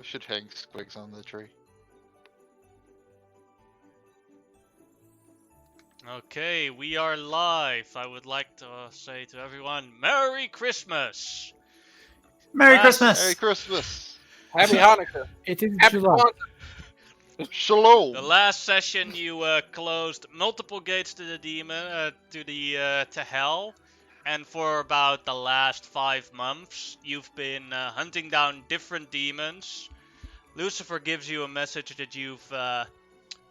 We should hang Squigs on the tree. Okay, we are live. I would like to say to everyone, Merry Christmas! Merry Last- Christmas! Merry Christmas! Happy Hanukkah. It is Happy July. Kwanzaa. Shalom! The last session you closed multiple gates to the demon, to hell, and for about the last 5 months, you've been hunting down different demons. Lucifer gives you a message that you've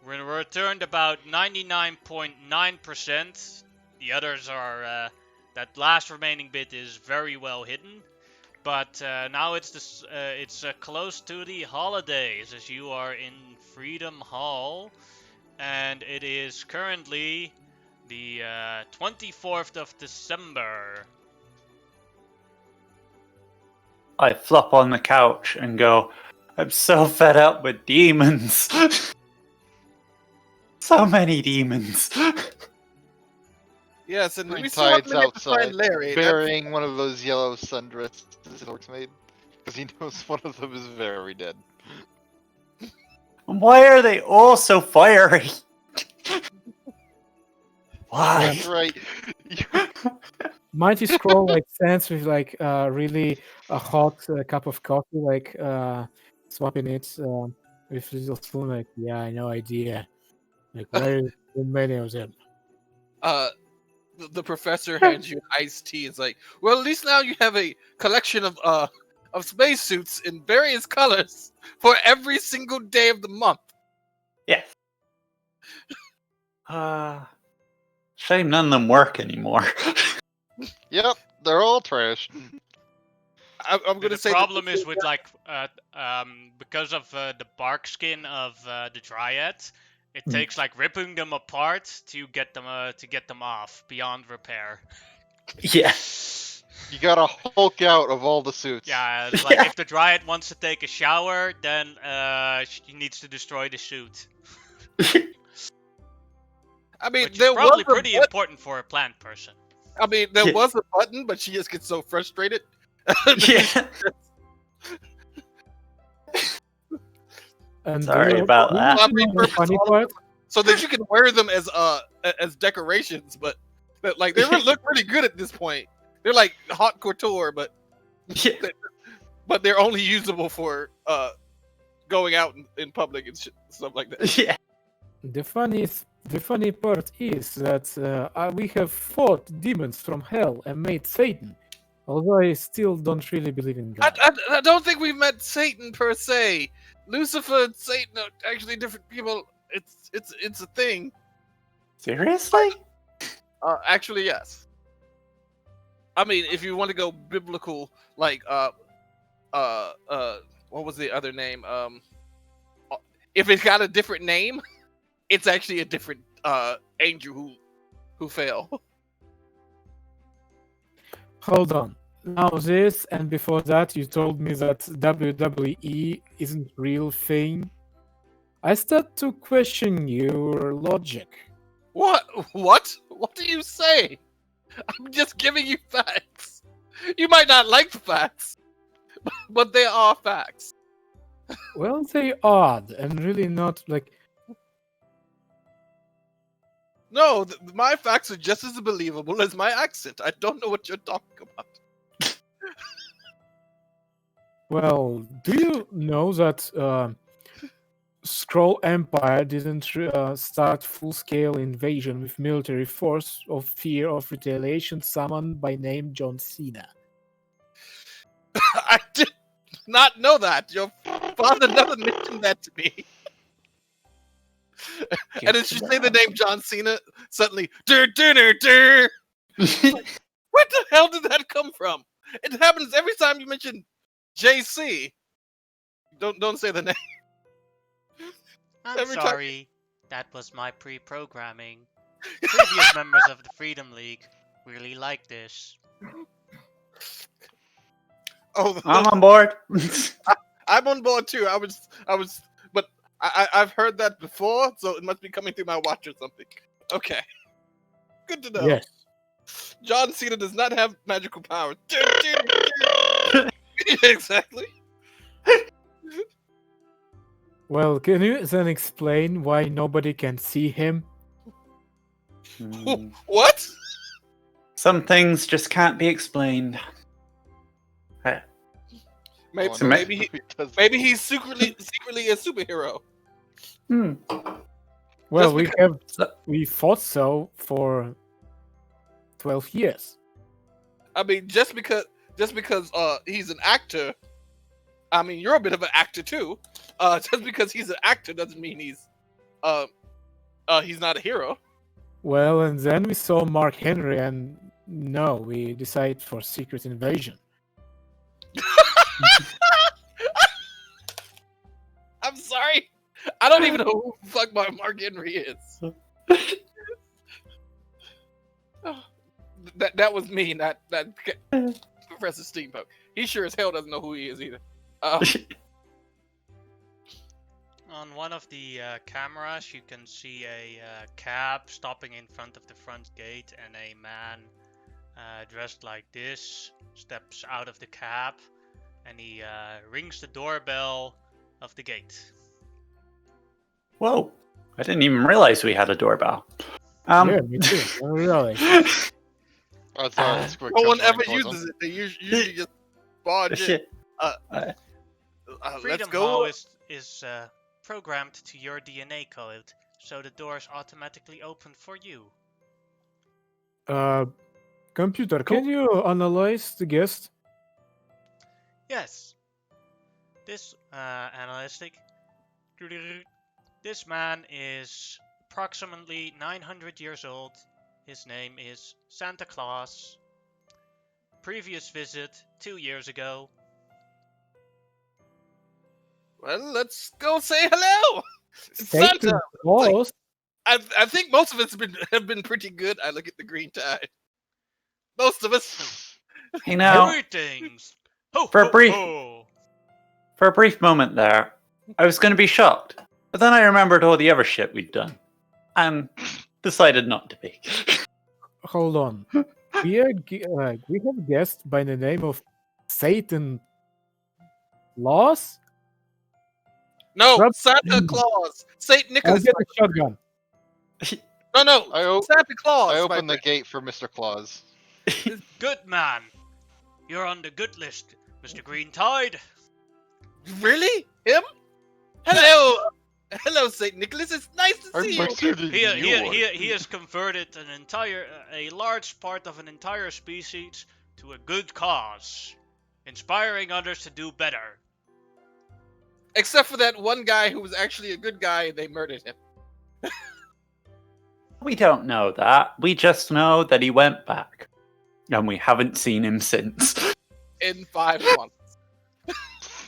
returned about 99.9%. The others are that last remaining bit is very well hidden. But now it's close to the holidays, as you are in Freedom Hall, and it is currently the 24th of December. I flop on the couch and go, I'm so fed up with demons. So many demons. Yes, and Green we still have Tide's to get to outside, find Larry. burying one of those yellow sundresses Orcs made. Because he knows one of them is very dead. Why are they all so fiery? Why? That's right. Mighty Scroll like stands with like really a hot cup of coffee, like swapping it with little spoon. Like, yeah, no idea. Like, very many of them. The professor hands you an iced tea. It's like, well, at least now you have a collection of spacesuits in various colors for every single day of the month. Yes. Shame none of them work anymore. Yep, they're all trash. I'm gonna The say problem is with because of the bark skin of the Dryad, it takes like ripping them apart to get them off beyond repair. Yeah. You gotta Hulk out of all the suits. Yeah, it's like if the Dryad wants to take a shower, then she needs to destroy the suit. I mean, Which is there probably was a pretty button. important for a plant person. I mean, there Yeah. was a button, but she just gets so frustrated. Yeah. And Sorry do you- about do you that. know Public the purpose funny all part? so that you can wear them as decorations, but like they look pretty good at this point. They're like hot couture, but Yeah. they're only usable for going out in public and stuff like that. Yeah. The funny part is that we have fought demons from hell and made Satan. Although I still don't really believe in God. I don't think we've met Satan per se. Lucifer and Satan are actually different people. It's a thing. Seriously? Actually, yes. I mean, if you want to go biblical, like what was the other name? If it's got a different name, it's actually a different angel who fell. Hold on. Now this, and before that, you told me that WWE isn't real thing. I start to question your logic. What? What? What do you say? I'm just giving you facts. You might not like the facts, but they are facts. Well, they odd and really not like. No, my facts are just as believable as my accent. I don't know what you're talking about. Well, do you know that Scroll Empire didn't start full-scale invasion with military force of fear of retaliation summoned by name John Cena? I did not know that. Your father never mentioned that to me. And as you say the name John Cena, suddenly, dur. Where the hell did that come from? It happens every time you mention JC. Don't say the name. I'm Every time- sorry, that was my pre-programming. Previous members of the Freedom League really like this. Oh, I'm on board. I'm on board too. I was, but I've heard that before, so it must be coming through my watch or something. Okay, good to know. Yes. John Cena does not have magical powers. Exactly. Well, can you then explain why nobody can see him? Hmm. What? Some things just can't be explained. Maybe So ma- maybe he's secretly a superhero. Hmm. Well, Just we thought so for 12 years. I mean, just because he's an actor. I mean, you're a bit of an actor too. Just because he's an actor doesn't mean he's not a hero. Well, and then we saw Mark Henry, and no, we decided for Secret Invasion. I'm sorry. I don't even know who the fuck Mark Henry is. Oh, that was me, not Professor Steamboat. He sure as hell doesn't know who he is either. On one of the cameras, you can see a cab stopping in front of the front gate, and a man dressed like this steps out of the cab, and he rings the doorbell of the gate. Whoa! I didn't even realize we had a doorbell. Yeah, me too. Oh, really? Oh, sorry, it's quick No one customer ever calls uses it. They usually just barge in. Shit. Let's Freedom go. Hall is programmed to your DNA code, so the doors automatically open for you. Computer, can you analyze the guest? Yes. This analytic. This man is approximately 900 years old. His name is Santa Claus. Previous visit 2 years ago. Well, let's go say hello. Satan Santa. Claus? I think most of us have been pretty good. I look at the green tide. Most of us. You know, Greetings. Ho, For a ho, brief- ho. for a brief moment there, I was going to be shocked, but then I remembered all the other shit we'd done, and decided not to be. Hold on. We have a guest by the name of Satan Claus? No, Rob- Santa Claus. Saint I'll Nicholas. get a shotgun. No. I Santa Claus. I my opened the friend. gate for Mr. Claus. Good man. You're on the good list, Mr. Green Tide. Really? Him? Hello. Hello, Saint Nicholas. It's nice to I'm see you. nicer than He, you are. he has converted a large part of an entire species to a good cause, inspiring others to do better. Except for that one guy who was actually a good guy and they murdered him. We don't know that. We just know that he went back, and we haven't seen him since. In 5 months.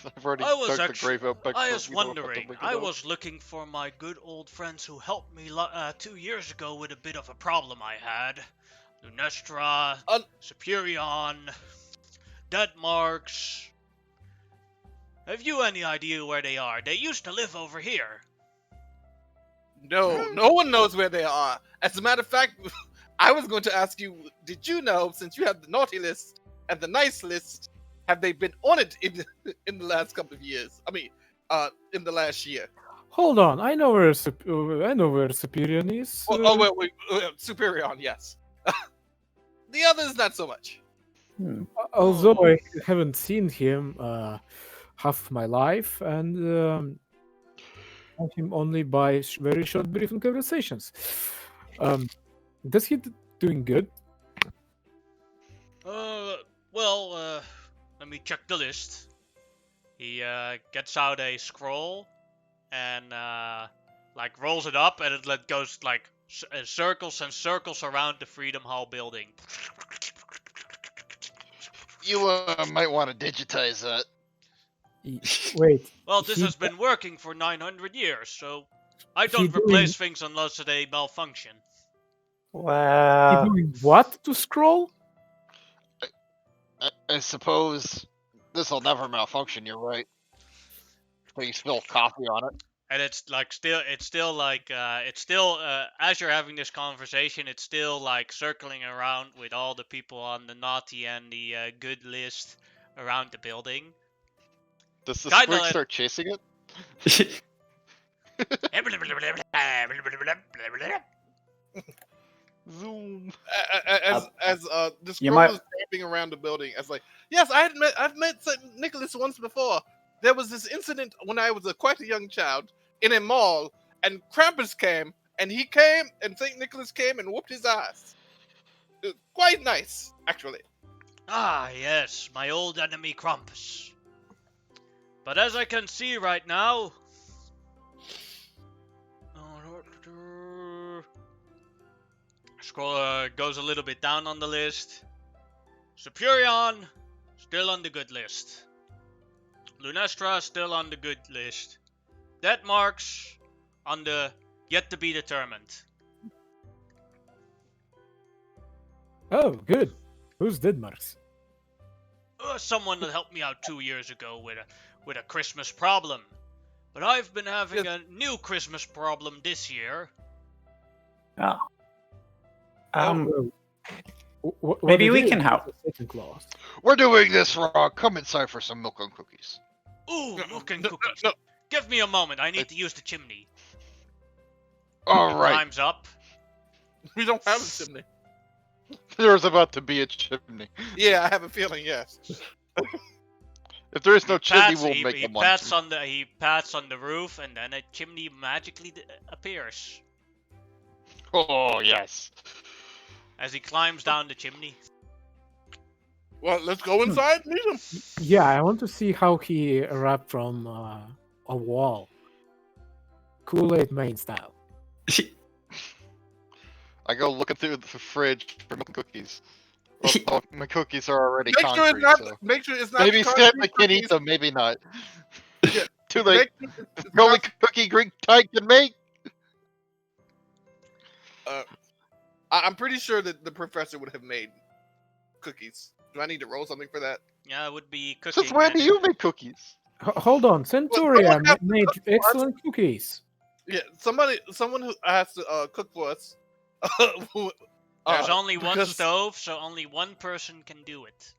I've already I was dug the actually- grave up back I for was you, don't have to wondering. dig it I up. was looking for my good old friends who helped me 2 years ago with a bit of a problem I had. Lunestra, Superion, Deadmarks. Have you any idea where they are? They used to live over here. No one knows where they are. As a matter of fact, I was going to ask you, did you know, since you have the naughty list and the nice list, have they been on it in the last couple of years? I mean, in the last year. Hold on, I know where Superion is. Wait, Superion, yes. The others, not so much. Although I haven't seen him half my life, and know him only by very short briefing conversations. Does he doing good? Let me check the list. He gets out a scroll and rolls it up, and it goes circles and circles around the Freedom Hall building. You might want to digitize that. Wait. Well, this he- has been working for 900 years, so I He don't doing- replace things unless they malfunction. He Wow. doing what to scroll? I suppose this will never malfunction. You're right. So you spill coffee on it. And it's still as you're having this conversation, it's still circling around with all the people on the naughty and the good list around the building. Does the Kinda squig like- start chasing it? Zoom. As the You scroll might- is dancing around the building, as like, yes, I've met Saint Nicholas once before. There was this incident when I was quite a young child in a mall, and Krampus came, and Saint Nicholas came and whooped his ass. It was quite nice, actually. Ah, yes, my old enemy Krampus. But as I can see right now... Scroll goes a little bit down on the list. Superion, still on the good list. Lunestra, still on the good list. Dead Marks, on the yet to be determined. Oh, good. Who's Didmarks? Someone that helped me out 2 years ago with a Christmas problem. But I've been having a new Christmas problem this year. Oh. What maybe it we is can is help. the second clause. We're doing this wrong. Come inside for some milk and cookies. Ooh, milk and No, cookies. no. Give me a moment, I need to use the chimney. All right. Time's up. We don't have a chimney. There's about to be a chimney. Yeah, I have a feeling, yes. If there is no chimney, Pats- we'll he, make he them one. pats on the roof, and then a chimney magically appears Oh yes. as he climbs down the chimney. Well, let's go inside and meet him. Yeah, I want to see how he rapped from a wall. Kool-Aid main style. I go looking through the fridge for milk and cookies. Well, my cookies are already Make sure concrete, it's not. so Make sure it's not. maybe the Santa concrete can eat cookies. them, maybe not. Yeah, Too late. Make sure it's The only not- cookie Greek type can make. I'm pretty sure that the professor would have made cookies. Do I need to roll something for that? Yeah, it would be cooking. Since when do you make cookies? Hold on, Centuria someone has to made cook for us. excellent cookies. Yeah, someone who has to cook for us. There's only one because- stove, so only one person can do it.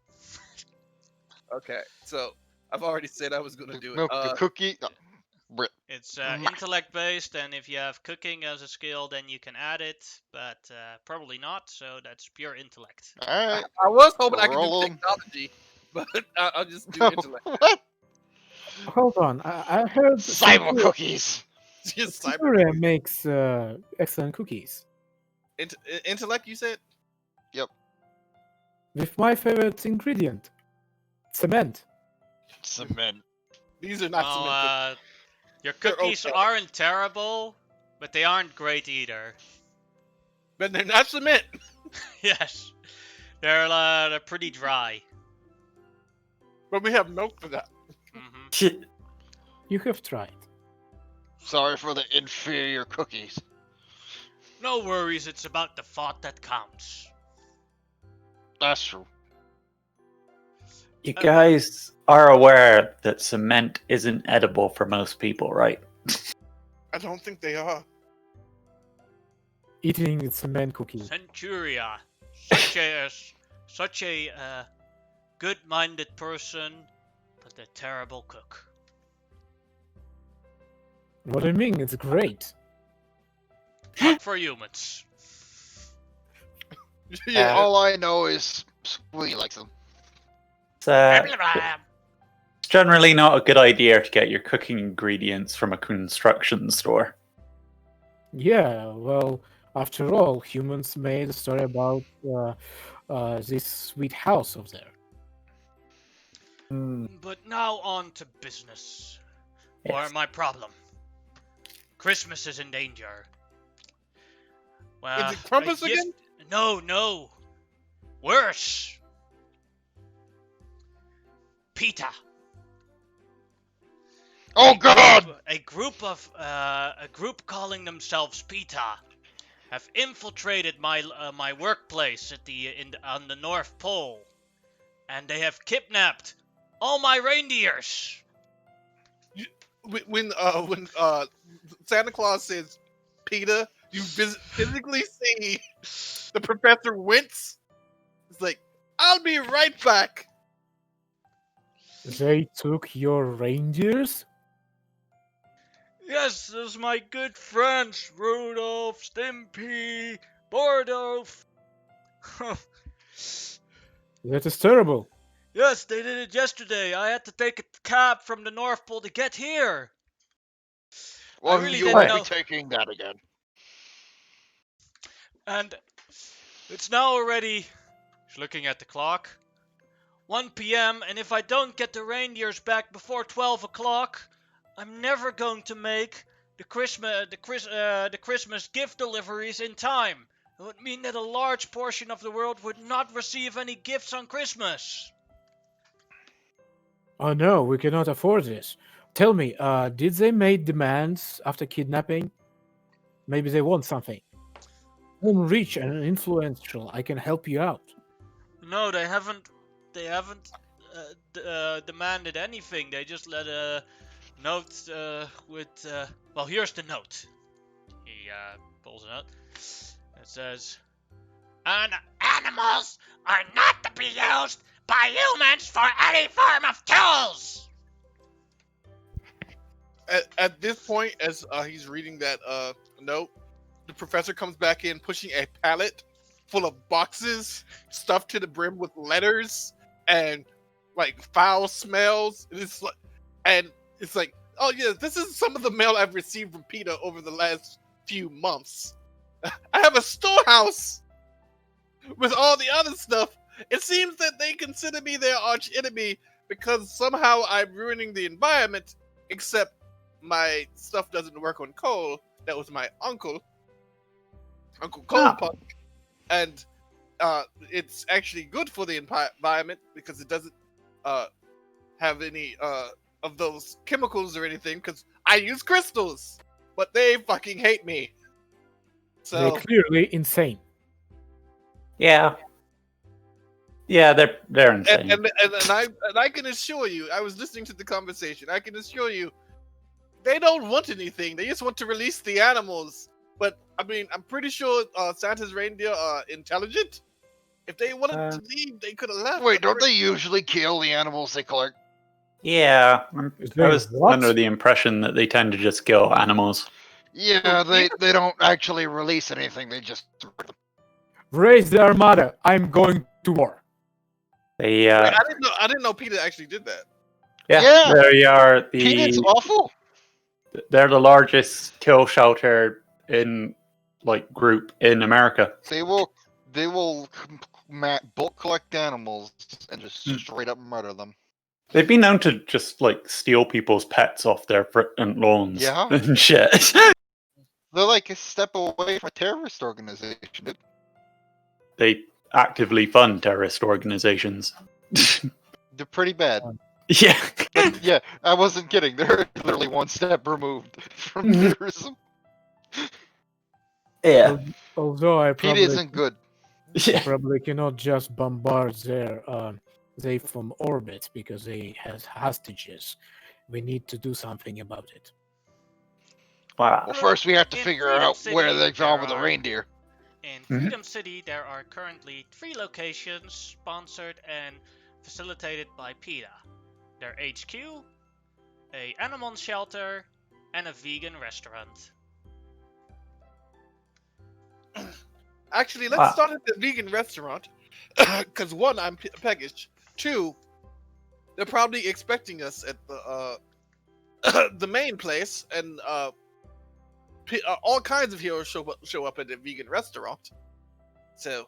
Okay, so I've already said I was gonna do it. Milk the cookie. It's Mm. intellect based, and if you have cooking as a skill, then you can add it, but probably not, so that's pure intellect. Alright. I was hoping I could Roll do 'em. technology, but I'll just do intellect. What? Hold on, I heard Cyber cookies. Just Centuria cyber makes excellent cookies. intellect. You said With my favorite ingredient, cement. Cement. these are not cement cookies. Your They're cookies okay. aren't terrible, but they aren't great either. But they're not cement. Yes, they're pretty dry. But we have milk for that. Hmm. You have tried. Sorry for the inferior cookies. No worries, it's about the thought that counts. That's true. You guys are aware that cement isn't edible for most people, right? I don't think they are. Eating cement cookies. Centuria, such a good-minded person, but a terrible cook. What do you mean? It's great. Not for humans. Yeah. All I know is Sweetie likes them. It's generally not a good idea to get your cooking ingredients from a construction store. Yeah, well, after all, humans made a story about this sweet house of theirs. But now on to business. Or Yes. my problem. Christmas is in danger. Well, Is it Krampus yes- again? No. Worse. PETA. Oh God! A group calling themselves PETA have infiltrated my workplace on the North Pole, and they have kidnapped all my reindeers. When Santa Claus says Peter, you physically see the professor wince. It's like, I'll be right back. They took your reindeers? Yes, those my good friends, Rudolph, Stimpy, Bordolph. That is terrible. Yes, they did it yesterday. I had to take a cab from the North Pole to get here. Well, really you didn't won't know. be taking that again. And it's now already, she's looking at the clock, 1 p.m. And if I don't get the reindeers back before 12 o'clock, I'm never going to make the Christmas gift deliveries in time. It would mean that a large portion of the world would not receive any gifts on Christmas. Oh no, we cannot afford this. Tell me, did they make demands after kidnapping? Maybe they want something. I'm rich and influential. I can help you out. No, they haven't. They haven't demanded anything. They just let a note with. Well, here's the note. He pulls it out. It says, Animals are not to be used by humans for any form of tools." At this point, as he's reading that note, the professor comes back in pushing a pallet full of boxes stuffed to the brim with letters and like foul smells. And it's like, oh yeah, this is some of the mail I've received from Peter over the last few months. I have a storehouse with all the other stuff. It seems that they consider me their arch enemy because somehow I'm ruining the environment, except my stuff doesn't work on coal. That was my Uncle Coal Punk. And it's actually good for the environment because it doesn't have any of those chemicals or anything, because I use crystals, but they fucking hate me. So They're clearly insane. Yeah. Yeah, they're insane. and I can assure you, I was listening to the conversation. I can assure you, they don't want anything. They just want to release the animals. But I mean, I'm pretty sure Santa's reindeer are intelligent. If they wanted to leave, they could have left. Wait, don't they usually kill the animals they collect? Yeah, I was What? under the impression that they tend to just kill animals. Yeah, they don't actually release anything. They just. Raise the armada. I'm going to war. They, Wait, I didn't know Peter actually did that. Yeah. they are Peanut's awful. they're the largest kill shelter in group in America. They will bulk collect animals and just straight up murder them. They've been known to just steal people's pets off their front lawns Yeah. and shit. They're like a step away from a terrorist organization. Dude. They actively fund terrorist organizations. They're pretty bad. Yeah. But yeah, I wasn't kidding. They're literally one step removed from terrorism. Yeah. Although I Pete probably, isn't good. Yeah. probably cannot just bombard they from orbit because they have hostages. We need to do something about it. Wow. Well, first we have to In figure Freedom out City, where they found with the there are- reindeer. In Freedom City, there are currently 3 locations sponsored and facilitated by PETA. Their HQ, a animal shelter, and a vegan restaurant. Actually, let's Wow. start at the vegan restaurant. Because 1, I'm peckish. 2, they're probably expecting us at the the main place, and all kinds of heroes show up at the vegan restaurant. So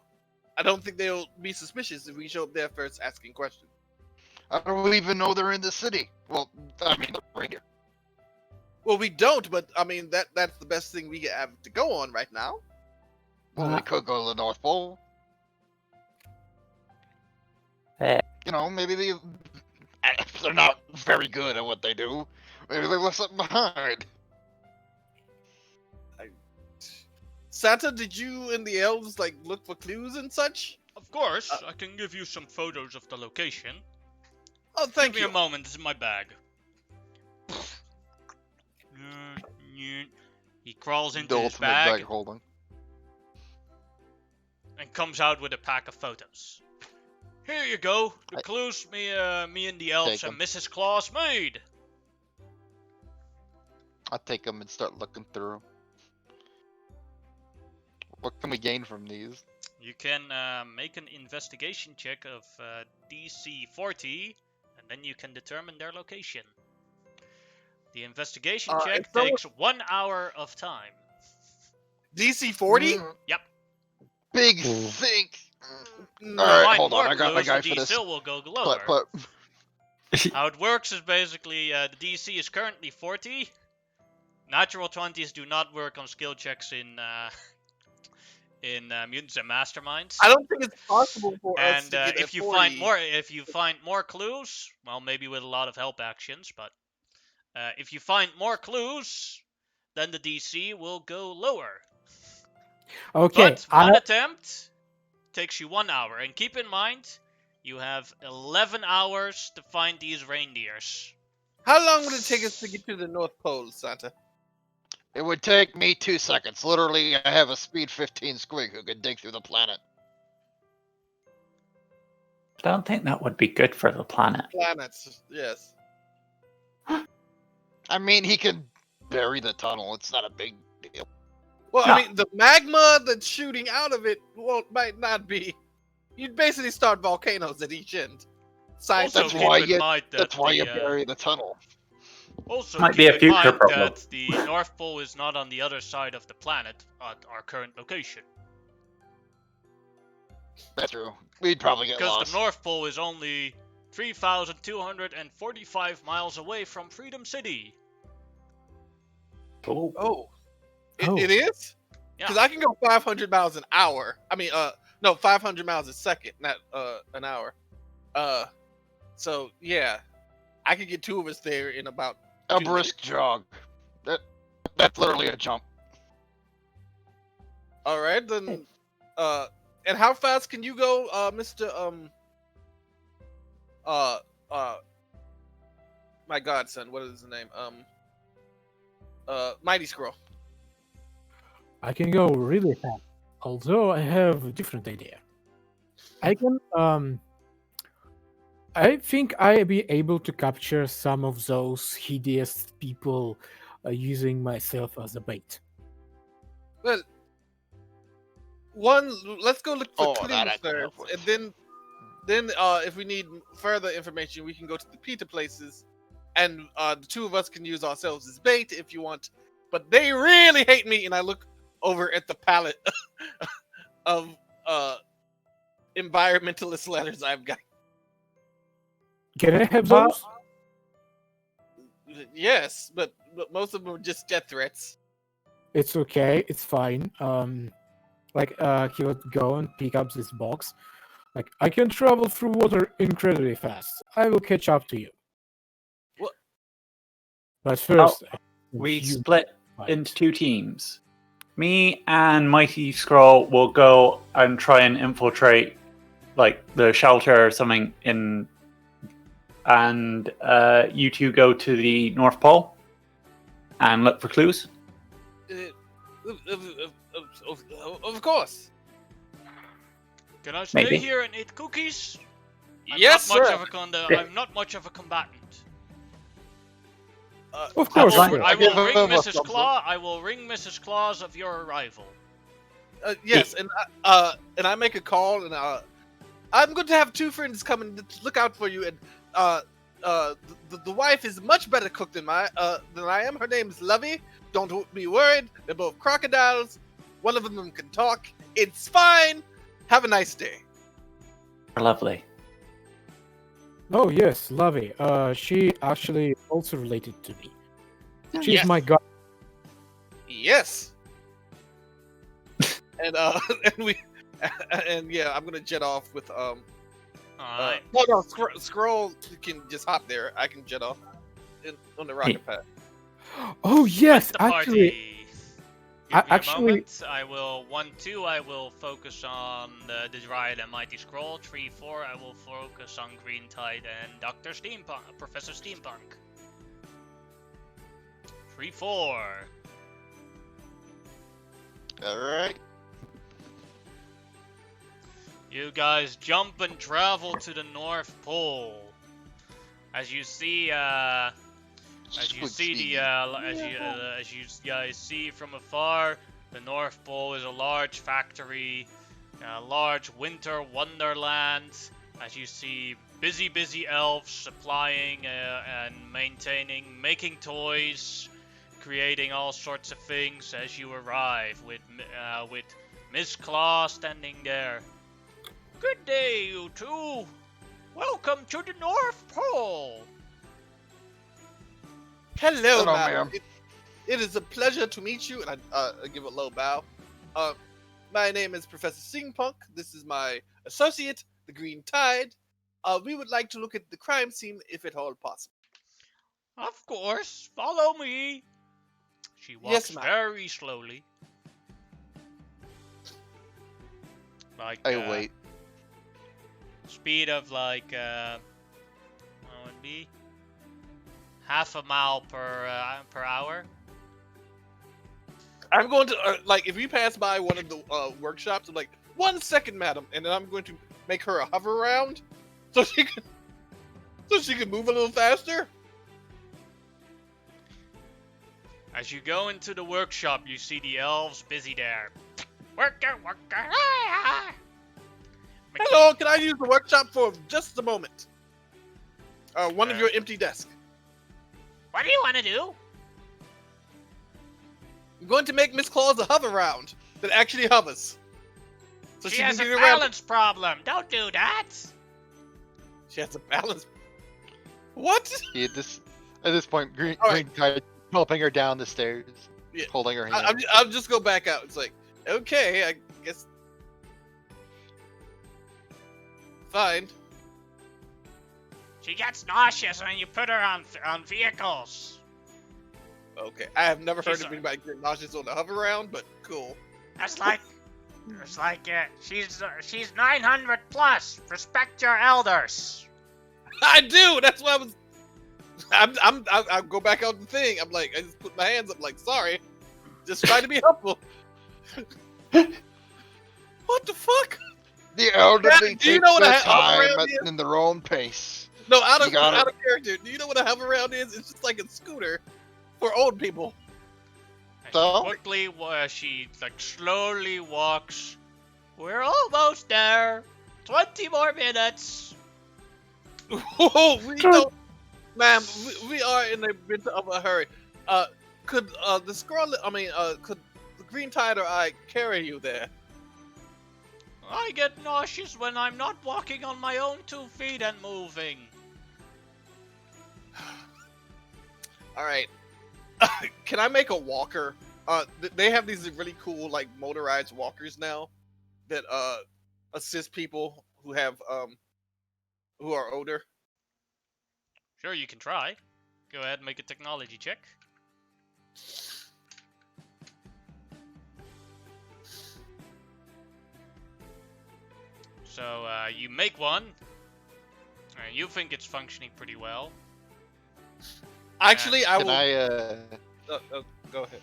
I don't think they'll be suspicious if we show up there first asking questions. I don't even know they're in the city. Well, I mean, the reindeer. Well, we don't, but I mean that's the best thing we have to go on right now. Well, we could go to the North Pole. You know, maybe they're not very good at what they do. Maybe they left something behind. Santa, did you and the elves look for clues and such? Of course, I can give you some photos of the location. Oh, thank Give me you. a moment, this is my bag. He crawls into The his ultimate bag bag holding. and comes out with a pack of photos. Here you go, the clues me and the elves Take and Mrs. Claus made. I'll take them and start looking through. What can we gain from these? You can make an investigation check of DC 40, and then you can determine their location. The investigation check if someone- takes 1 hour of time. DC 40? Yep. Big Ooh. think. No. All right, Find hold on. more I got my clues, guy the for this. DC will go lower. But How it works is basically the DC is currently 40. Natural 20s do not work on skill checks in Mutants and Masterminds. I don't think it's possible for us And to get if a you 40. find more clues, well, maybe with a lot of help actions, but if you find more clues, then the DC will go lower. Okay, But one attempt takes you 1 hour, and keep in mind, you have 11 hours to find these reindeers. How long would it take us to get to the North Pole, Santa? it would take me 2 seconds. Literally, I have a speed 15 squig who could dig through the planet. I don't think that would be good for the planet. Planets, yes. I mean, he could bury the tunnel. It's not a big deal. Well, No. I mean, the magma that's shooting out of it might not be. You'd basically start volcanoes at each end. Also, That's keep why in you- mind that That's why you the, bury the tunnel. Also, Might be keep a in future mind problem. that the North Pole is not on the other side of the planet at our current location. That's true. We'd probably get Because lost. the North Pole is only 3,245 miles away from Freedom City. Oh. Oh. Oh. It is? Yeah. Because I can go 500 miles an hour. I mean, no, 500 miles a second, not an hour. So, yeah. I could get two of us there in about A 2 brisk jog. That's literally a jump. All right, then. And how fast can you go, Mr. My godson, what is his name? Mighty Scroll. I can go really fast. Although I have a different idea. I can I think I'll be able to capture some of those hideous people using myself as a bait. Well, let's go look for Oh, that I clues can help first, with. and then if we need further information, we can go to the Peter places, and the two of us can use ourselves as bait if you want. But they really hate me, and I look over at the palette of environmentalist letters I've got. Can I have Well- those? Yes, but most of them are just death threats. It's okay. It's fine. He would go and pick up this box. Like, I can travel through water incredibly fast. I will catch up to you. What? But first, We you split fight. into 2 teams. Me and Mighty Scroll will go and try and infiltrate, like, the shelter or something and you two go to the North Pole and look for clues. Of course. Can I stay Maybe. here and eat cookies? Yes, not much sir. of a Yeah. I'm not much of a combatant. Of course, fine. sir. I will give ring him a Mrs. thumbs up. Claw. I will ring Mrs. Claus of your arrival. Yes, and I make a call, and I'm going to have 2 friends coming to look out for you. And the wife is much better cook than I am. Her name is Lovey. Don't be worried. They're both crocodiles. One of them can talk. It's fine. Have a nice day. Lovely. Oh yes, Lovey. She actually also related to me. She's Yes. my god. Yes. and yeah, I'm gonna jet off with Alright. no, Scroll can just hop there. I can jet off on the rocket pad. Oh yes, the actually, party. Give me a actually- moment. I will 1-2. I will focus on the Dryad and Mighty Scroll. 3-4. I will focus on Green Tide and Dr. Steampunk, Professor Steampunk. 3-4. Alright. You guys jump and travel to the North Pole. As you see, As you Good see speed. as you guys see from afar, the North Pole is a large factory, a large winter wonderland. As you see, busy elves supplying and maintaining, making toys, creating all sorts of things. As you arrive, with Miss Claw standing there. Good day, you two. Welcome to the North Pole. Hello, Hello, ma'am. ma'am. It is a pleasure to meet you, and I give a low bow. My name is Professor Singpunk. This is my associate, the Green Tide. We would like to look at the crime scene, if at all possible. Of course, follow me. She walks Yes, ma'am. very slowly. Like I wait. speed of like what would it be? Half a mile per hour. I'm going to if you pass by one of the workshops, I'm like, 1 second, madam, and then I'm going to make her a hover round, so she can move a little faster. As you go into the workshop, you see the elves busy there. Worker. Hello, can I use the workshop for just a moment? One of your empty desks. What do you want to do? I'm going to make Miss Claus a hover round that actually hovers. So She can has a get around. balance problem. Don't do that. She has a balance. What? Yeah, at this point, Green All right. Tide helping her down the stairs, Yeah. holding her hand. I'll just go back out. It's like, okay, I guess. Fine. She gets nauseous when you put her on vehicles. Okay. I have never heard She's of anybody get nauseous on a hover round, but cool. It's like she's 900 plus. Respect your elders. I do. That's why I was. I go back out the thing. I'm like, I just put my hands up, like, sorry, just trying to be helpful. What the fuck? The elderly do you take know what their a hover time round is? in their own pace. No, out You gotta- of character. Do you know what a hover round is? It's just like a scooter for old people. And So? she quickly, she like slowly walks. We're almost there. 20 more minutes. Whoa, we don't, ma'am. We are in a bit of a hurry. Could the Scarlet? Could the Green Tide or I carry you there? I get nauseous when I'm not walking on my own 2 feet and moving. All right. Can I make a walker? They have these really cool like motorized walkers now that assist people who have who are older. Sure, you can try. Go ahead and make a technology check. So you make one, and you think it's functioning pretty well. Actually, I Can will. I Go ahead.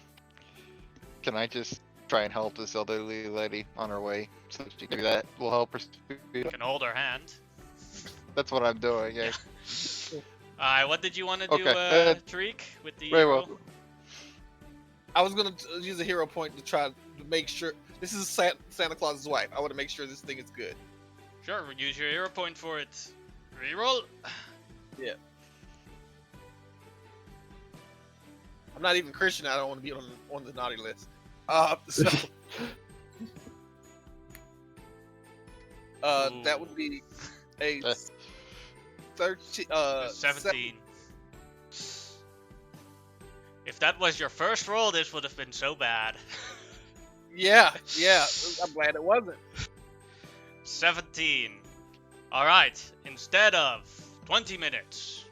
can I just try and help this elderly lady on her way so she can do that? Will help her speed You up. can hold her hand. That's what I'm doing. Yeah. What did you want to do, Okay, Tariq, with the very roll? well. I was gonna use a hero point to try to make sure this is Santa Claus's wife. I want to make sure this thing is good. Sure, use your hero point for it. Reroll. Yeah. I'm not even Christian. I don't want to be on the naughty list. So, that would be a 13. 17. If that was your first roll, this would have been so bad. Yeah. I'm glad it wasn't. 17. Alright, instead of 20 minutes,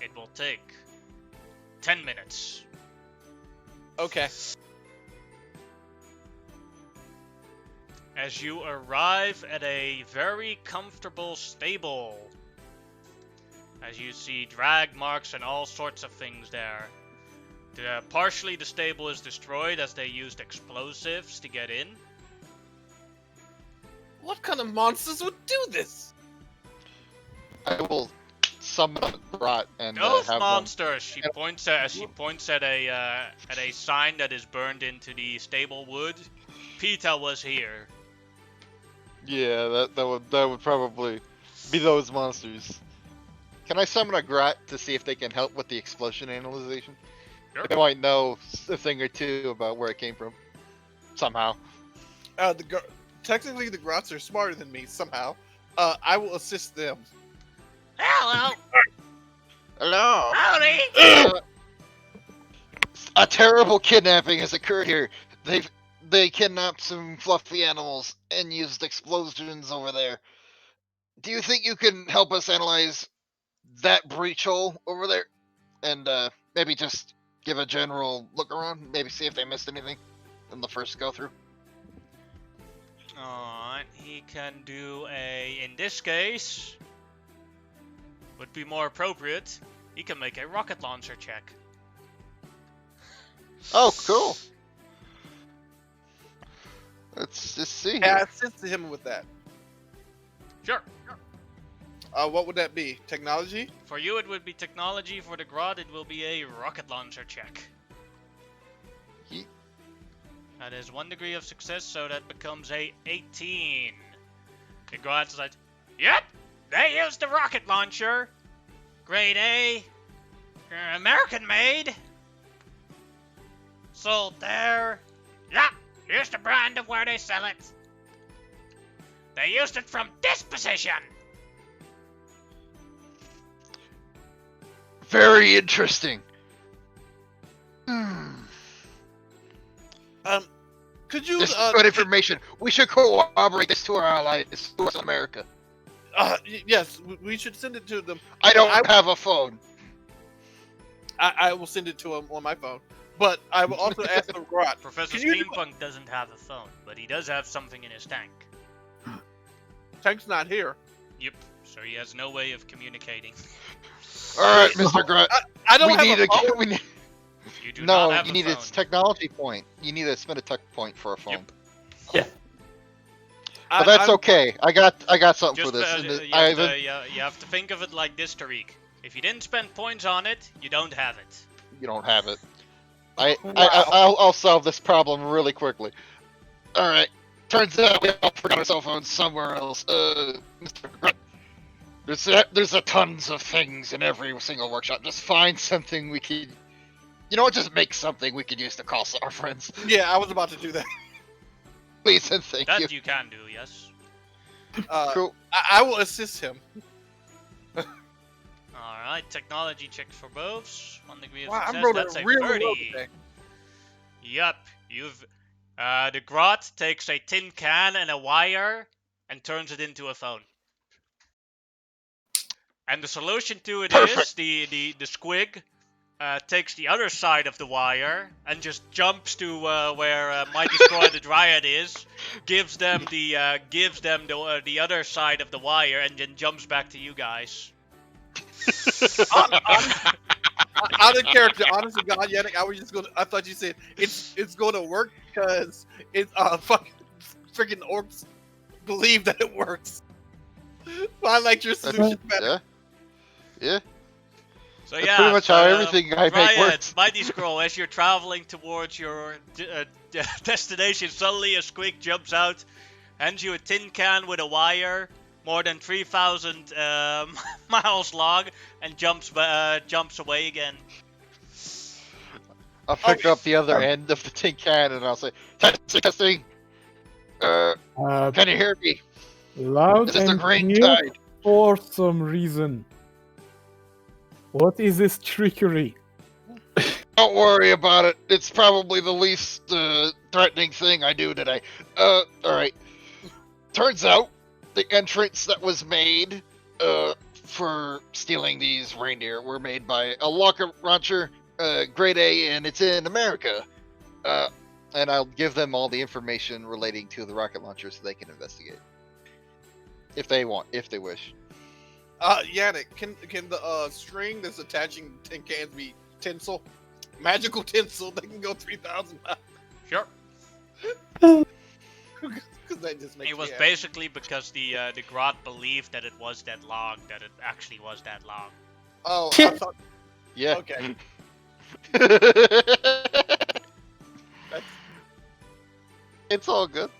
it will take 10 minutes. Okay. As you arrive at a very comfortable stable, as you see drag marks and all sorts of things there. Partially the stable is destroyed as they used explosives to get in. What kind of monsters would do this? I will summon a grot and Those have monsters. She points at a sign that is burned into the stable wood. Pita was here. Yeah, that would probably be those monsters. Can I summon a grot to see if they can help with the explosion analyzation? Sure. They might know a thing or two about where it came from. Somehow. Technically, the grots are smarter than me somehow. I will assist them. Hello. Hello. Howdy. A terrible kidnapping has occurred here. They kidnapped some fluffy animals and used explosions over there. Do you think you can help us analyze that breach hole over there? And maybe just give a general look around? Maybe see if they missed anything in the first go through? Alright, he can do in this case, would be more appropriate, he can make a rocket launcher check. Oh, cool. Let's just see. Yeah, I Here. assist him with that. Sure. What would that be? Technology? For you it would be technology, for the Grot it will be a rocket launcher check. Yeet. That is 1 degree of success, so that becomes a 18. The Grot's like, yep, they used the rocket launcher. Grade A, American made. Sold there. Yep, here's the brand of where they sell it. They used it from this position. Very interesting. Could you? This is good information. We should corroborate this to our allies, North America. Yes, we should send it to them. I don't have a phone. I will send it to him on my phone. But I will also ask the Grot. Professor Can you- Steampunk doesn't have a phone, but he does have something in his tank. Tank's not here. Yep, so he has no way of communicating. All right, Mr. Grunt. I don't we have need a phone. We need. You do No, not have you a need phone. its technology point. You need to spend a tech point for a phone. Yep. But that's I'm- okay. I got something Just for this. you have to think of it like this, Tariq. If you didn't spend points on it, you don't have it. You don't have it. Wow. I'll solve this problem really quickly. All right. Turns out we all forgot our cell phones somewhere else. Mr. Grunt, there's a tons of things in every single workshop. Just find something we could. You know what? Just make something we could use to call our friends. Yeah, I was about to do that. Please and thank That you. you can do, yes. Cool. I will assist him. Alright, technology check for both. 1 degree of Wow, success. I'm rolling That's a really 30. well today. Yup, you've. The Grot takes a tin can and a wire and turns it into a phone. And the solution to it is Perfect. the squig takes the other side of the wire and just jumps to where Mighty Destroy the Dryad is, gives them the other side of the wire, and then jumps back to you guys. Out of character, honestly, God, Yannick, I thought you said it's gonna work because it's fucking freaking orcs believe that it works. But I like your solution better. Yeah. So That's yeah, pretty much how everything I make Dryad, works. Mighty Scroll, as you're traveling towards your destination, suddenly a squig jumps out, hands you a tin can with a wire, more than 3,000 miles long, and jumps away again. I'll pick up the other end of the tin can and I'll say, testing. Can you hear me? Loud This is the and green clear tide. for some reason. What is this trickery? Don't worry about it. It's probably the least threatening thing I do today. Alright. Turns out, the entrance that was made for stealing these reindeer were made by a rocket launcher, grade A, and it's in America. And I'll give them all the information relating to the rocket launcher so they can investigate. If they wish. Yannick, can the string that's attaching tin cans be tinsel? Magical tinsel that can go 3,000 miles. Sure. Because that just makes It was me happy. basically because the Grot believed that it was that long, that it actually was that long. Oh, I thought. Yeah. Okay. It's all good.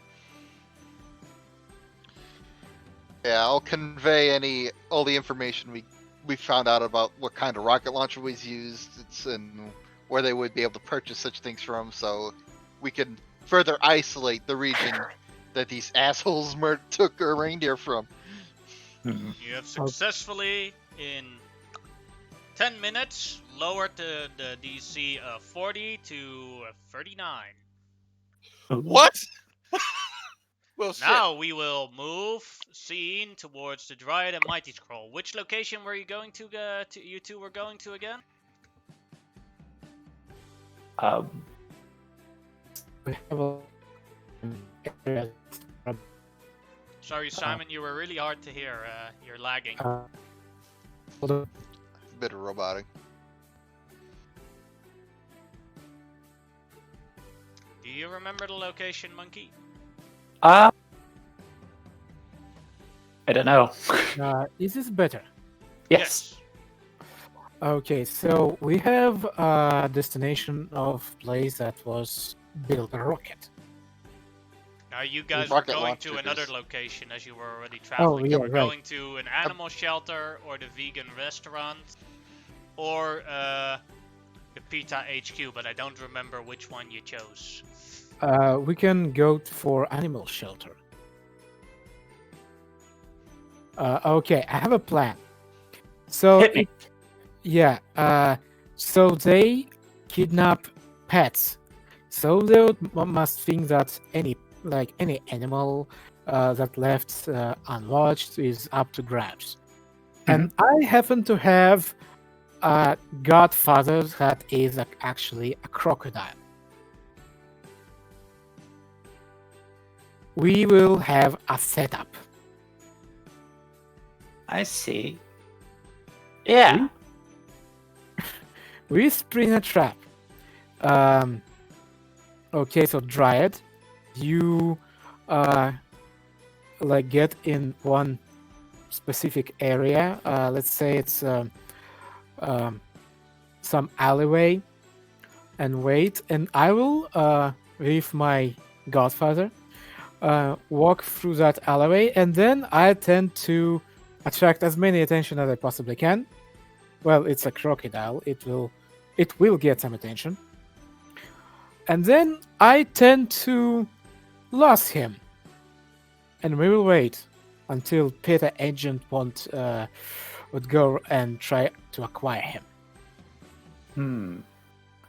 Yeah, I'll convey all the information we found out about what kind of rocket launcher was used, and where they would be able to purchase such things from, so we can further isolate the region that these assholes took a reindeer from. Hmm. You have successfully, in 10 minutes, lowered the DC of 40 to 39. What? Well, shit. Now we will move scene towards the Dryad and Mighty Scroll. Which location were you going to, you two were going to again? We have a area. Sorry, Simon, you were really hard to hear. You're lagging. Hold on. Bit of robotic. Do you remember the location, Monkey? I don't know. Is this better? Yes. Okay, so we have a destination of place that was built a rocket. Now you guys rocket were going to launchers. another location as you were already traveling. yeah, You were right. going to an animal shelter or the vegan restaurant or the PETA HQ, but I don't remember which one you chose. We can go for animal shelter. Okay, I have a plan. So, Hit me. so they kidnap pets. So they must think that any animal that left unwatched is up to grabs. And I happen to have a godfather that is actually a crocodile. We will have a setup. I see. Yeah. We spring a trap. Okay, so Dryad, you get in one specific area. Let's say it's some alleyway, and wait. And I will, with my godfather, walk through that alleyway, and then I tend to attract as many attention as I possibly can. Well, it's a crocodile. It will get some attention. And then I tend to lose him. And we will wait until PETA agent would go and try to acquire him.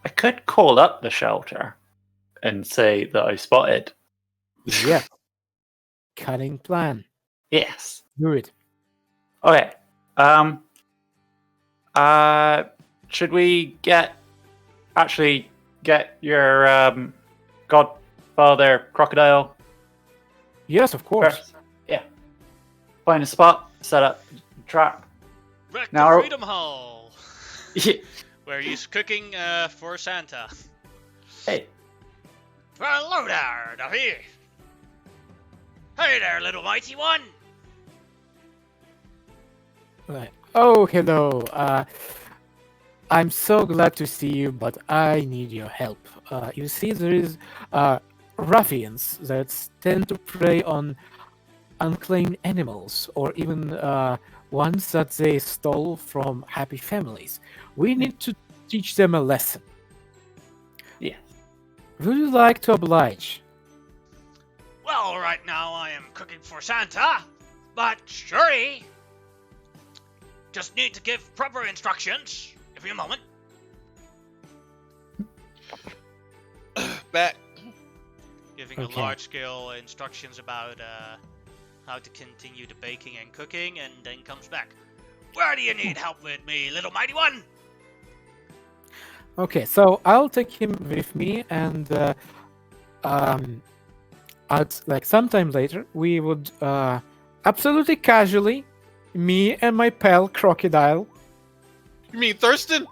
I could call up the shelter and say that I spotted. Yeah. Cunning plan. Yes. Do it. Okay. Should we get your godfather crocodile Yes, of course. first? Yeah. Find a spot, set up trap. Wreck Now- the Freedom Hall, where he's cooking for Santa. Hey. Hello there, Duffy. Hey there, little mighty one. Right. Oh, hello. I'm so glad to see you, but I need your help. You see, there is ruffians that tend to prey on unclaimed animals, or even ones that they stole from happy families. We need to teach them a lesson. Yeah. Would you like to oblige? Well, right now I am cooking for Santa, but surely just need to give proper instructions. Give me a moment. Back. Giving Okay. a large-scale instructions about how to continue the baking and cooking, and then comes back. Where do you need help with me, little mighty one? Okay, so I'll take him with me, and at sometime later, we would absolutely casually, me and my pal Crocodile, You mean Thurston?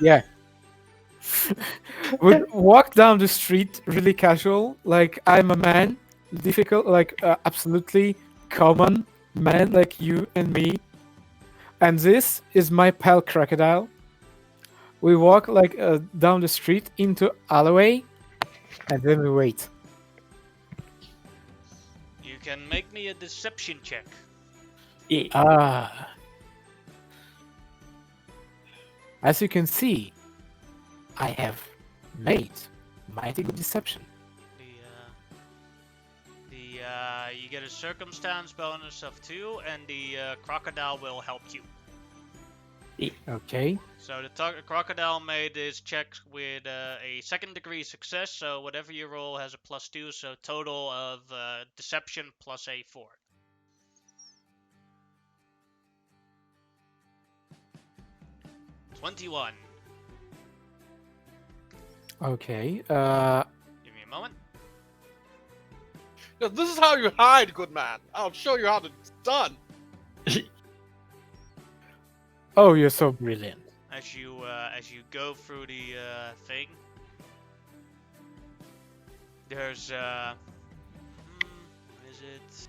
yeah, would walk down the street really casual, like I'm a man, difficult, like absolutely common man like you and me. And this is my pal crocodile. We walk like down the street into alleyway, and then we wait. You can make me a deception check. Yeah. Ah. As you can see, I have made mighty good deception. You get a circumstance bonus of 2, and the crocodile will help you. Okay. So the crocodile made his check with a 2nd degree success, so whatever you roll has a +2, so total of deception plus a 4. $21. Okay. Give me a moment. Yeah, this is how you hide, good man. I'll show you how it's done. Oh, you're so brilliant. As you go through the thing, there's what is it?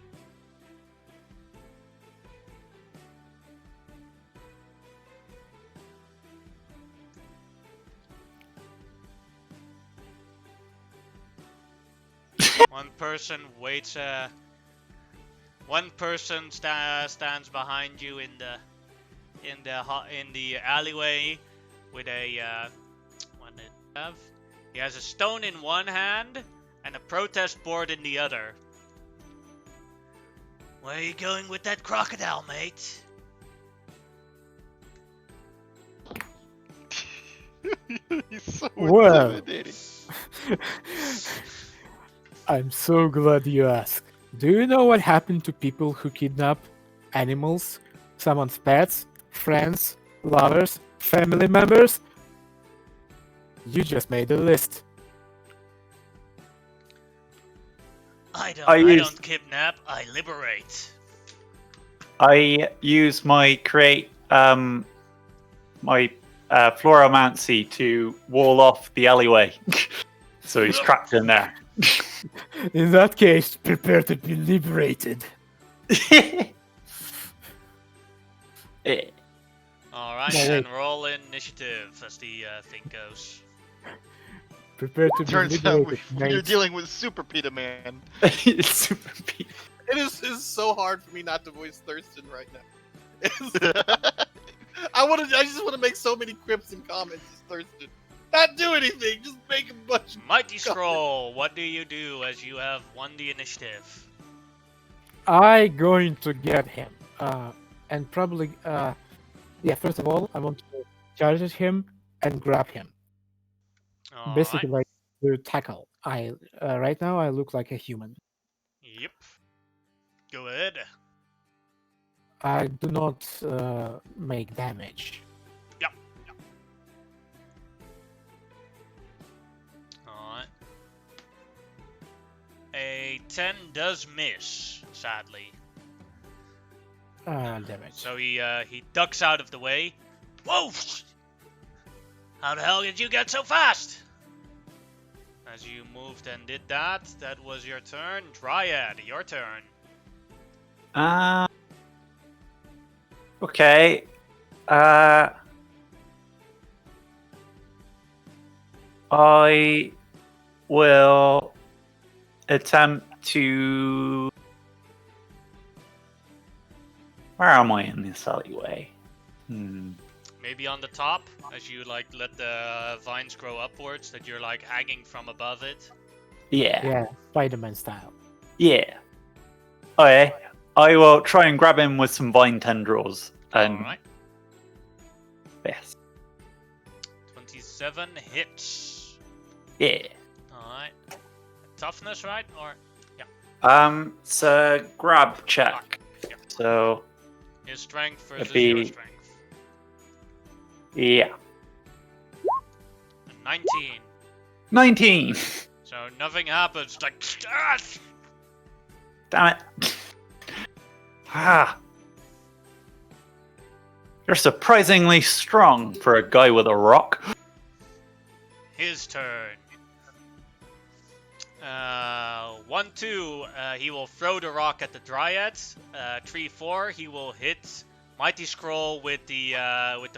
One person waits. One person stands behind you in the alleyway with a what did he have? He has a stone in one hand and a protest board in the other. Where are you going with that crocodile, mate? He's so Well. intimidating. I'm so glad you asked. Do you know what happened to people who kidnap animals, someone's pets, friends, lovers, family members? You just made a list. I I don't kidnap, I liberate. I use my create my fluoromancy to wall off the alleyway, so he's trapped in there. In that case, prepare to be liberated. Alright, No, then roll initiative as the thing goes. Prepare to be Turns out liberated, you're mate. dealing with Super Peter Man. It's super Pete. It is so hard for me not to voice Thurston right now. I just want to make so many quips and comments as Thurston. Not do anything, just make a bunch of Mighty Scroll, what do you do as you have won the initiative? I going to get him. And probably, first of all, I want to charge at him and grab him. Basically, like to tackle. Right now I look like a human. Yep. Go ahead. I do not make damage. Alright. A 10 does miss, sadly. Damn it. So he ducks out of the way. Whoa! How the hell did you get so fast? As you moved and did that, that was your turn. Dryad, your turn. Okay. I will attempt to. Where am I in this alleyway? Maybe on the top, as you like let the vines grow upwards, that you're like hanging from above it. Yeah. Yeah, Spider-Man style. Yeah. Okay. I will try and grab him with some vine tendrils. And Alright. yes. 27 hits. Yeah. Alright. Toughness, right? Or It's a grab check. Yeah. So his strength versus be- your strength. yeah. 19. 19. So nothing happens. It's like Damn it. You're surprisingly strong for a guy with a rock. his turn. 1-2, he will throw the rock at the Dryad. 3-4, he will hit Mighty Scroll with the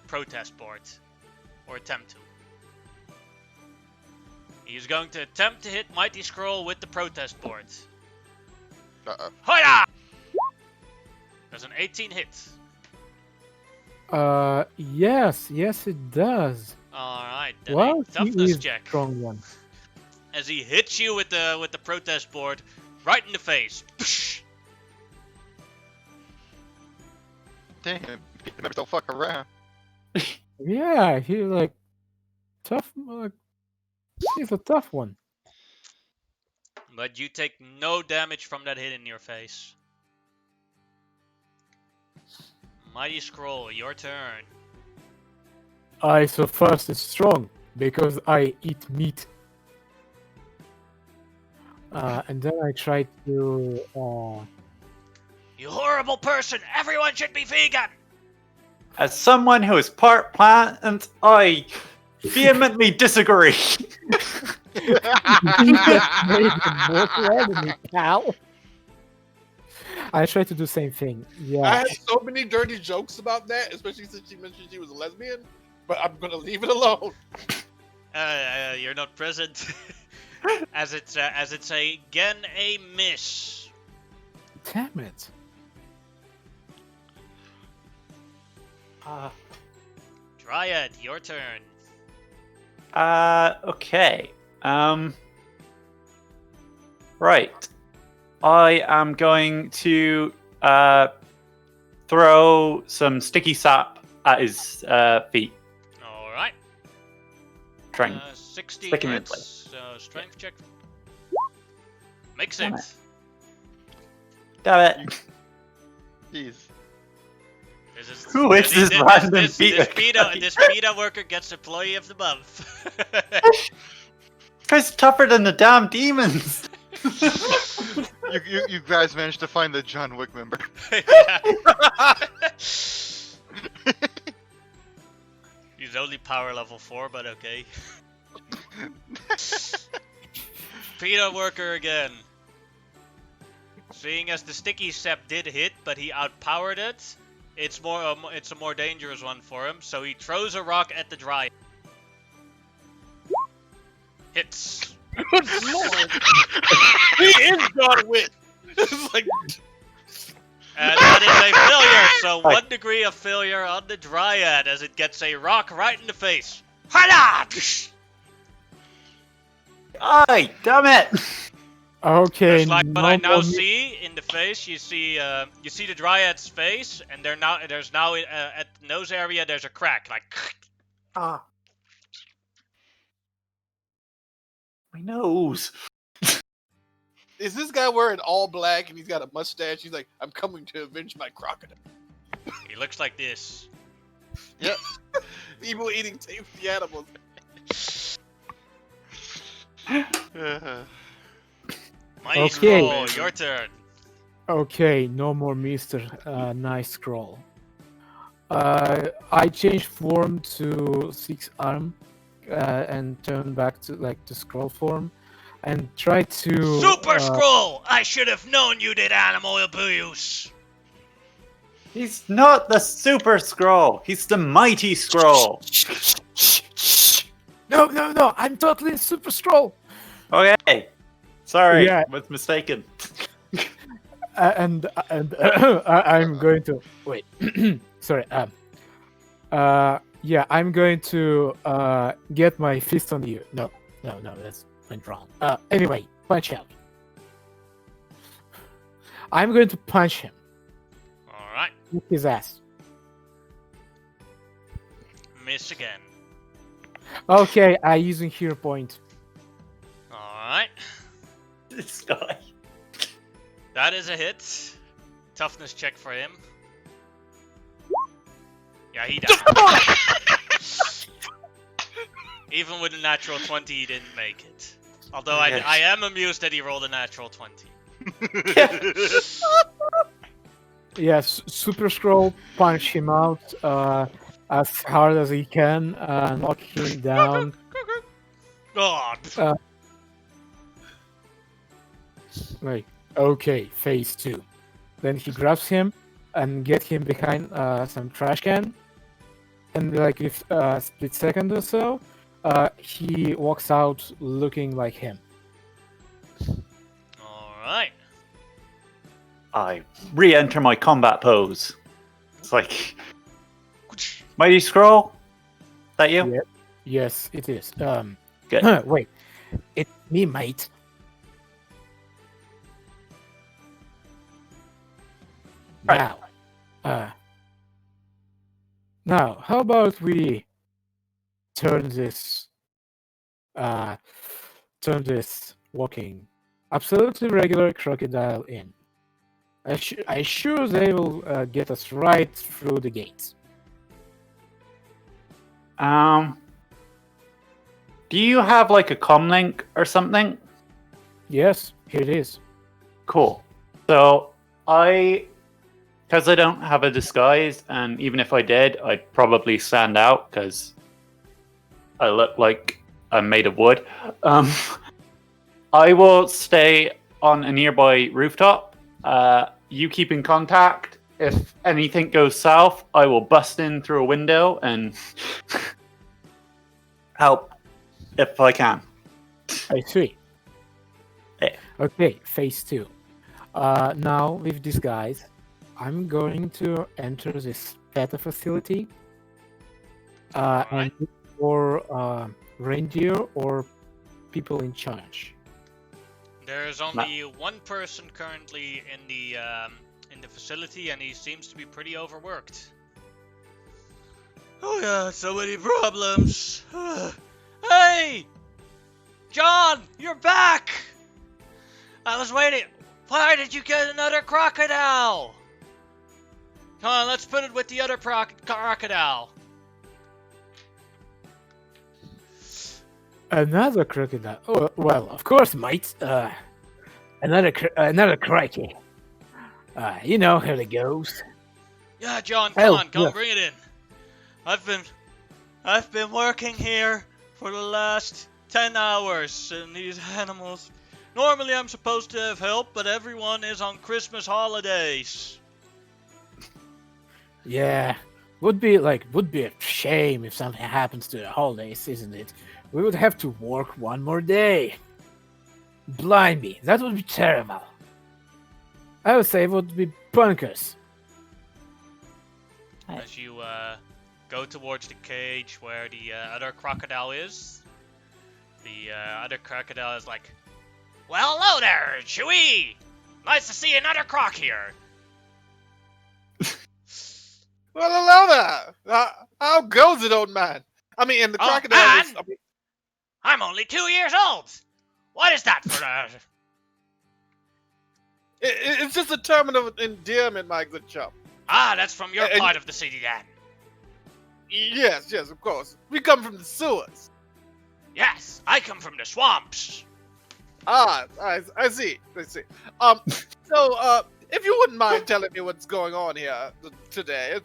protest board, or attempt to. He's going to attempt to hit Mighty Scroll with the protest board. Hiya! There's an 18 hit. Yes, it does. All right, then Well, a he toughness is check. strong one. As he hits you with the protest board right in the face. Damn, never don't fuck around. Yeah, he's like tough. He's a tough one. But you take no damage from that hit in your face. Mighty Scroll, your turn. So first it's strong because I eat meat. And then I try to. You horrible person! Everyone should be vegan! As someone who is part plant, I vehemently disagree. You just made the most enemy, pal. I try to do the same thing. I Yeah. had so many dirty jokes about that, especially since she mentioned she was a lesbian. But I'm gonna leave it alone. You're not present. as it's again a miss. Damn it. Dryad, your turn. Okay. Right. I am going to throw some sticky sap at his feet. All right. Trying. 60 stick him in hits. Strength check. Makes Damn it. it. Damn it. Jeez. Who is this random PETA guy? This PETA worker gets Employee of the Month. Guy's tougher than the damn demons. You guys managed to find the John Wick member. He's only power level 4, but okay. PETA worker again. Seeing as the sticky sap did hit, but he outpowered it, it's a more dangerous one for him. So he throws a rock at the Dryad. Hits. Good lord! He is John Wick. It's like And that is a failure. So 1 degree of failure on the Dryad as it gets a rock right in the face. Hada! Aye, damn it. Okay. Just like what I now more see in the face, you see the Dryad's face, and there's now at the nose area there's a crack, like. Ah. My nose. is this guy wearing all black and he's got a mustache? He's like, I'm coming to avenge my crocodile. He looks like this. Yep. Evil eating tasty animals. Mighty Okay. Scroll, your turn. Okay, no more Mr. Nice Scroll. I changed form to 6 arm and turn back to like the scroll form and try to Super Scroll! I should have known you did animal abuse. He's not the super scroll. He's the mighty scroll. No, I'm totally Super Scroll. Okay. Sorry, Yeah. was mistaken. And I'm going to wait. Sorry. Yeah, I'm going to get my fist on you. No, that's went wrong. Anyway, punch out. I'm going to punch him. Alright, Kick his ass. miss again. Okay, I using hero point. Alright, This guy. that is a hit. Toughness check for him. Yeah, he died. Even with a natural 20, he didn't make it. Although Yes. I am amused that he rolled a natural 20. Yes, Super Scroll punch him out as hard as he can, knock him down. God. Like, okay, phase 2. Then he grabs him and get him behind some trash can. And like with a split second or so, he walks out looking like him. Alright. I re-enter my combat pose. It's like, Mighty Scroll? Is that you? Yeah. Yes, it is. Good. Wait, it's me, mate. Right. Now, how about we turn this walking absolutely regular crocodile in? I sure they will get us right through the gates. Do you have like a comlink or something? Yes, here it is. Cool. So because I don't have a disguise, and even if I did, I'd probably stand out because I look like I'm made of wood. I will stay on a nearby rooftop. You keep in contact. If anything goes south, I will bust in through a window and help if I can. I see. Yeah. Okay, phase 2. Now with these guys, I'm going to enter this beta facility. And look for reindeer or people in charge. There's only one person currently in the facility, and he seems to be pretty overworked. Oh yeah, so many problems. Hey, John, you're back. I was waiting. Why did you get another crocodile? Come on, let's put it with the other crocodile. Another crocodile. Oh, well, of course, mate. Another crikey. You know how it goes. Yeah, John, come on, yeah. bring it in. I've been working here for the last 10 hours, and these animals. Normally, I'm supposed to have help, but everyone is on Christmas holidays. Yeah, would be a shame if something happens to the holidays, isn't it? We would have to work one more day. Blimey, that would be terrible. I would say it would be bonkers. As you go towards the cage where the other crocodile is, the other crocodile is like, "Well, hello there, Chewie! Nice to see another croc here." Well, hello there. How goes it, old man? I mean, and the crocodile is... man! I'm only 2 years old! What is that for a... It's just a term of endearment, my good chum. Ah, that's from your part of the city, then. Yes, of course. We come from the sewers. Yes, I come from the swamps. Ah, I see. So, if you wouldn't mind telling me what's going on here today.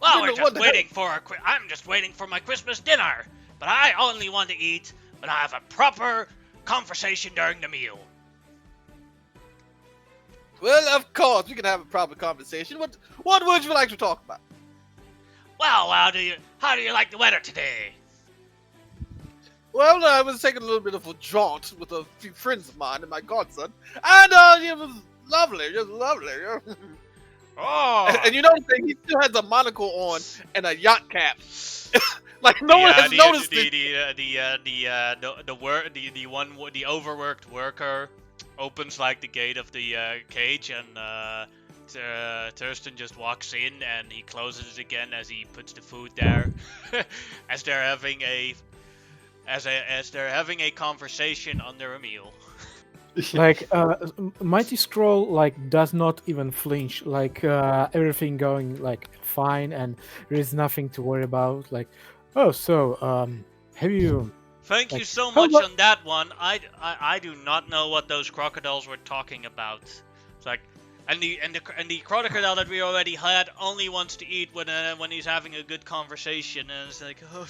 Well, we're just waiting for I'm just waiting for my Christmas dinner. But I only want to eat when I have a proper conversation during the meal. Well, of course, we can have a proper conversation. What would you like to talk about? Well, how do you like the weather today? Well, I was taking a little bit of a jaunt with a few friends of mine and my godson, and it was lovely, just lovely. Oh, And you know the thing, he still has a monocle on and a yacht cap. Like no one has noticed it. The overworked worker opens like the gate of the cage, and Thurston just walks in and he closes it again as he puts the food there, as they're having a conversation under a meal. Like Mighty Scroll does not even flinch. Everything going fine, and there is nothing to worry about. Have you? Thank you so much on that one. I do not know what those crocodiles were talking about. It's like, and the crocodile that we already had only wants to eat when he's having a good conversation, and it's like, oh.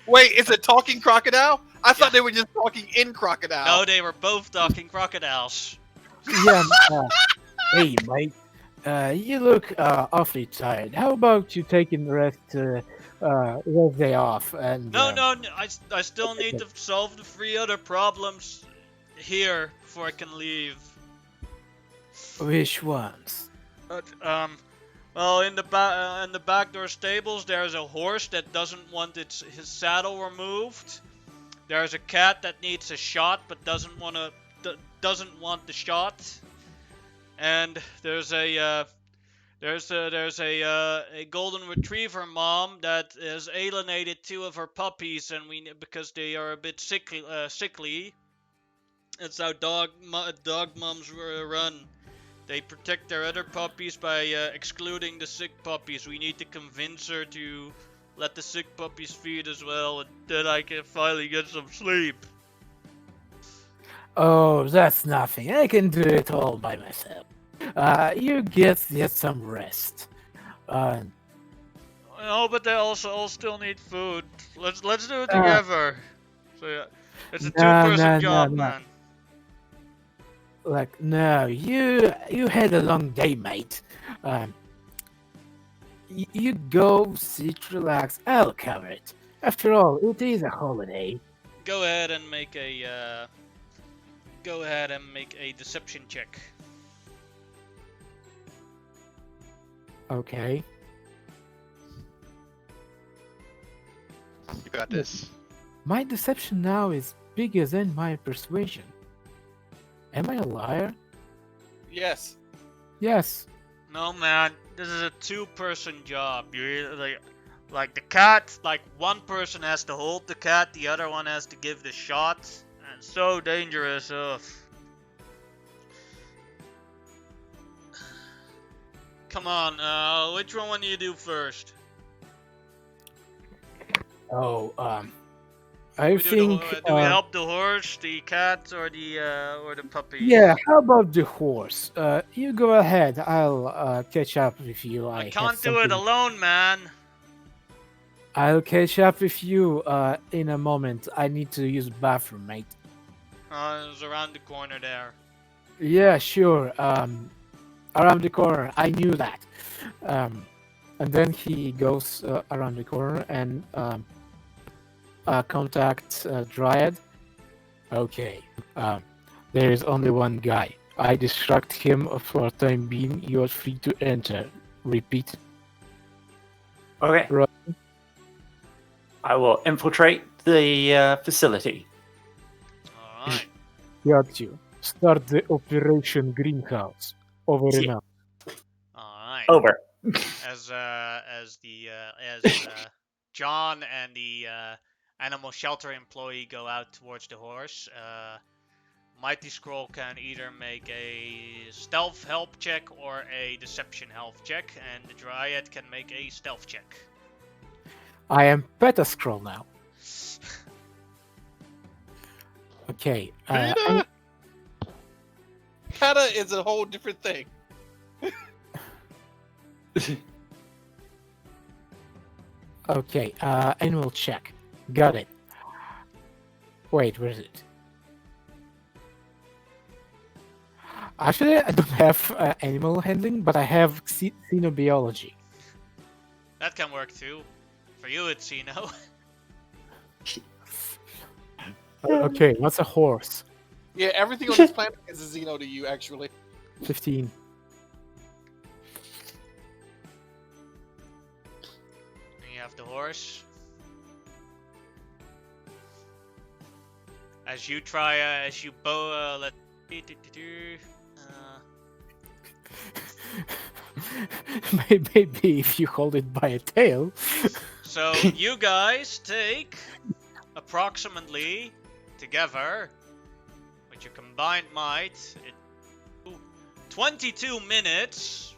Wait, is it talking crocodile? I thought they were just talking in crocodile. No, they were both talking crocodiles. Yeah. Hey, mate. You look awfully tired. How about you taking rest day off and No, I still need to solve the 3 other problems here before I can leave. which ones? Well, in the backdoor stables, there's a horse that doesn't want his saddle removed. There's a cat that needs a shot but doesn't want the shot. And there's a golden retriever mom that has alienated 2 of her puppies, and because they are a bit sickly. That's how dog moms run. They protect their other puppies by excluding the sick puppies. We need to convince her to let the sick puppies feed as well, and then I can finally get some sleep. Oh, that's nothing. I can do it all by myself. You get some rest. No, but they also all still need food. Let's do it together. So yeah, it's a 2-person job, man. Like, no, you had a long day, mate. You go sit, relax. I'll cover it. After all, it is a holiday. Go ahead and make a deception check. Okay. You got this. My deception now is bigger than my persuasion. Am I a liar? Yes. Yes. No, man, this is a 2-person job. You like the cat. Like, one person has to hold the cat, the other one has to give the shot. And so dangerous. Ugh. Come on, which one do you do first? Oh, Do we help the horse, the cat, or the puppy? Yeah, how about the horse? You go ahead. I'll catch up with you. I can't do it alone, man. I'll catch up with you in a moment. I need to use bathroom, mate. It's around the corner there. Yeah, sure. Around the corner. I knew that. And then he goes around the corner and contact Dryad. Okay. There is only one guy. I distract him for time being. You are free to enter. Repeat. Okay. Right. I will infiltrate the facility. Alright. Got you. Start the Operation Greenhouse. Over and out. Alright. Over. As John and the animal shelter employee go out towards the horse, Mighty Scroll can either make a stealth help check or a deception help check, and the Dryad can make a stealth check. I am Peta Scroll now. Okay. Peter? Peta is a whole different thing. Okay. Animal check. Got it. Wait, where is it? Actually, I don't have animal handling, but I have xenobiology. That can work too. For you, it's Xeno. Okay, what's a horse? Yeah, everything on this planet is a Xeno to you, actually. 15. And you have the horse. As you try, as you bow, Maybe if you hold it by a tail. So you guys take approximately together with your combined might 22 minutes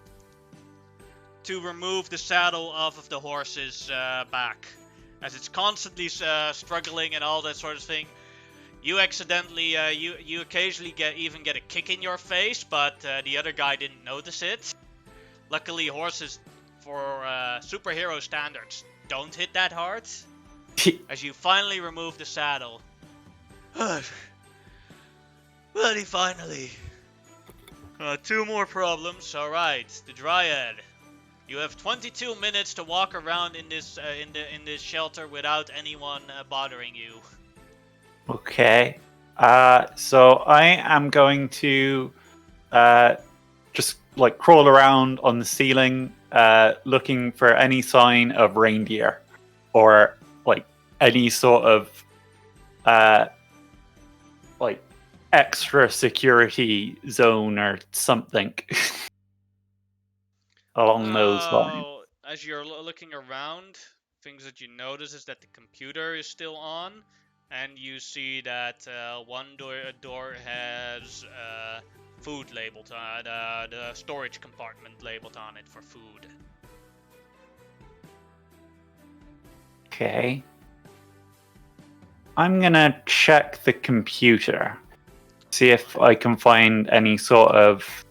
to remove the saddle off of the horse's back, as it's constantly struggling and all that sort of thing. You accidentally, you occasionally get a kick in your face, but the other guy didn't notice it. Luckily, horses, for superhero standards, don't hit that hard. As you finally remove the saddle. Bloody finally. Two more problems. All right, the Dryad. You have 22 minutes to walk around in this in this shelter without anyone bothering you. Okay. So I am going to just like crawl around on the ceiling, looking for any sign of reindeer or like any sort of like extra security zone or something along those lines. As you're looking around, things that you notice is that the computer is still on, and you see that one door has food labeled on the storage compartment labeled on it for food. Okay. I'm gonna check the computer, see if I can find any sort of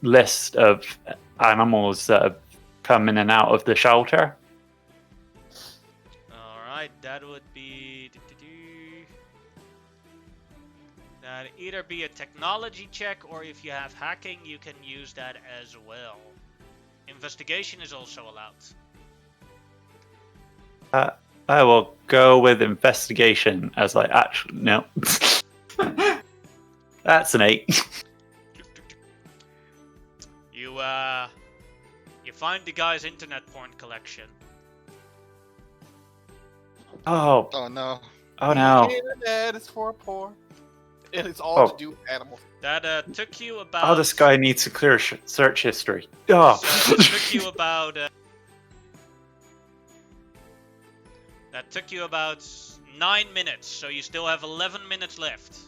list of animals that have come in and out of the shelter. Alright, that would be... That'd either be a technology check, or if you have hacking, you can use that as well. Investigation is also allowed. I will go with investigation as I actually... No. That's an 8. You find the guy's internet porn collection. Oh. Oh no. Oh no. The internet is for poor. And it's all to do with animals. That took you about... Oh, this guy needs a clear search history. Oh. So it took you about... that took you about 9 minutes, so you still have 11 minutes left.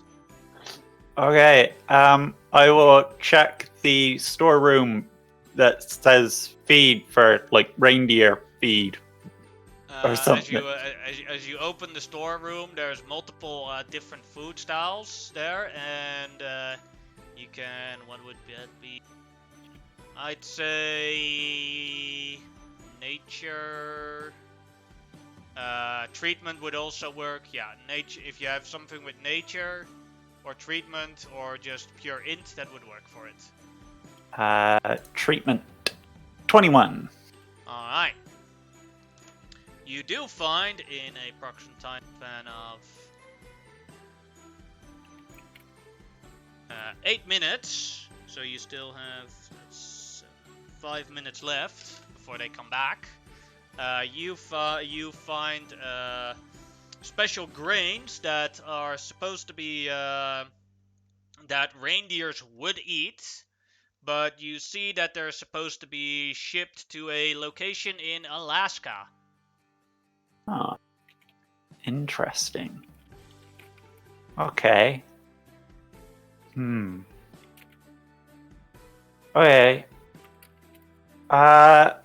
Okay, I will check the storeroom that says feed for, like, reindeer feed. Or something. As you open the storeroom, there's multiple different food styles there, and you can... What would that be? I'd say... Nature... treatment would also work. Yeah, nature. If you have something with nature, or treatment, or just pure int, that would work for it. Treatment 21. Alright. You do find in a approximate time span of 8 minutes, so you still have 5 minutes left before they come back. You find special grains that are supposed to be that reindeers would eat, but you see that they're supposed to be shipped to a location in Alaska. Oh, interesting. Okay. Okay.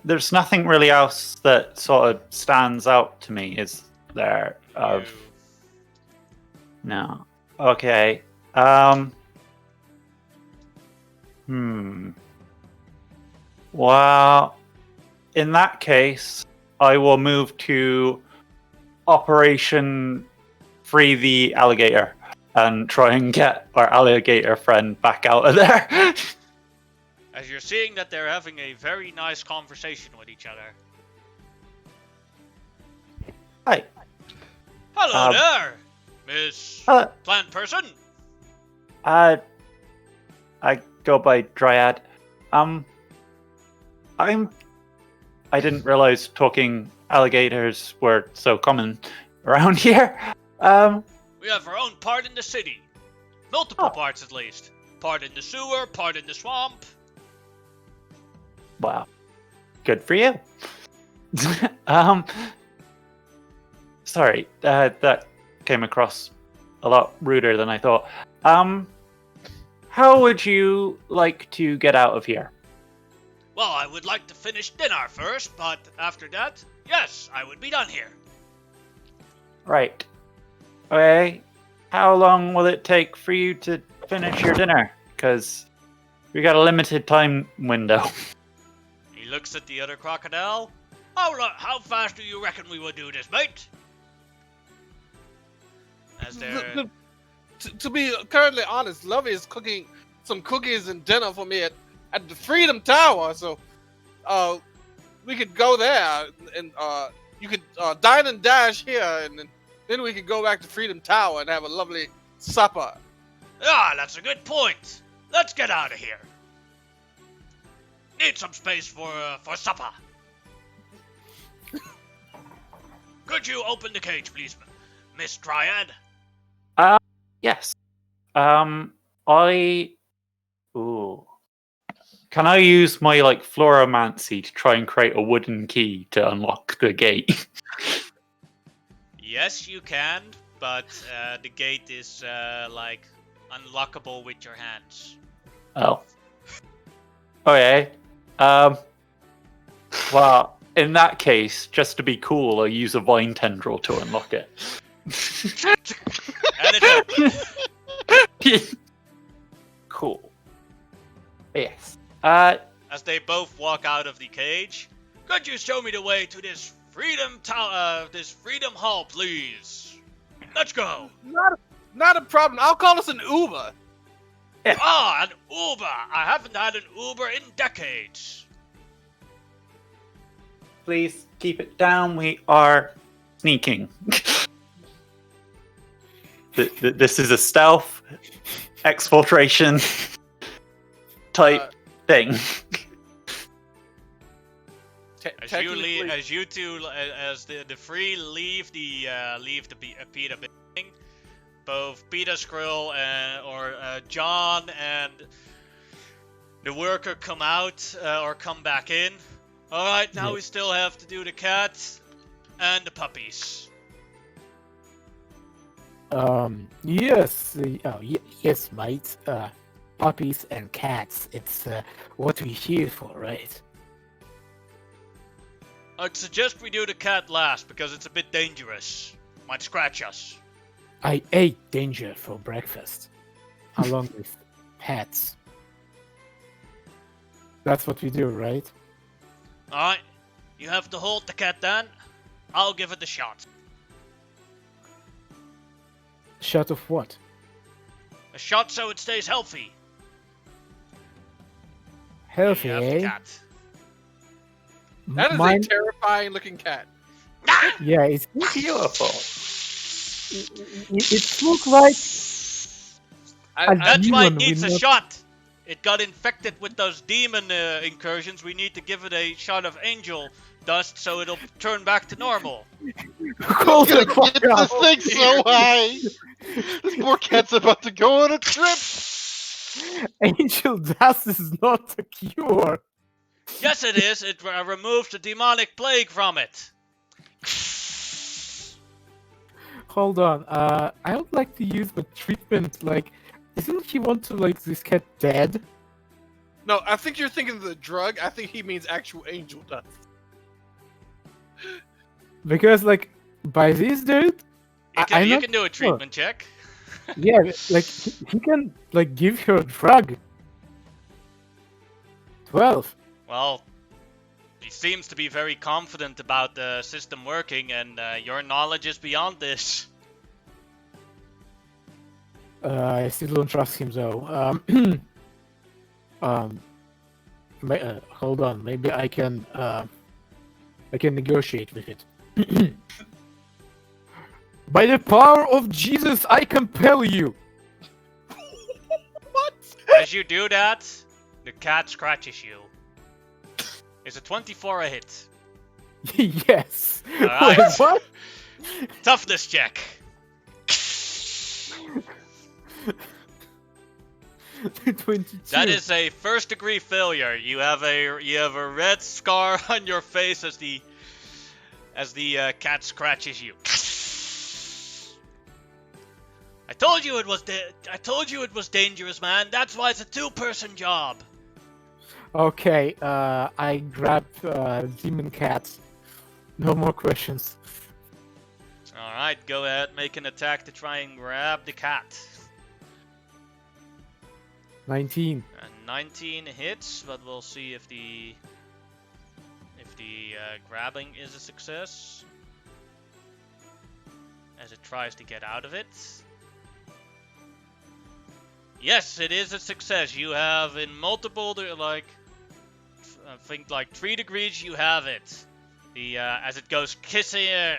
There's nothing really else that sort of stands out to me, is there? No. Okay. Well, in that case, I will move to Operation Free the Alligator and try and get our alligator friend back out of there. As you're seeing that they're having a very nice conversation with each other. Hi. Hello there, Miss Plant Person. I go by Dryad. I didn't realize talking alligators were so common around here. We have our own part in the city. Multiple parts at least. Part in the sewer, part in the swamp. Wow. Good for you. Sorry, that came across a lot ruder than I thought. How would you like to get out of here? Well, I would like to finish dinner first, but after that, yes, I would be done here. Right. Okay. How long will it take for you to finish your dinner? Because we got a limited time window. He looks at the other crocodile. How fast do you reckon we will do this, mate? As they're... to be currently honest, Lovey is cooking some cookies and dinner for me at the Freedom Tower. So, we could go there and you could dine and dash here, and then we could go back to Freedom Tower and have a lovely supper. Ah, that's a good point. Let's get out of here. Need some space for supper. Could you open the cage, please, Miss Triad? Yes. Ooh. Can I use my fluoromancy to try and create a wooden key to unlock the gate? Yes, you can, but the gate is unlockable with your hands. Oh. Okay. Well, in that case, just to be cool, I'll use a vine tendril to unlock it. And it's open. Cool. Yes. As they both walk out of the cage, could you show me the way to this Freedom Hall, please? Let's go. Not a problem. I'll call us an Uber. Ah, an Uber. I haven't had an Uber in decades. Please keep it down. We are sneaking. This is a stealth exfiltration type thing. As the three leave the PETA building, both PETA Skrill and John and the worker come out or come back in. All right, now we still have to do the cats and the puppies. Yes, yes, mate. Puppies and cats. It's what we're here for, right? I'd suggest we do the cat last because it's a bit dangerous. Might scratch us. I ate danger for breakfast, along with pets. That's what we do, right? Alright, you have to hold the cat down. I'll give it a shot. Shot of what? A shot so it stays healthy. Healthy, You have the cat. That is a terrifying looking cat. Yeah, it's Beautiful. it looks like That's why it demon needs a will not- shot. It got infected with those demon incursions. We need to give it a shot of angel dust so it'll turn back to normal. Call Gonna the fuck get this out. thing so high. This poor cat's about to go on a trip. Angel dust is not a cure. Yes, it is. It removes the demonic plague from it. Hold on. I would like to use the treatment. Like, isn't he want to this cat dead? No, I think you're thinking of the drug. I think he means actual angel dust. Because by this dude, You can do a treatment check. yeah, he can give her a drug. 12. Well, he seems to be very confident about the system working, and your knowledge is beyond this. I still don't trust him though. Hold on. Maybe I can negotiate with it. By the power of Jesus, I compel you. What? As you do that, the cat scratches you. Is a 24 a hit? Yes. Alright. Wait, what? Toughness check. 22. That is a first degree failure. You have a red scar on your face as the cat scratches you. I told you it was dangerous, man. That's why it's a two-person job. Okay. I grabbed demon cat. No more questions. All right, go ahead, make an attack to try and grab the cat. 19. 19 hits, but we'll see if the grabbing is a success as it tries to get out of it. Yes, it is a success. You have in multiple, I think like 3 degrees, you have it. As it goes kissing,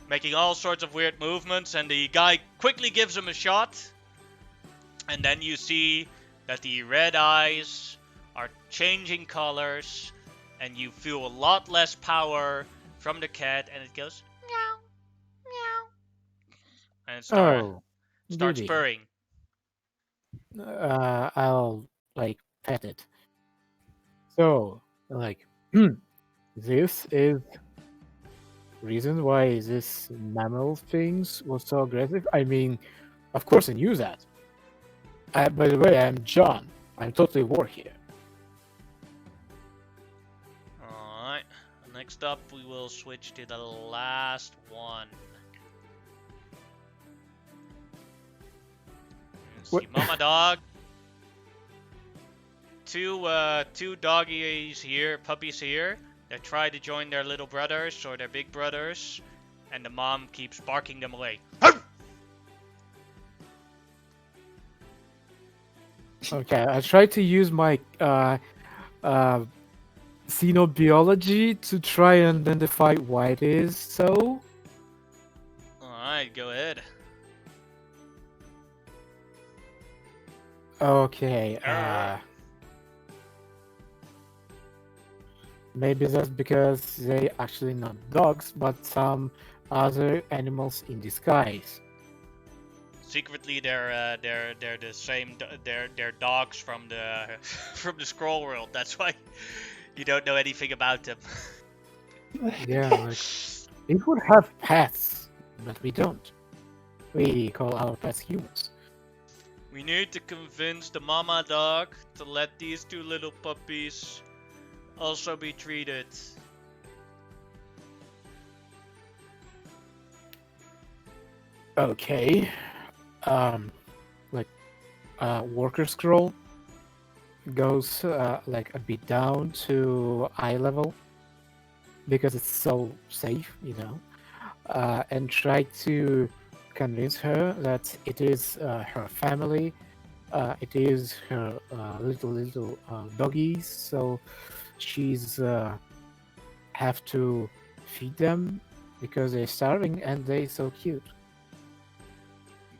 making all sorts of weird movements, and the guy quickly gives him a shot. And then you see that the red eyes are changing colors, and you feel a lot less power from the cat, and it goes meow, meow, and it Oh, starts goody. purring. I'll like pet it. So, like, this is reason why this mammal things was so aggressive. I mean, of course I knew that. By the way, I'm John. I'm totally war here. Alright, next up we will switch to the last one. Let's see, What- Mama Dog. Two doggies here, puppies here, that try to join their little brothers or their big brothers, and the mom keeps barking them away. Okay, I tried to use my xenobiology to try and identify why it is so. Alright, go ahead. Okay, maybe that's because they actually not dogs, but some other animals in disguise. Secretly, they're the same. They're dogs from the from the scroll world. That's why you don't know anything about them. Yeah, like we would have pets, but we don't. We call our pets humans. We need to convince the mama dog to let these two little puppies also be treated. Okay. Like worker scroll goes like a bit down to eye level because it's so safe, and try to convince her that it is her family, it is her little doggies, so she's have to feed them because they're starving and they're so cute.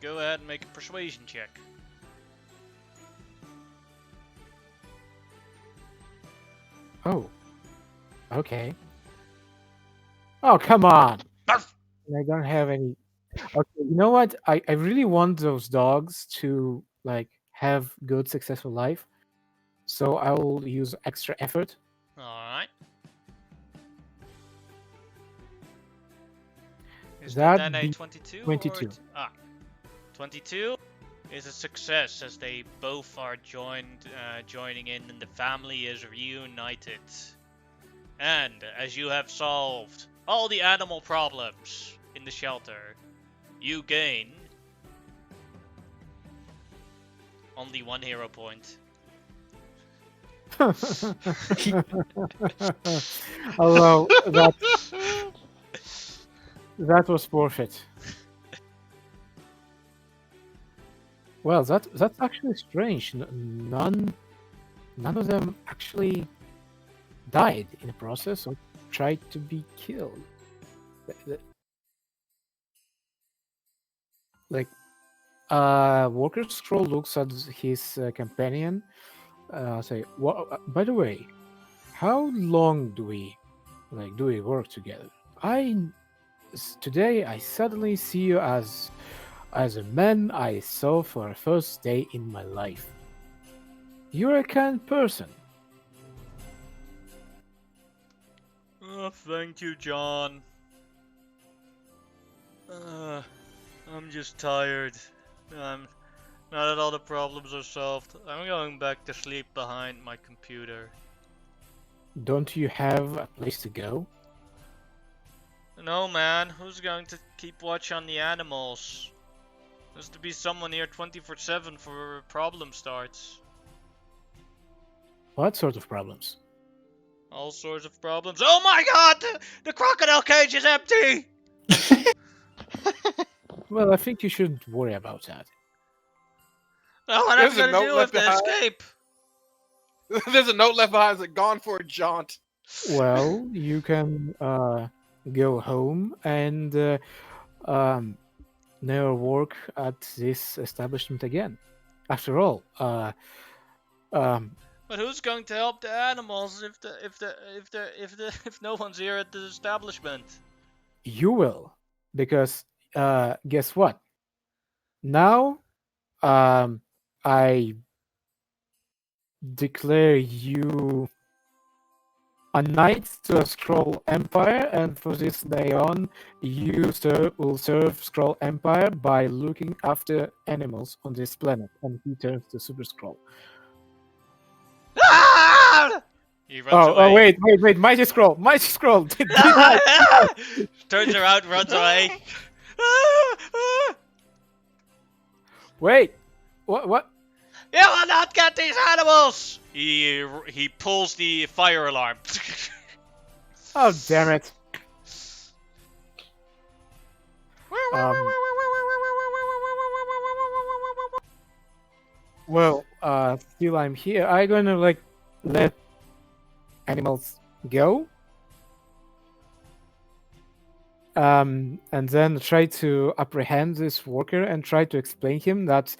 Go ahead and make a persuasion check. Oh, okay. Oh, come on! Barf! I don't have any. Okay, you know what? I really want those dogs to like have good, successful life. So I will use extra effort. Alright. Is That that a be 22? 22. 22 is a success as they both are joining in and the family is reunited. And as you have solved all the animal problems in the shelter, you gain only 1 hero point. Although that was worth it. Well, that's actually strange. None of them actually died in the process or tried to be killed. Like, Walker Scroll looks at his companion. Say, by the way, how long do we work together? Today I suddenly see you as a man I saw for a first day in my life. You're a kind person. Oh, thank you, John. I'm just tired. Now that all the problems are solved, I'm going back to sleep behind my computer. Don't you have a place to go? No, man. Who's going to keep watch on the animals? There's to be someone here 24/7 for a problem starts. What sort of problems? All sorts of problems. Oh my god! The crocodile cage is empty! Well, I think you shouldn't worry about that. Well, what There's a am I gonna note do left with the behind. escape? There's a note left behind that's gone for a jaunt. Well, you can go home and never work at this establishment again. After all, um, But who's going to help the animals if no one's here at the establishment? you will, because guess what? Now, I declare you a knight to a Scroll Empire, and for this day on, you will serve Scroll Empire by looking after animals on this planet. And he turns to Super Scroll. Ah! He runs away. Wait, Mighty Scroll! Turns around, runs away. Wait, what? You will not get these animals! He pulls the fire alarm. Oh, damn it. Well, still I'm here. I'm gonna let animals go. And then try to apprehend this worker and try to explain him that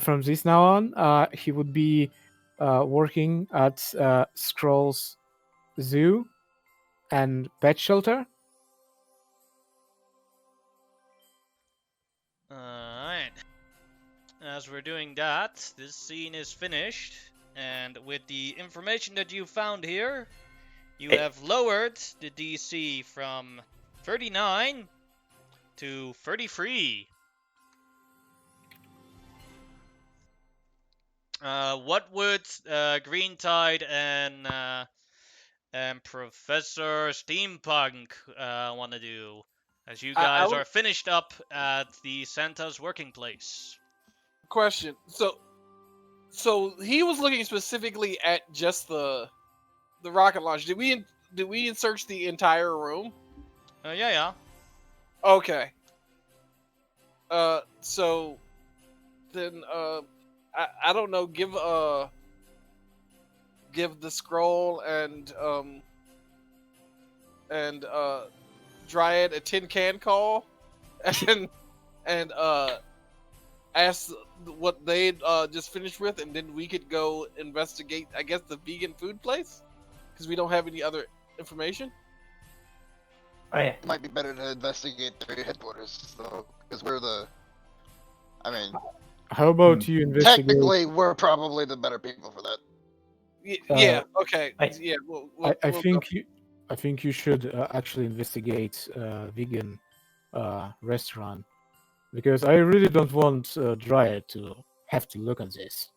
from this now on, he would be working at Scrolls Zoo and Pet Shelter. Alright. As we're doing that, this scene is finished, and with the information that you found here, you have lowered the DC from 39 to 33. What would Green Tide and Professor Steampunk want to do? As you guys are finished up at the Santa's working place. Question. So he was looking specifically at just the rocket launch. Did we search the entire room? Yeah. Okay. So then I don't know. Give the scroll and Dryad a tin can call, and ask what they just finished with, and then we could go investigate. I guess the vegan food place, because we don't have any other information. Oh, yeah. It might be better to investigate their headquarters, though, because we're the. I mean, How about you investigate? technically, we're probably the better people for that. Yeah. Okay. I- Yeah. I we'll think you should actually investigate vegan restaurant, because I really don't want Dryer to have to look at this.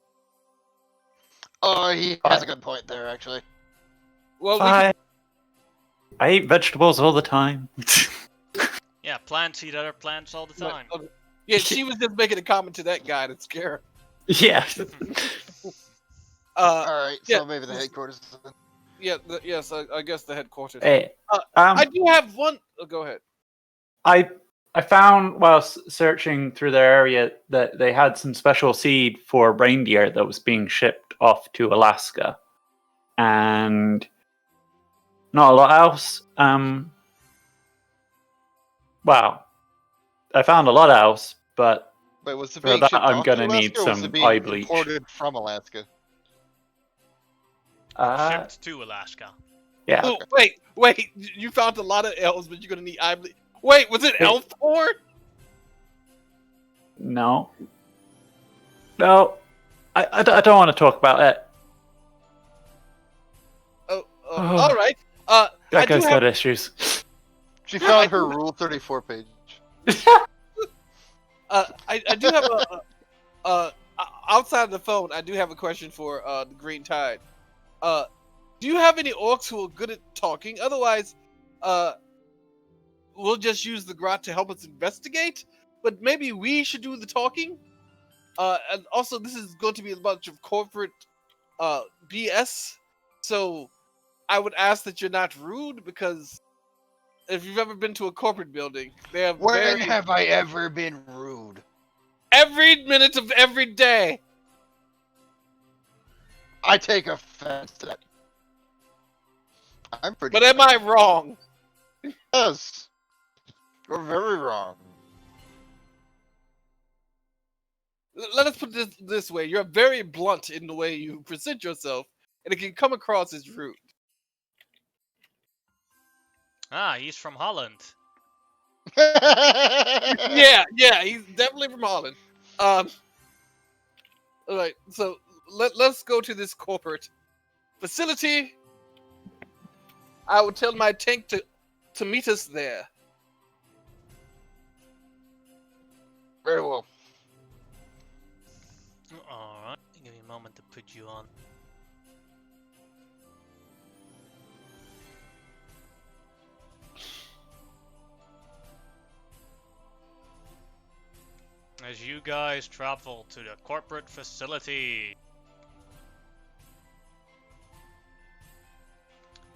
Oh, he has a good point there, actually. Well, I eat vegetables all the time. Yeah, plants eat other plants all the time. yeah, she was just making a comment to that guy to scare. Yeah. Alright, so yeah. maybe the headquarters. Yeah. Yes, I guess the headquarters. Hey, I do have one. Oh, go ahead. I found while searching through their area that they had some special seed for reindeer that was being shipped off to Alaska, and not a lot else. Well, I found a lot else, but Wait, was it for being that shipped I'm off to gonna need Alaska, or was some it being eye bleach. imported from Alaska? Shipped to Alaska. Yeah. Oh, wait! You found a lot of elves, but you're gonna need eye bleach. Wait, was it elf porn? No. I don't want to talk about it. All right. That guy's got issues. She found her Rule 34 page. I do have outside of the phone. I do have a question for the Green Tide. Do you have any orcs who are good at talking? Otherwise, we'll just use the grot to help us investigate. But maybe we should do the talking. And also, this is going to be a bunch of corporate BS. So I would ask that you're not rude, because if you've ever been to a corporate building, they have When have I ever been rude? every minute of every day. I take offense to that. I'm pretty. But am I wrong? Yes. You're very wrong. Let us put this way. You're very blunt in the way you present yourself, and it can come across as rude. Ah, he's from Holland. Yeah, he's definitely from Holland. All right, so let's go to this corporate facility. I will tell my tank to meet us there. Very well. Alright, give me a moment to put you on. As you guys travel to the corporate facility.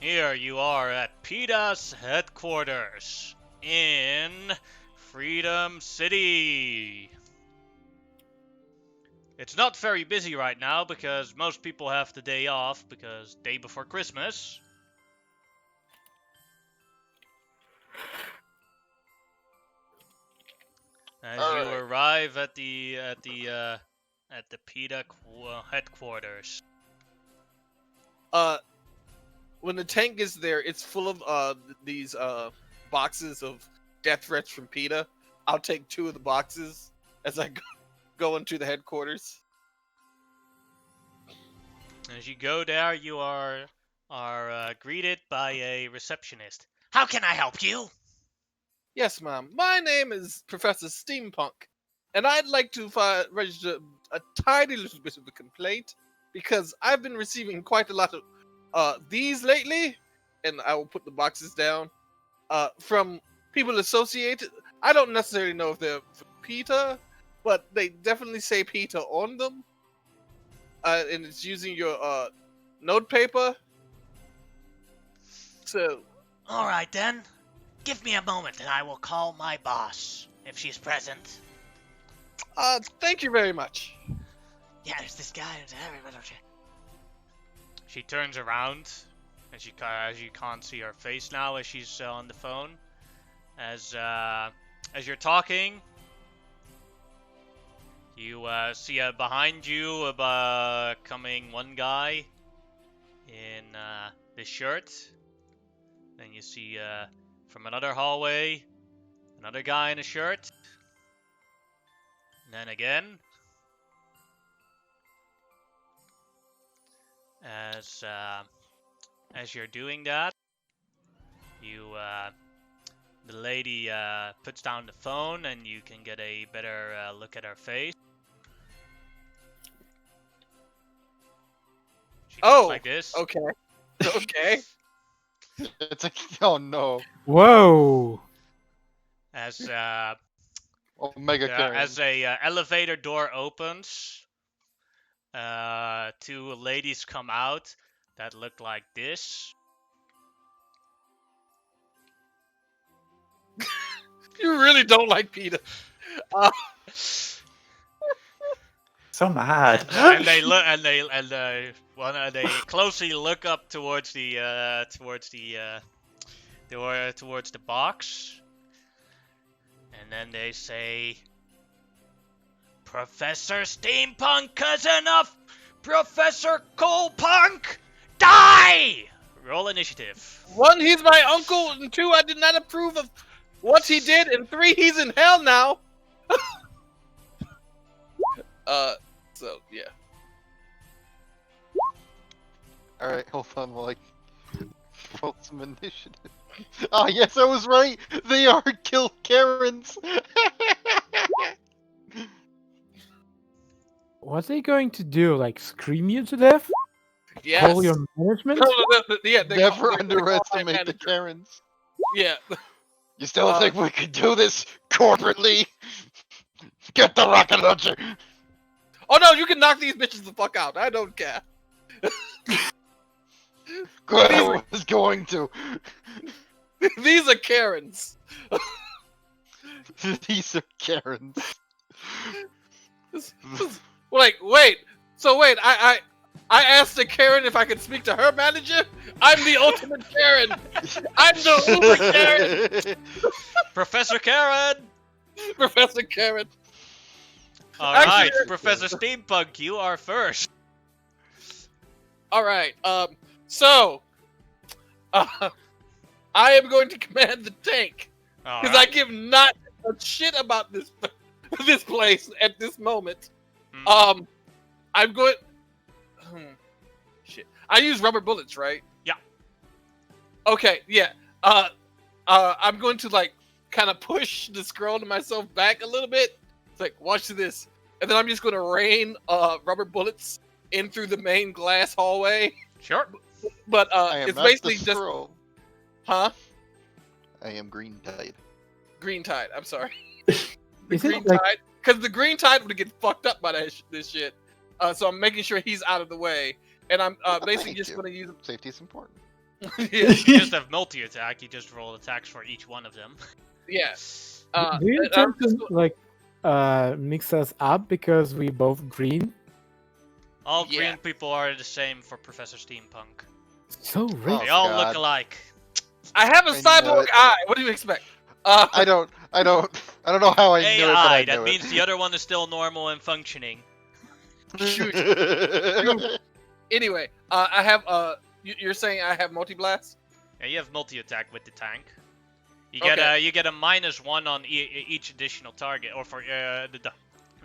Here you are at PETA's headquarters in Freedom City. It's not very busy right now because most people have the day off because day before Christmas. As you arrive at the PETA headquarters. When the tank is there, it's full of these boxes of death threats from PETA. I'll take 2 of the boxes as I go into the headquarters. As you go there, you are greeted by a receptionist. How can I help you? Yes, ma'am. My name is Professor Steampunk, and I'd like to register a tiny little bit of a complaint because I've been receiving quite a lot of these lately, and I will put the boxes down from people associated. I don't necessarily know if they're from PETA, but they definitely say PETA on them, and it's using your note paper. So, All right then. Give me a moment and I will call my boss if she's present. thank you very much. Yeah, there's this guy. She turns around, and as you can't see her face now as she's on the phone. As you're talking, you see behind you coming one guy in this shirt. Then you see from another hallway another guy in a shirt. And then again. As you're doing that, the lady puts down the phone and you can get a better look at her face. She looks like this. Okay. Okay. It's like, oh no. Whoa! As Omega Karen. as a elevator door opens, 2 ladies come out that look like this. You really don't like PETA. So mad. And they look, and they closely look up towards the box, and then they say, "Professor Steampunk, cousin of Professor Colepunk, die!" Roll initiative. 1, he's my uncle, and 2, I did not approve of what he did, and 3, he's in hell now. So yeah. Alright, hold on, like, roll some initiative. Ah, yes, I was right! They are kill Karens! What are they going to do? Like scream you to death? Yes. Call your management? Yeah. Never underestimate the Karens. Yeah. You still think we could do this corporately? Get the rocket launcher! Oh no, you can knock these bitches the fuck out. I don't care. Good, I was going to. These are Karens. These are Karens. Like, wait. So wait, I asked the Karen if I could speak to her manager. I'm the ultimate Karen. I'm the Uber Karen, Professor Karen! Professor Karen. Alright, Actually- Professor Steampunk, you are first. All right. So, I am going to command the tank because I Alright. give not a shit about this this place at this moment. Mhm. I'm going. Shit. I use rubber bullets, right? Yeah. Okay. Yeah. I'm going to like kind of push the scroll to myself back a little bit. It's like, watch this, and then I'm just going to rain rubber bullets in through the main glass hallway. Sure. But I am it's not basically the just, scroll. huh? I am Green Tide. Green Tide. I'm sorry. Is Green it like Tide, because the Green Tide would get fucked up by this shit. So I'm making sure he's out of the way, and I'm basically Thank just you. going to use. Safety is important. Yeah. You just have multi-attack, you just roll attacks for each one of them. Yeah. do you and I'm intend just to like mix us up because we both green? All Yeah. green people are the same for Professor Steampunk. So rich. They all look God. alike. I have a I know cyborg it. eye. What do you expect? I don't know how I knew it, but AI, I that knew means the other one is still normal and functioning. Shoot. it. Anyway, I have you're saying I have multi-blast? Yeah, you have multi-attack with the tank. You Okay. get a -1 on each additional target, or for the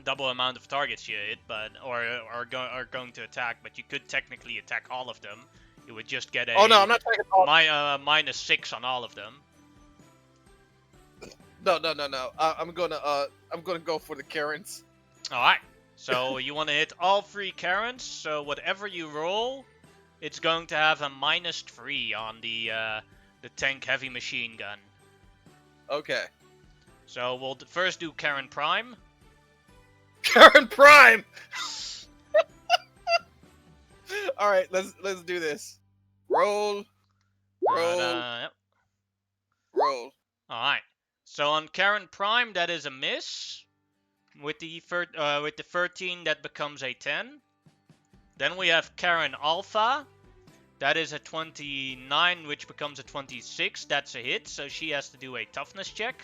double amount of targets you hit, but are going to attack. But you could technically attack all of them. You would just get a Oh no, I'm not taking all. -6 on all of them. No. I'm gonna go for the Karens. All right. So you want to hit all 3 Karens. So whatever you roll, it's going to have a -3 on the tank heavy machine gun. Okay. So we'll first do Karen Prime. Karen Prime. All right, let's do this. Roll. Yep. Roll. Alright. So on Karen Prime, that is a miss. With the 13, that becomes a 10. Then we have Karen Alpha. That is a 29, which becomes a 26. That's a hit, so she has to do a toughness check.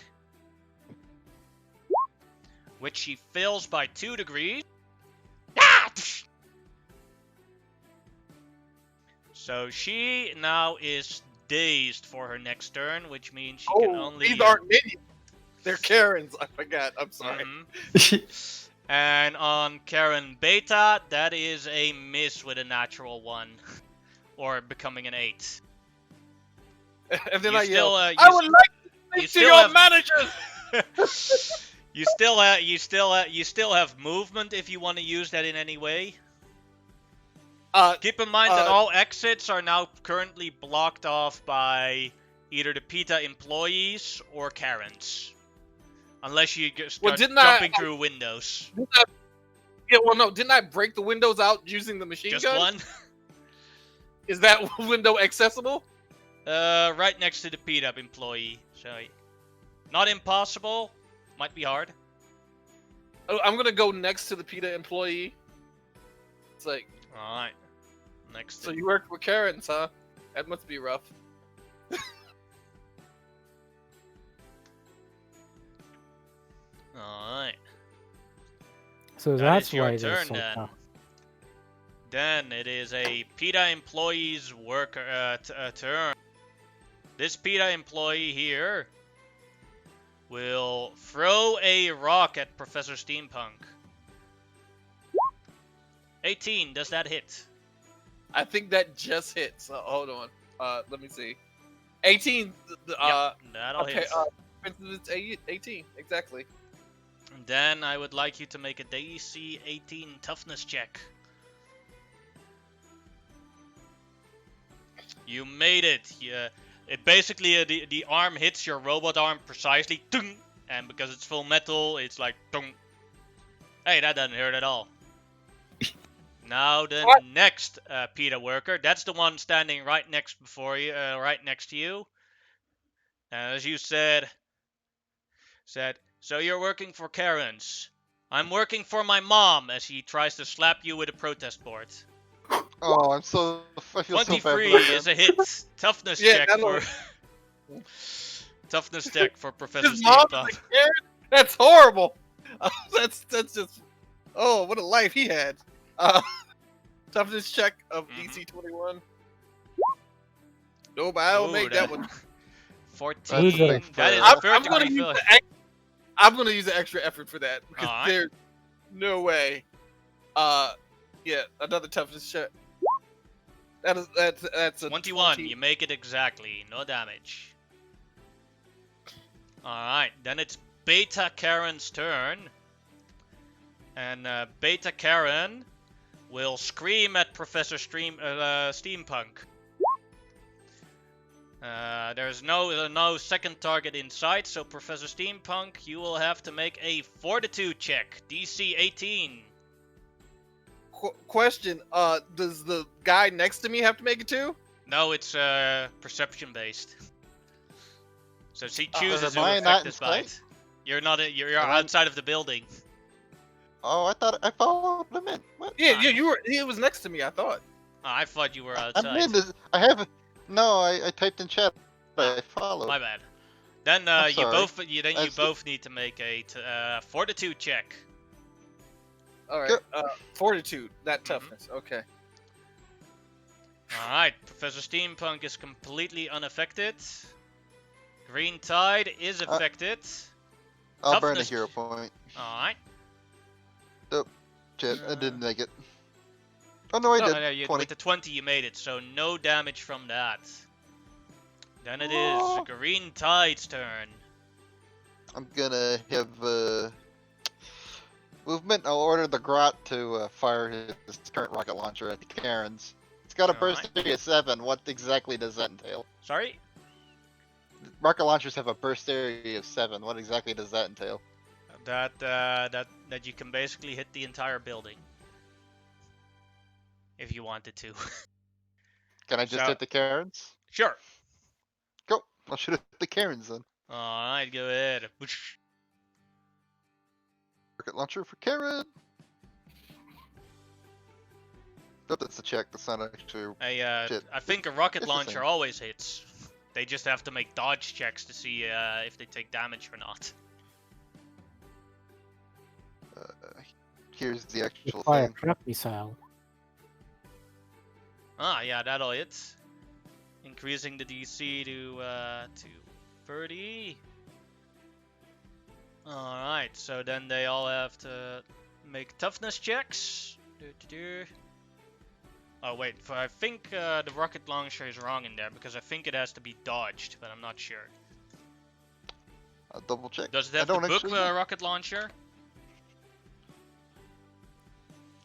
Which she fails by 2 degrees. Ah! So she now is dazed for her next turn, which means she can only... these aren't minions. They're Karens. I forgot. I'm sorry. Mhm. And on Karen Beta, that is a miss with a natural 1. Or becoming an 8. And then You I still, yell, you I would like to you speak to still your have- managers. you still have movement if you want to use that in any way. Keep in mind that uh, all exits are now currently blocked off by either the PETA employees or Karens. Unless you start didn't jumping through windows. Yeah, well, no, didn't I break the windows out using the machine Just gun? one? Is that window accessible? Right next to the PETA employee. So, not impossible. Might be hard. Oh, I'm gonna go next to the PETA employee. It's like, Alright. Next so to... you worked with Karens, huh? That must be rough. Alright. So That that's is your why they're turn so then. tough. Then it is a PETA employee's turn. This PETA employee here will throw a rock at Professor Steampunk. 18, does that hit? I think that just hit. So hold on. Let me see. 18. That'll Okay. hit. It's 18 exactly. And then I would like you to make a DC 18 toughness check. You made it. Yeah. It basically the arm hits your robot arm precisely, tung, and because it's full metal, it's like tung. Hey, that doesn't hurt at all. Now the next PETA worker, that's the one standing right next before you, right next to you. As you said, so you're working for Karens. I'm working for my mom, as he tries to slap you with a protest board. Oh, I feel so bad for 23 that man. is a hit. Toughness Yeah, check that'll- for toughness check for Professor His mom Steampunk. is a Karen? That's horrible. That's just. Oh, what a life he had. Toughness check of DC 21. Nope, I don't Ooh, make that one. Who's 14. that? That is I'm a third gonna degree use failure. I'm gonna use the extra effort for that because Alright. there's no way. Yeah, another toughness check. That's a 21. 20. You make it exactly. No damage. Alright, then it's Beta Karen's turn. And Beta Karen will scream at Professor Steampunk. There's no second target in sight, so Professor Steampunk, you will have to make a Fortitude check. DC 18. Question: does the guy next to me have to make it too? No, it's perception based. So she chooses am I who not affected in by it. sight? You're not. You're Am I- outside of the building. Oh, I thought I followed him in. What? Yeah, you were. He was next to me. I thought. Oh, I thought you were I'm outside. in this. I haven't. No, I typed in chat. But I followed. My bad. Then I'm you sorry. both both need to make a Fortitude check. All right. Go- Fortitude, not toughness. Okay. All right, Professor Steampunk is completely unaffected. Green Tide is affected. I'll burn a toughness- hero point. All right. Shit, I didn't make it. Oh no, I No, did. no, 20. with the 20 you made it, so no damage from that. Then it Oh. is Green Tide's turn. I'm gonna have movement. I'll order the Grot to fire his current rocket launcher at the Karens. It's got a burst Alright. area of 7. What exactly does that entail? Sorry? Rocket launchers have a burst area of 7. What exactly does that entail? That you can basically hit the entire building. If you wanted to. Can I just So- hit the Karens? Sure. Go. I'll shoot at the Karens then. Alright, go ahead. Whoosh. Rocket launcher for Karen. Oh, that's a check. That's not actually. Shit. I think a rocket It's the launcher same. always hits. They just have to make dodge checks to see if they take damage or not. Here's the actual Fire thing. trap missile. Ah, yeah, that'll hit. Increasing the DC to 30. Alright, so then they all have to make toughness checks. Oh wait, I think the rocket launcher is wrong in there because I think it has to be dodged, but I'm not sure. I'll double check. Does it I have the don't book actually know. rocket launcher?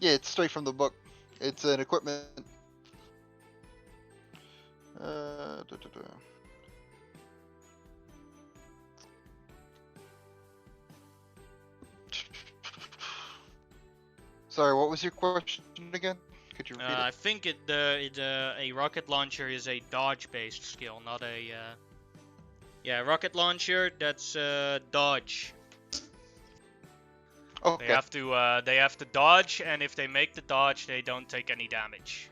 Yeah, it's straight from the book. It's an equipment. Sorry, what was your question again? Could you repeat I it? think a rocket launcher is a dodge-based skill, not a. Yeah, rocket launcher. That's dodge. Okay. They have to dodge, and if they make the dodge, they don't take any damage.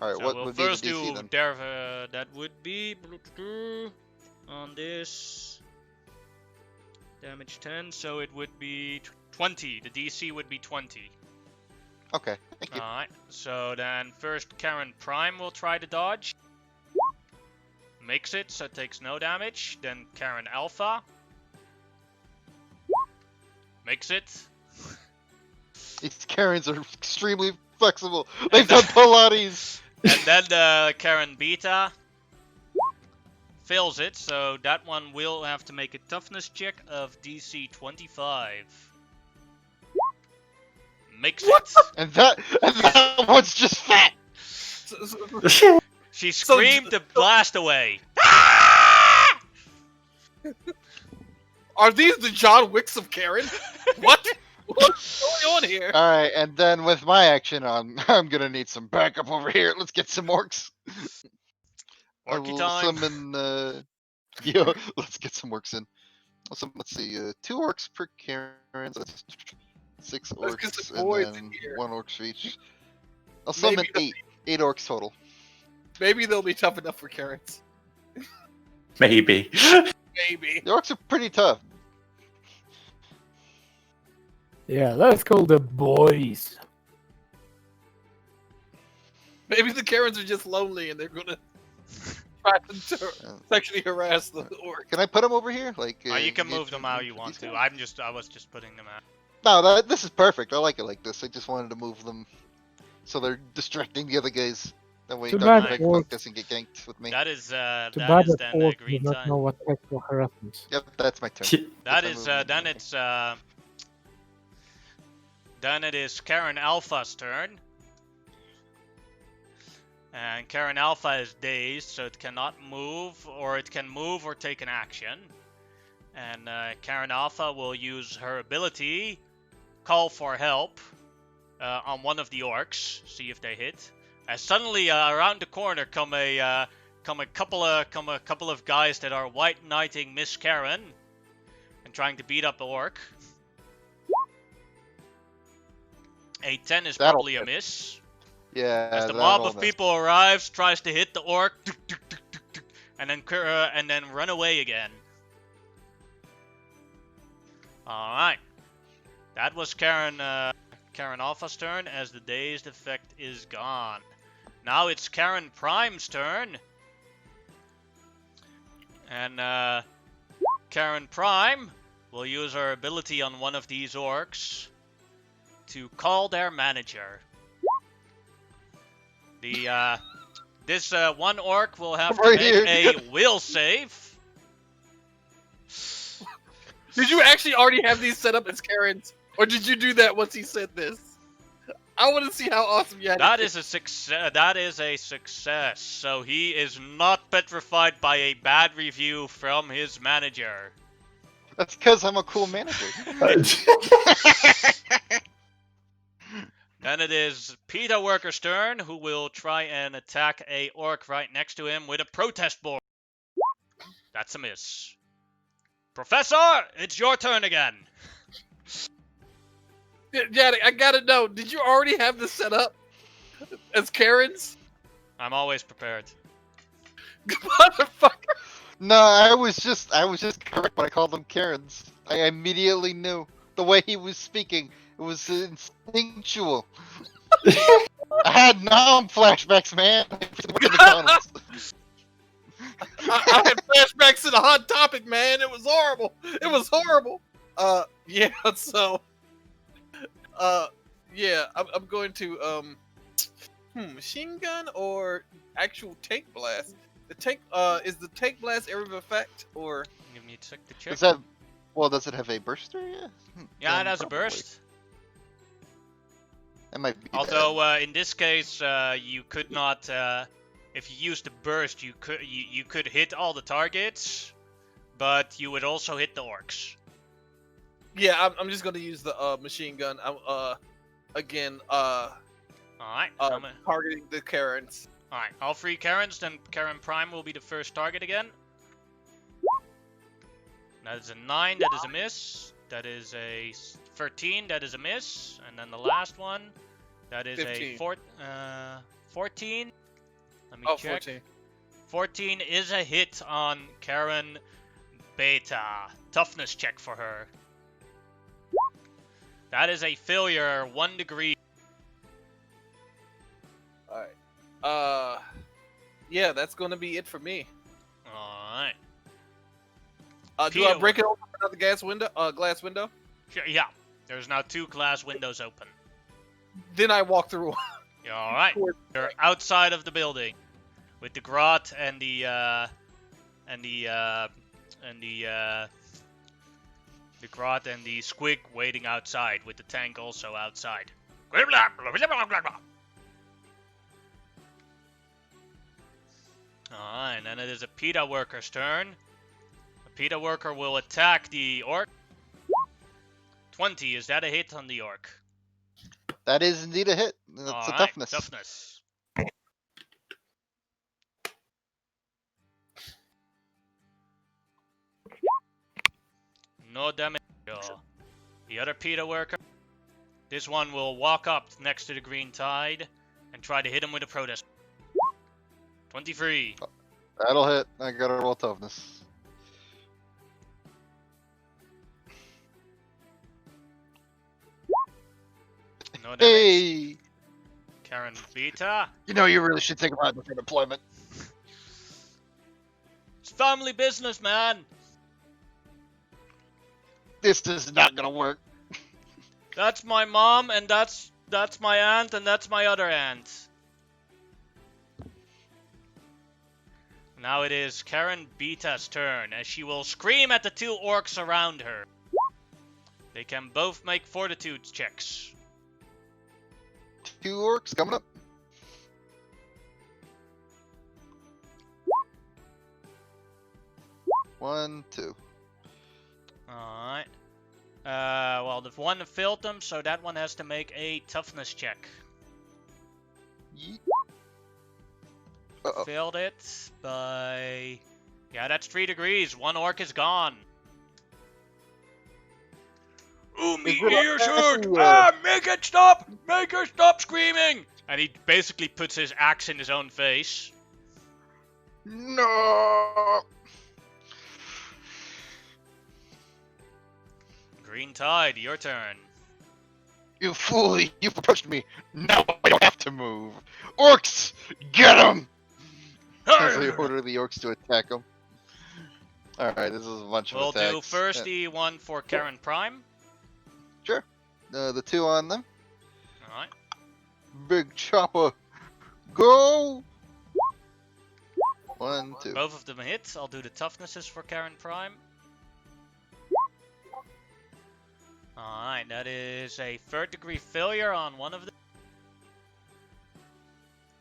All right. So What we'll would be the first DC do then? that would be on this damage 10, so it would be 20. The DC would be 20. Okay. Thank you. Alright, so then first Karen Prime will try to dodge. Makes it, so it takes no damage. Then Karen Alpha. Makes it. These Karens are extremely flexible. They've done Pilates. And then Karen Beta. Fails it, so that one will have to make a toughness check of DC 25. Makes it. And that one's just fat. She So- screamed to blast away. Are these the John Wicks of Karen? What? What's going on here? All right, and then with my action on, I'm gonna need some backup over here. Let's get some orcs. I Orky will time. summon. Yeah, let's get some orcs in. Let's see. 2 orcs per Karen. So that's 6 Let's get orcs some boys and in then here. 1 orc for each. I'll summon Maybe- 8 orcs total. Maybe they'll be tough enough for Karens. Maybe. Maybe. The orcs are pretty tough. Yeah, let's call the boys. Maybe the Karens are just lonely and they're gonna try to sexually harass the orc. Can I put them over here? Like You can move them how you want to. I was just putting them out. No, this is perfect. I like it like this. I just wanted to move them so they're distracting the other guys. That way Too Dr. bad Megapunk orcs- doesn't get ganked with me. That is Too that bad is that then Orc green does not know time. what sexual harassment. Yep, that's my turn. That That's is my movement. then it is Karen Alpha's turn. And Karen Alpha is dazed, so it cannot move, or it can move or take an action. And Karen Alpha will use her ability, Call for Help, on one of the orcs. See if they hit. As suddenly around the corner come a couple of guys that are white knighting Miss Karen and trying to beat up the orc. A 10 is That'll probably a hit. miss. Yeah. As the that'll mob of miss. people arrives, tries to hit the orc, and then run away again. All right, that was Karen Alpha's turn. As the dazed effect is gone, now it's Karen Prime's turn, and Karen Prime will use her ability on one of these orcs to call their manager. This one orc will have to Right make here. a will save. Did you actually already have these set up as Karens? Or did you do that once he said this? I want to see how awesome you had That it. is a success. That is a success. So he is not petrified by a bad review from his manager. That's because I'm a cool manager. Then it is Peter Worker's turn, who will try and attack a orc right next to him with a protest board. That's a miss. Professor, it's your turn again. Janik, I gotta know, did you already have this set up as Karens? I'm always prepared. Motherfucker. No, I was just correct when I called them Karens. I immediately knew the way he was speaking. It was instinctual. I had Nom flashbacks, man. I had flashbacks to the Hot Topic, man. It was horrible. It was horrible. Yeah, so, yeah, I'm going to, machine gun or actual tank blast? The tank, is the tank blast area of effect, or? Give me a sec to check. Is that? Well, does it have a burster? Yeah. Yeah, Then it has a probably. burst. That might be. Although in this case, you could not. If you used the burst, you could hit all the targets, but you would also hit the orcs. Yeah, I'm just gonna use the machine gun. Again, All right. targeting the Karens. All right. All three Karens. Then Karen Prime will be the first target again. That is a 9. That is a miss. That is a 13. That is a miss. And then the last one. That is 15. a 14. Let me Oh, check. 14. 14 is a hit on Karen Beta. Toughness check for her. That is a failure, 1 degree. Alright. Yeah, that's gonna be it for me. Alright. Do I Peter, break it open another glass window? Sure, yeah. There's now 2 glass windows open. Then I walk through. Alright. You're outside of the building. With the grot and the grot and the squig waiting outside, with the tank also outside. Alright, and then it is a PETA worker's turn. The PETA worker will attack the orc. 20, is that a hit on the orc? That is indeed a hit. That's a Alright, toughness. toughness. No damage. The other PETA worker. This one will walk up next to the green tide and try to hit him with a protest. 23. That'll hit. I gotta roll toughness. No damage. Hey! Karen Beta. You know, you really should think about different employment. It's family business, man. This is not gonna work. That's my mom, and that's my aunt, and that's my other aunt. Now it is Karen Beta's turn, as she will scream at the two orcs around her. They can both make fortitude checks. 2 orcs coming up. One, 2. Alright. Well, the one failed them, so that one has to make a toughness check. Yeet. Uh-oh. Failed it by... Yeah, that's 3 degrees. One orc is gone. Ooh, me Is it ears hurt! everywhere? Ah, make it stop! Make her stop screaming! And he basically puts his axe in his own face. No! Green Tide, your turn. You fool! You've approached me. Now I don't have to move. Orcs, get him! As I order the orcs to attack him. All right, this is a bunch We'll of attacks. do first the one for Karen Prime. Sure. The 2 on them. Alright. Big chopper. Go! 1, 2. Both of them hit. I'll do the toughnesses for Karen Prime. Alright, that is a 3rd degree failure on one of them.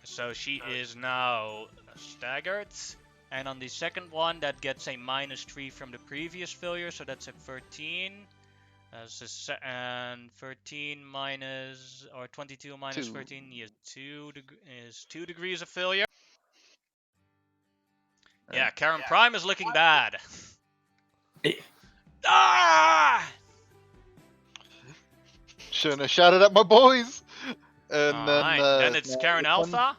So she is now staggered. And on the second one, that gets a -3 from the previous failure, so that's a 13. And 13 minus, or 22 minus 2. 13 is 2 degrees of failure. Yeah, Karen Prime is looking bad. Ah! Shouldn't have shouted at my boys. And Alright, then it's Karen Alpha.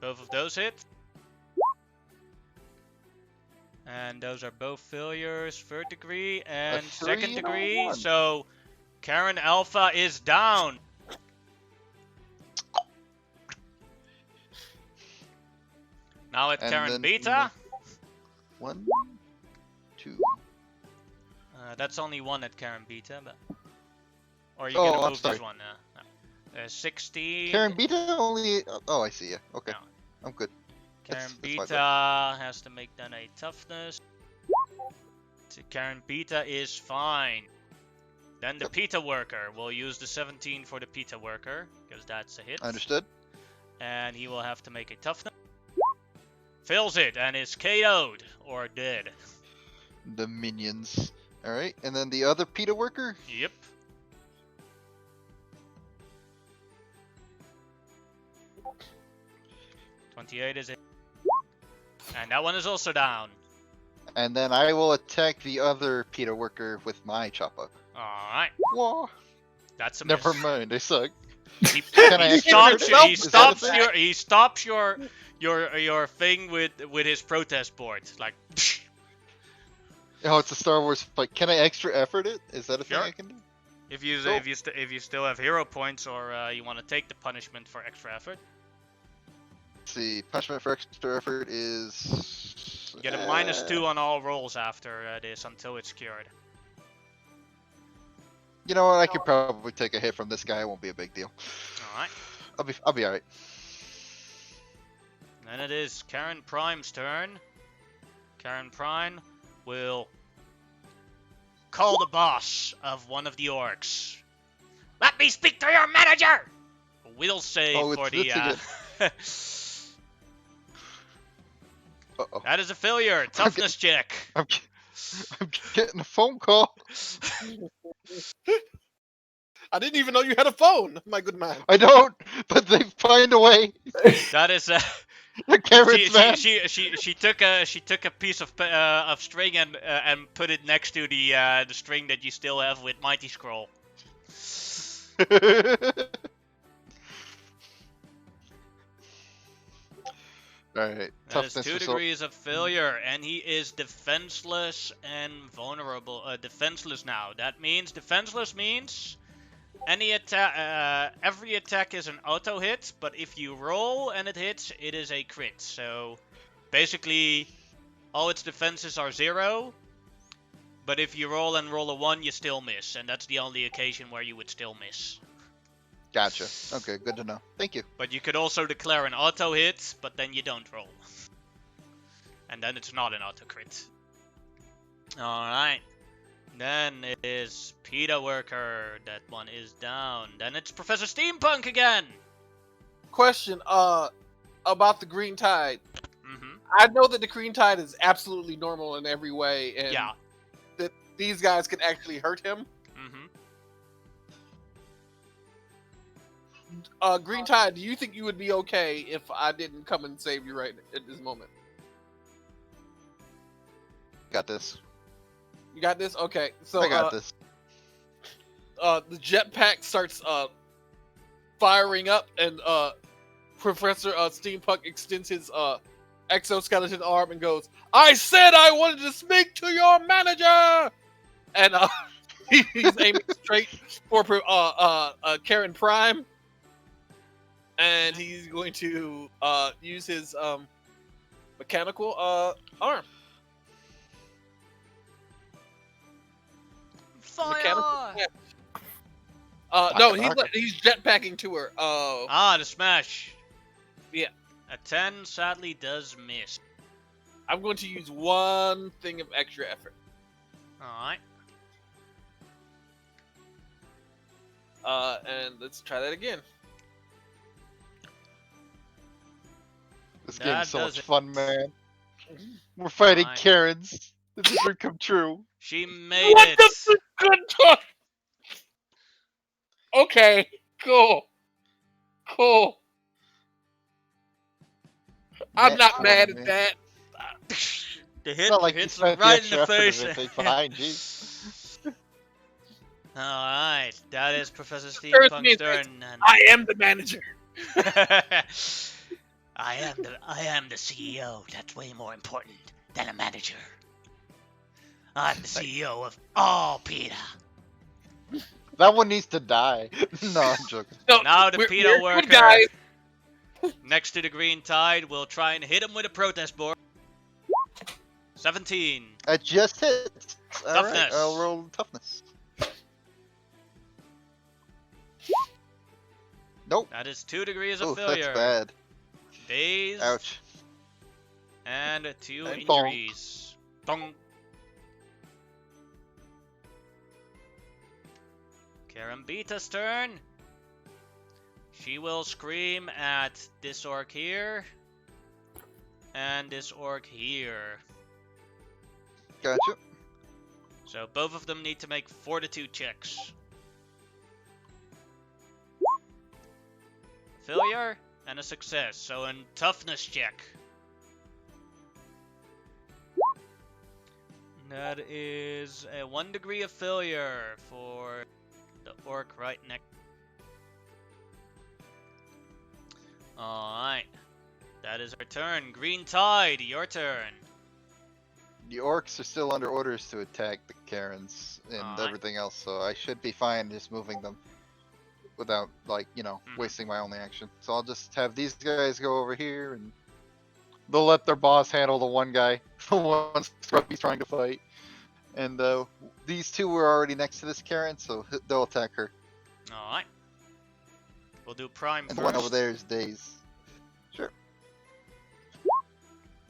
Both of those hit. And those are both failures, 3rd degree and 2nd degree. 1. So Karen Alpha is down. Now it's And Karen then- Beta. 1, 2. That's only one at Karen Beta, but... Or you Oh, gonna I'm move sorry. this one? 60. Karen Beta only. Oh, I see ya. Okay, No. I'm good. Karen That's Beta fine. has to make then a toughness. So Karen Beta is fine. Then the Pita Worker will use the 17 for the Pita Worker, because that's a hit. Understood. And he will have to make a toughness. Fails it and is KO'd or dead. The minions. All right, and then the other PETA worker. Yep. $28 is it. And that one is also down. And then I will attack the other PETA worker with my chopper. Alright. Whoa. That's a Never miss. mind, I suck. He, Can I he actually stops, hurt it? he Is that a stops thing? your thing with his protest board. Like Oh, it's a Star Wars fight. Can I extra effort it? Is that a thing Sure. I can do? if you Cool. if you still have hero points or you want to take the punishment for extra effort, Let's see, punishment for extra effort is. you get a -2 on all rolls after this until it's cured. You know what? I could probably take a hit from this guy. It won't be a big deal. Alright. I'll be alright. Then it is Karen Prime's turn. Karen Prime will call the boss of one of the orcs. Let me speak to your manager! We'll say Oh, for it's the... this Uh-oh. that is a failure. Toughness check. I'm getting a phone call. I didn't even know you had a phone, my good man. I don't, but they find a way. That is Carrots, man. she took a piece of string and put it next to the string that you still have with Mighty Scroll. Alright, That is toughness 2 result. degrees of failure, and he is defenseless and vulnerable. Defenseless now. That means defenseless means any attack, every attack is an auto hit, but if you roll and it hits, it is a crit. So basically, all its defenses are 0, but if you roll and roll a 1, you still miss, and that's the only occasion where you would still miss. Gotcha. Okay, good to know. Thank you. But you could also declare an auto hit, but then you don't roll. And then it's not an auto crit. Alright. Then it is PETA Worker. That one is down. Then it's Professor Steampunk again! Question, about the green tide. Mm-hmm. I know that the green tide is absolutely normal in every way, and Yeah. that these guys can actually hurt him. Mm-hmm. Green tide, do you think you would be okay if I didn't come and save you right at this moment? Got this. You got this? Okay. So I got this. the jetpack starts firing up, and Professor Steampunk extends his exoskeleton arm and goes, "I said I wanted to speak to your manager!" And he's aiming straight for Karen Prime, and he's going to use his mechanical arm. Mechanical Fire! smash. No, he's jetpacking to her. The smash. Yeah. A 10 sadly does miss. I'm going to use one thing of extra effort. Alright. And let's try that again. This That game's so does much it. fun, man. We're fighting Fine. Karens. This is dream come true. She made What it. the good talk? Okay, cool. I'm not Yeah, mad man. at that. The hit Not like you hits spent right the in extra the effort face. of it behind you. Alright, that is Professor Turns Steampunk's me turn. I am the manager. I am the CEO. That's way more important than a manager. I'm the CEO of all PETA. That one needs to die. No, I'm joking. No, Now the we're PETA good worker guys. next to the green tide will try and hit him with a protest board. 17. It just hits. Alright, Toughness. I'll roll toughness. Nope. That is 2 degrees of Oh, failure. that's bad. Daze. Ouch. And 2 And bonk. injuries. Dong. Karambita's turn. She will scream at this orc here. And this orc here. Gotcha. So both of them need to make fortitude checks. Failure and a success. So a toughness check. That is a 1 degree of failure for the orc right next. Alright. That is our turn. Green Tide, your turn. The orcs are still under orders to attack the Karens and Alright. everything else, so I should be fine just moving them without, like, Mhm. wasting my only action. So I'll just have these guys go over here and they'll let their boss handle the one guy, the one Scruffy's trying to fight. And these two were already next to this Karen, so they'll attack her. Alright. We'll do Prime And the first. one over there is Daze. Sure.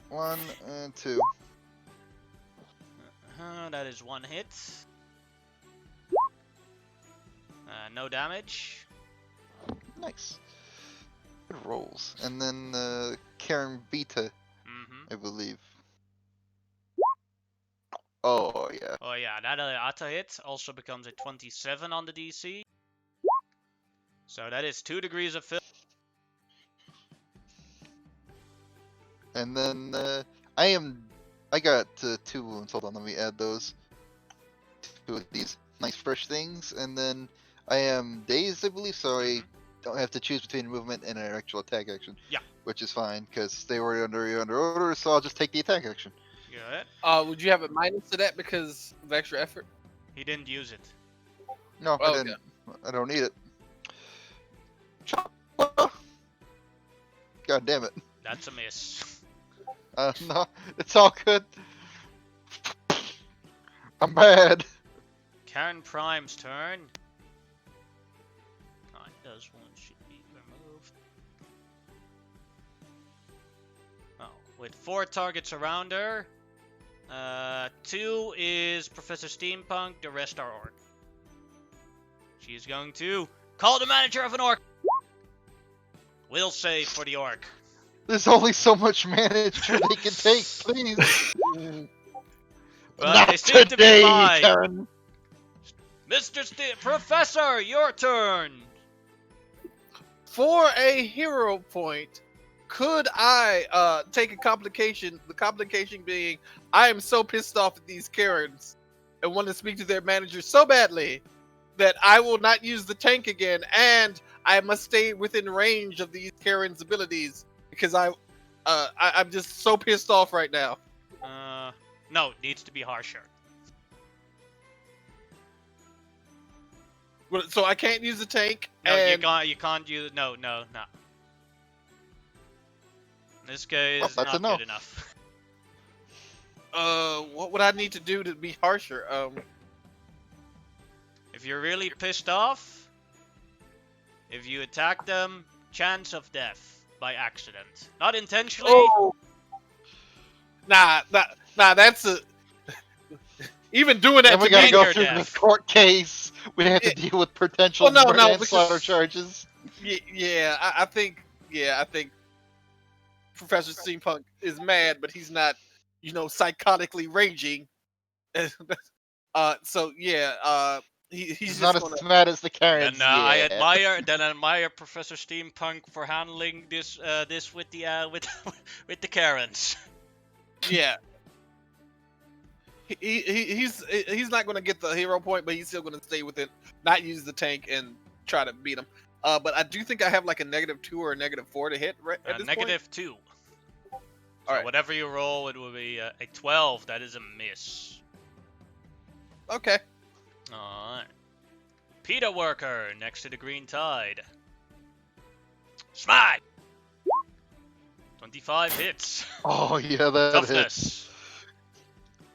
1 and 2. That is 1 hit. No damage. Nice. Good rolls. And then Karen Beta, Mm-hmm. I believe. Oh, yeah. Oh yeah, that auto hit also becomes a 27 on the DC. So that is 2 degrees of failure. And then I got 2 wounds. Hold on, let me add those. 2 of these nice fresh things. And then I am dazed, I believe, so I don't have to choose between movement and an actual attack action. Yeah. Which is fine, because they were under order, so I'll just take the attack action. Good. Would you have a minus to that because of extra effort? He didn't use it. No, I Okay. didn't. I don't need it. God damn it. That's a miss. No, it's all good. I'm mad. Karen Prime's turn. Alright, those ones should be removed. Oh, with 4 targets around her. 2 is Professor Steampunk, the rest are Orc. She's going to call the manager of an Orc. Will save for the Orc. There's only so much manager they can take, please. Well, Not they seem to be today, fine. Karen. Professor, your turn. For a hero point, could I take a complication? The complication being, I am so pissed off at these Karens and want to speak to their manager so badly that I will not use the tank again, and I must stay within range of these Karens' abilities because I'm just so pissed off right now. No, it needs to be harsher. So I can't use the tank. No, and you can't use it. No. In this case, Well, that's not a no. good enough. What would I need to do to be harsher? If you're really pissed off, if you attack them, chance of death by accident. Not intentionally. Oh. Nah, that's a. Even doing that And we to gotta me, go Danger through death. the court case. We have to deal with potential Well, no, manslaughter because- charges. yeah, I think Professor Steampunk is mad, but he's not, psychotically raging. So yeah, he's He's just not gonna. as mad as the Karens. Then yeah. I admire Professor Steampunk for handling this with the with the Karens. Yeah. He's not gonna get the hero point, but he's still gonna stay within, not use the tank and try to beat him. But I do think I have like a -2 or a -4 to hit right at this point. -2. So Alright. whatever you roll, it will be a 12. That is a miss. Okay. Alright. Peter Worker next to the Green Tide. Smack! 25 hits. Oh yeah, that hit. Toughness.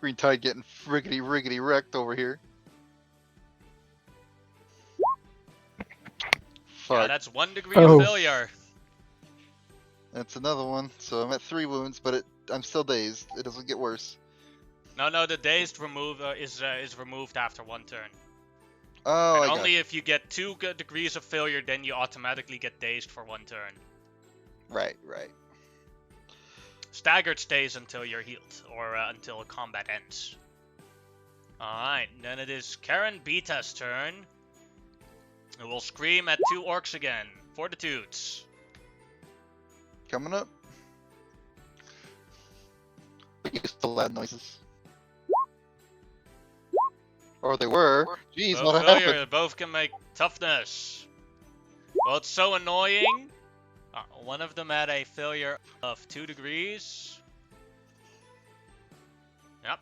Green Tide getting riggedy wrecked over here. Yeah, Fuck. that's 1 degree Oh. of failure. That's another one. So I'm at 3 wounds, but I'm still dazed. It doesn't get worse. No, the dazed remove is removed after 1 turn. Oh, And I only if you get 2 degrees of failure, then you automatically get dazed for 1 turn. Right. Staggered stays until you're healed, or until combat ends. Alright, then it is Karen Beta's turn. Who will scream at 2 orcs again. Fortitudes. Coming up. Used to loud noises. Or they were. Jeez, Both what failure, happened? both can make toughness. Well, it's so annoying. One of them had a failure of 2 degrees. Yep.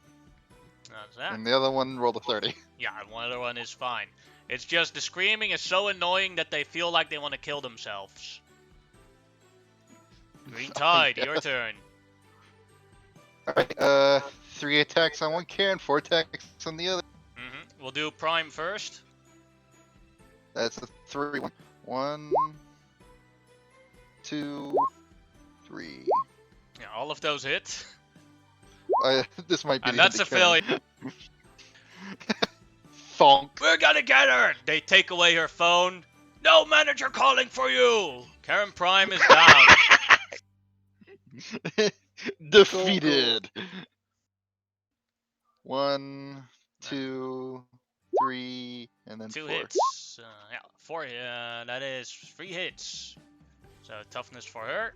That's that. And the other one rolled a 30. Yeah, and one other one is fine. It's just the screaming is so annoying that they feel like they want to kill themselves. Green Tide, your turn. Alright, 3 attacks on one Karen, 4 attacks on the other. We'll do Prime first. That's a 3 one. 1, 2, 3. Yeah, all of those hit. This might be And the end that's of a Karen. failure. Thonk. We're gonna get her! They take away her phone. No manager calling for you! Karen Prime is down. Defeated. 1, 2, 3, and then 2 4. hits. Yeah, 4. That is 3 hits. So toughness for her.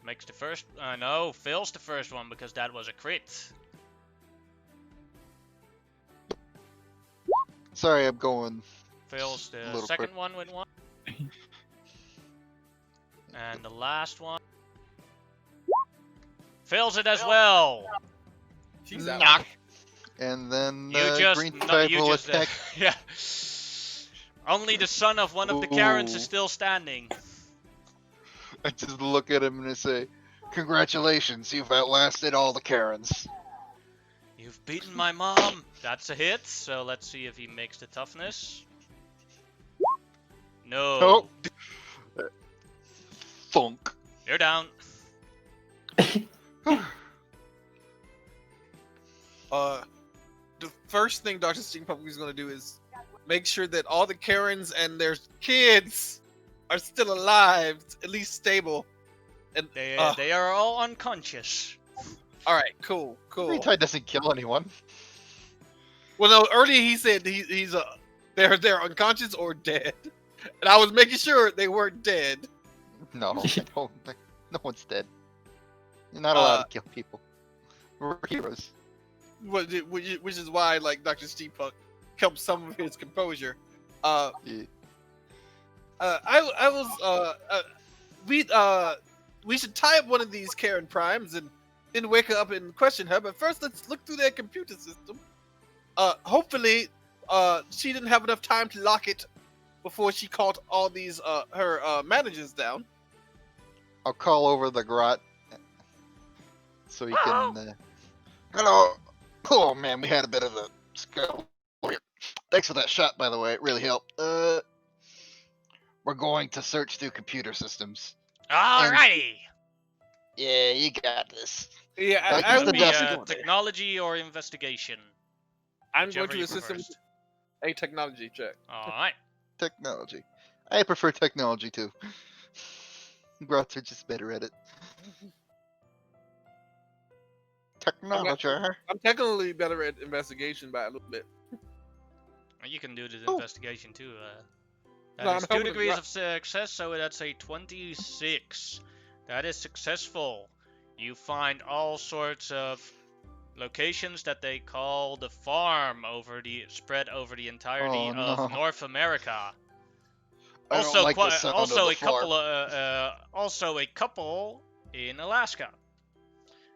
Makes the first. No, fails the first one because that was a crit. Sorry, I'm going. Fails the Little second quick. one with 1. And the last one fails it as well. She's out. Knock. And then You just green no, type you will just attack. yeah. Only the son of one of the Karens Ooh. is still standing. I just look at him and I say, "Congratulations, you've outlasted all the Karens." You've beaten my mom. That's a hit. So let's see if he makes the toughness. No. Oh. Thunk. You're down. The first thing Dr. Steampunk is going to do is make sure that all the Karens and their kids are still alive, at least stable. And They are all unconscious. all right, cool. Green type doesn't kill anyone. Well, no, earlier he said they're unconscious or dead, and I was making sure they weren't dead. No, no one's dead. You're not allowed to kill people. We're heroes. Which is why, like, Dr. Steampunk helped some of his composure. Yeah. We should tie up one of these Karen Primes and then wake her up and question her. But first, let's look through their computer system. Hopefully, she didn't have enough time to lock it before she called all these her managers down. I'll call over the grot so he can. Hello. Oh man, we had a bit of a scuffle here. Thanks for that shot, by the way. It really helped. We're going to search through computer systems. Alrighty. Yeah, you got this. Yeah, Use That the would be desk. technology or investigation. I'm Whichever going to you assist prefer. him with a technology check. Alright. Technology. I prefer technology too. Grots are just better at it. Technology. I'm technically better at investigation by a little bit. You can do the Oh. investigation too. That No, is I'm 2 helping degrees Grot. of success, so that's a 26. That is successful. You find all sorts of locations that they call the farm spread over the entirety Oh, of no. North America. I don't Also, like the sound also of a the farm. also a couple in Alaska.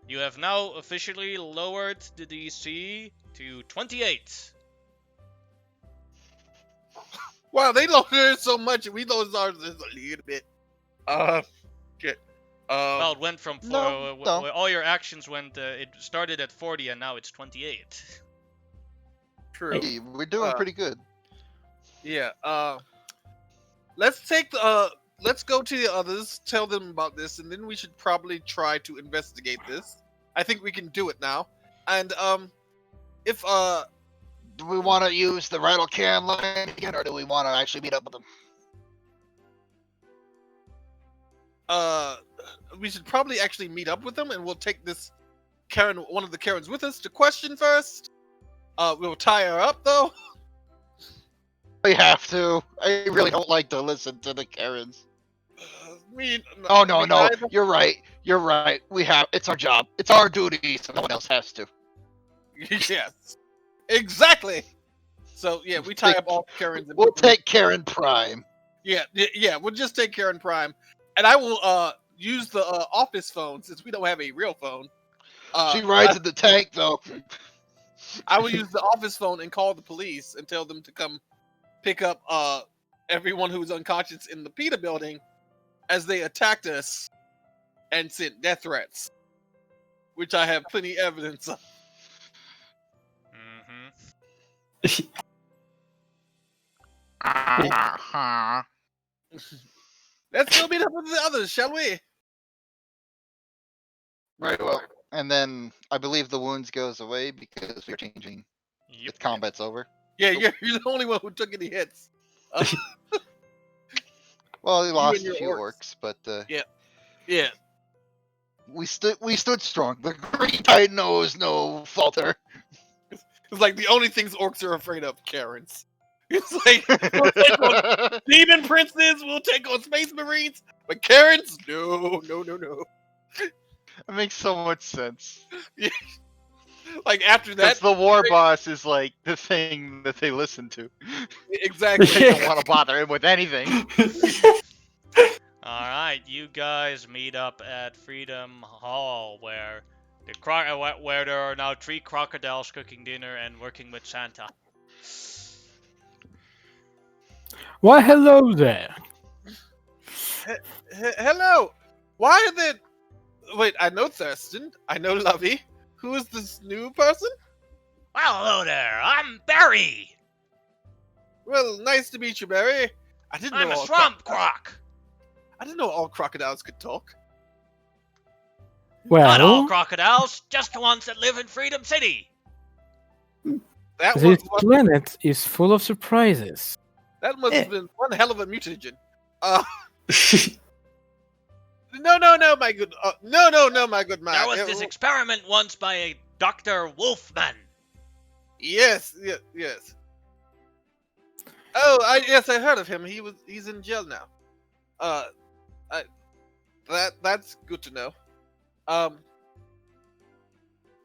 You have now officially lowered the DC to 28. Wow, they lowered it so much, and we lowered ours just a little bit. Shit. Well, it went from no. all your actions went. It started at 40 and now it's 28. True. Hey, we're doing pretty good. Yeah. Let's go to the others, tell them about this, and then we should probably try to investigate this. I think we can do it now. And if Do we want to use the rattle can line again, or do we want to actually meet up with them? we should probably actually meet up with them, and we'll take this one of the Karens with us to question first. We'll tie her up though. We have to. I really don't like to listen to the Karens. Oh No. You're right. It's our job. It's our duty, so no one else has to. Yes, exactly. So yeah, we tie up all the Karens. And We'll take Karen Prime. Yeah. We'll just take Karen Prime, and I will use the office phone since we don't have a real phone. She rides in the tank, though. I will use the office phone and call the police and tell them to come pick up everyone who's unconscious in the PETA building as they attacked us and sent death threats, which I have plenty evidence of. Let's go meet up with the others, shall we? Very well. And then I believe the wounds goes away because we're changing. Yep. The combat's over. Yeah, you're the only one who took any hits. Well, we lost and a your few orcs. orcs, but Yeah. we stood strong. The Green Tide knows no falter. It's like the only things orcs are afraid of, Karens. It's like, we'll take on demon princes, we'll take on space marines, but Karens, no. It makes so much sense. Like after Because that, the war boss is like the thing that they listen to. exactly. They don't want to bother him with anything. Alright, you guys meet up at Freedom Hall where where there are now 3 crocodiles cooking dinner and working with Santa. Why, hello there. Hello. Why are there? Wait, I know Thurston. I know Lovey. Who is this new person? Well, hello there, I'm Barry! Well, nice to meet you, Barry. I didn't I'm know a all swamp crocodiles- croc! I didn't know all crocodiles could talk. Not all Well, crocodiles, just the ones that live in Freedom City! That this was planet is full of surprises. that must have been one hell of a mutagen. No, my good. No, my good man. There was this experiment once by a Dr. Wolfman. Yes. Oh, yes, I heard of him. He's in jail now. That's good to know.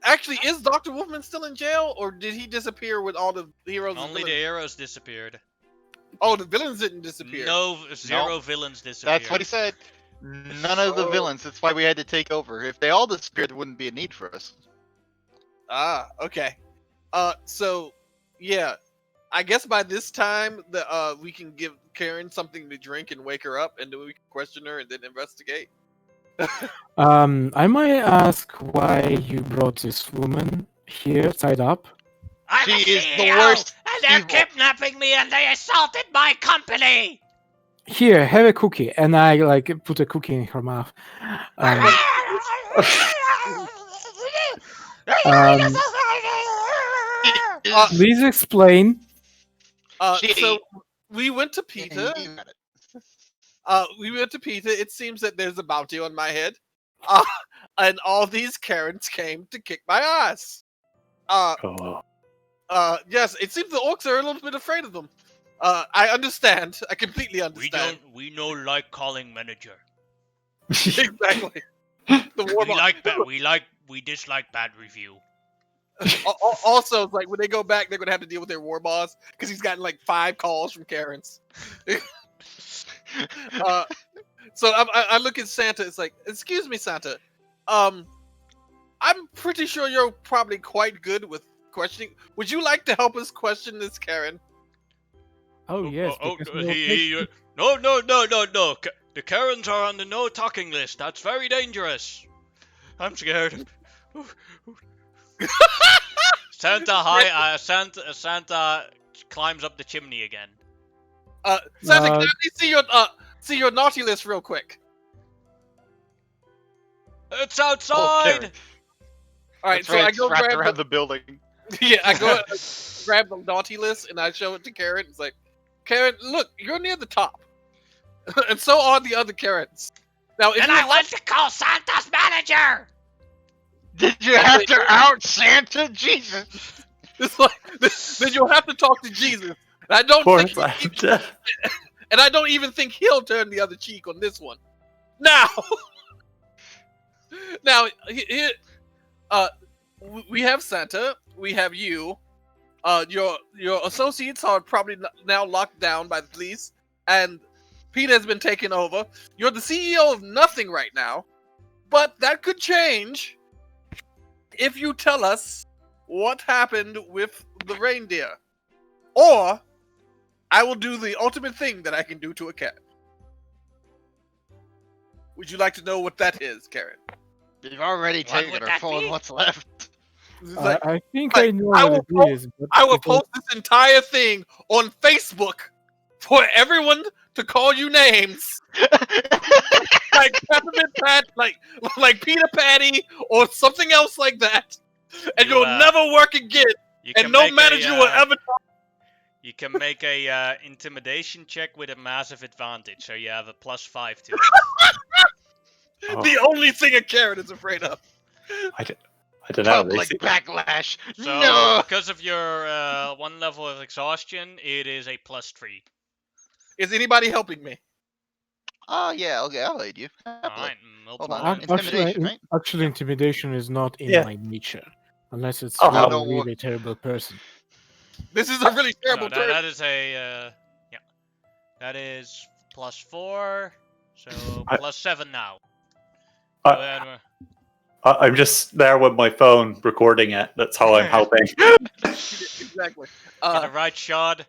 Actually, is Dr. Wolfman still in jail, or did he disappear with all the heroes? and Only the villains? heroes disappeared. Oh, the villains didn't disappear. No, zero No. villains disappeared. That's what he said. None of the Oh. villains. That's why we had to take over. If they all disappeared, there wouldn't be a need for us. Ah, okay. So, yeah, I guess by this time we can give Karen something to drink and wake her up, and then we can question her and then investigate. I might ask why you brought this woman here tied up. I'm She the is the CEO, worst and they're evil. kidnapping me, and they assaulted my company. Here, have a cookie, and I like put a cookie in her mouth. Please explain. She- So we went to Peter. You got it. We went to Peter. It seems that there's a bounty on my head, and all these Karens came to kick my ass. Oh. Yes, it seems the orcs are a little bit afraid of them. I understand. I completely understand. We don't like calling manager. Exactly. The war We dislike bad review. Also, it's like when they go back, they're gonna have to deal with their war boss because he's gotten like 5 calls from Karens. So I look at Santa. It's like, excuse me, Santa. I'm pretty sure you're probably quite good with questioning. Would you like to help us question this Karen? Oh yes. because No. The Karens are on the no talking list. That's very dangerous. I'm scared. Santa climbs up the chimney again. Santa, can I see your naughty list real quick? It's outside. Karen. All right, That's so right, I it's go wrapped grab around the building. Yeah, I go grab the naughty list and I show it to Karen. It's like, Karen, look, you're near the top, and so are the other Karens. Now, if And you I want to call Santa's manager. Did you have to out Santa? Jesus. it's like, then you'll have to talk to Jesus. And I don't Poor think, Santa. and I don't even think he'll turn the other cheek on this one. Now, we have Santa. We have you. Your associates are probably now locked down by the police, and Peter has been taken over. You're the CEO of nothing right now, but that could change if you tell us what happened with the reindeer. Or I will do the ultimate thing that I can do to a cat. Would you like to know what that is, Karen? You've already What taken would her that full be? of what's left. It's like, I think like, I know I what will it is. But I will it was- post this entire thing on Facebook for everyone to call you names. Like Peppermint Pat, like Peter Patty, or something else like that. And You, you'll never work again, You and can no make manager a, will ever talk. You can make a intimidation check with a massive advantage, so you have a +5 to it. Oh, The only thing a Karen is afraid of. I don't know. Public They backlash. So, No. because of your 1 level of exhaustion, it is a +3. Is anybody helping me? Oh yeah, okay, I'll aid you. Happily. Alright, Hold multiple. on. Intimidation, right? Actually, intimidation is not in Yeah. my nature. Unless it's Oh, really, no. really terrible person. This is a really terrible No, turn. that is a yeah. That is +4, so I- +7 now. I- So then I'm just there with my phone recording it. That's how I'm helping. Exactly. get a right shot.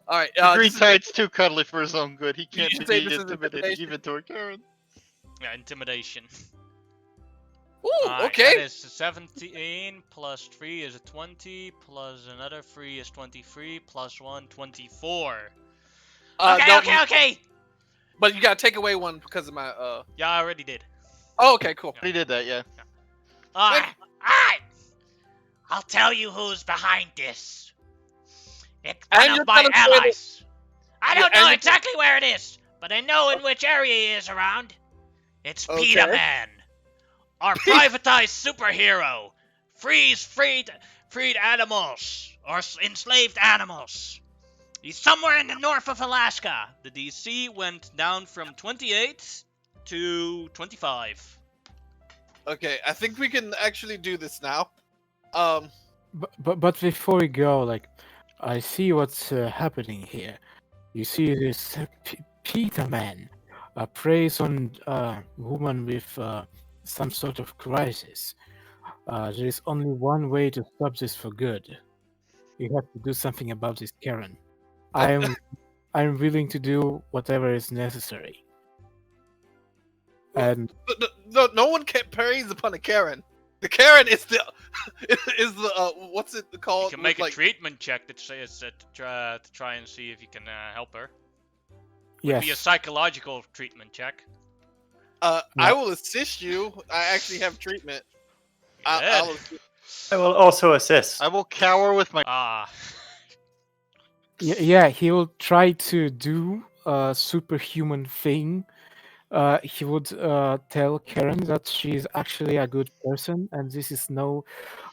All right. The green this is- tide's too cuddly for his own good. He can't should be say this is intimidated intimidation. even to a Karen. Yeah, intimidation. Ooh, Alright, okay. That is 17 plus 3 is a 20, plus another 3 is 23, plus 1, 24. Okay, no, okay. But you gotta take away one because of my. Yeah, I already did. Oh, okay, cool. He did that, yeah. Alright. I'll tell you who's behind this. It's And one you're of my telling me that- allies. I don't Yeah, and know you- exactly where it is, but I know in which area he is around. It's Okay. Peter Man, our privatized superhero. Freed animals or enslaved animals. He's somewhere in the north of Alaska. The DC went down from 28 to 25. Okay, I think we can actually do this now. But before we go, like, I see what's happening here. You see this Peter Man preys on a woman with some sort of crisis. There is only one way to stop this for good. You have to do something about this Karen. I'm willing to do whatever is necessary. And No one can praise upon a Karen. The Karen is the what's it You called? can make Like, a treatment check that says to try and see if you can help her. yes, Be a psychological treatment check. I will assist you. I actually have treatment. I'll assist. I will also assist. I will cower with my. Ah. yeah, he will try to do a superhuman thing. He would tell Karen that she's actually a good person, and this is no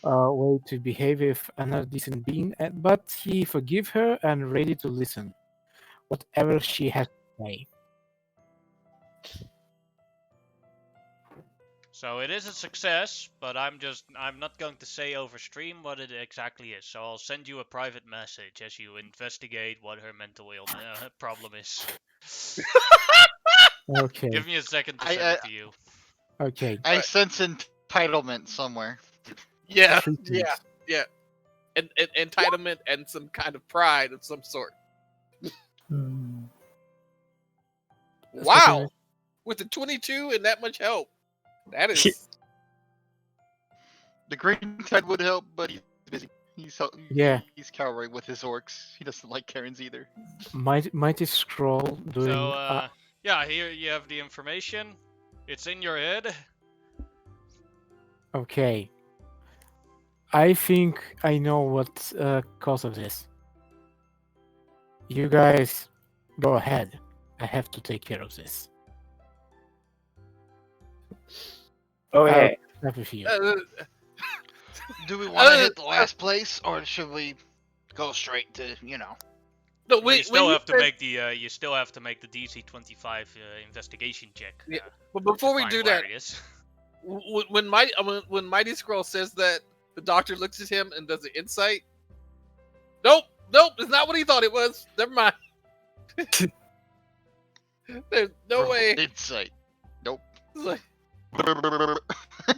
way to behave with another decent being. But he forgive her and ready to listen, whatever she has to say. So it is a success, but I'm not going to say over stream what it exactly is. So I'll send you a private message as you investigate what her mental illness problem is. Okay. Give me a second to I, send it to you. Okay. I sense entitlement somewhere. Yeah, Treatment. yeah. Entitlement and some kind of pride of some sort. Hmm. Wow, with the 22 and that much help, that is. The green tide would help, but he's busy. Yeah. He's cowering with his orcs. He doesn't like Karens either. Mighty Scroll doing. So yeah, here you have the information. It's in your head. Okay. I think I know what cause of this. You guys go ahead. I have to take care of this. Okay. Have with you. Do we want to hit the last place, or should we go straight to, No, Well, wait, you still when have to said- make the DC 25 investigation check. Yeah, But before to we find do where that, it is. when Mighty Scroll says that, the doctor looks at him and does an insight. Nope, it's not what he thought it was. Never mind. There's no way. Insight. Nope. It's like,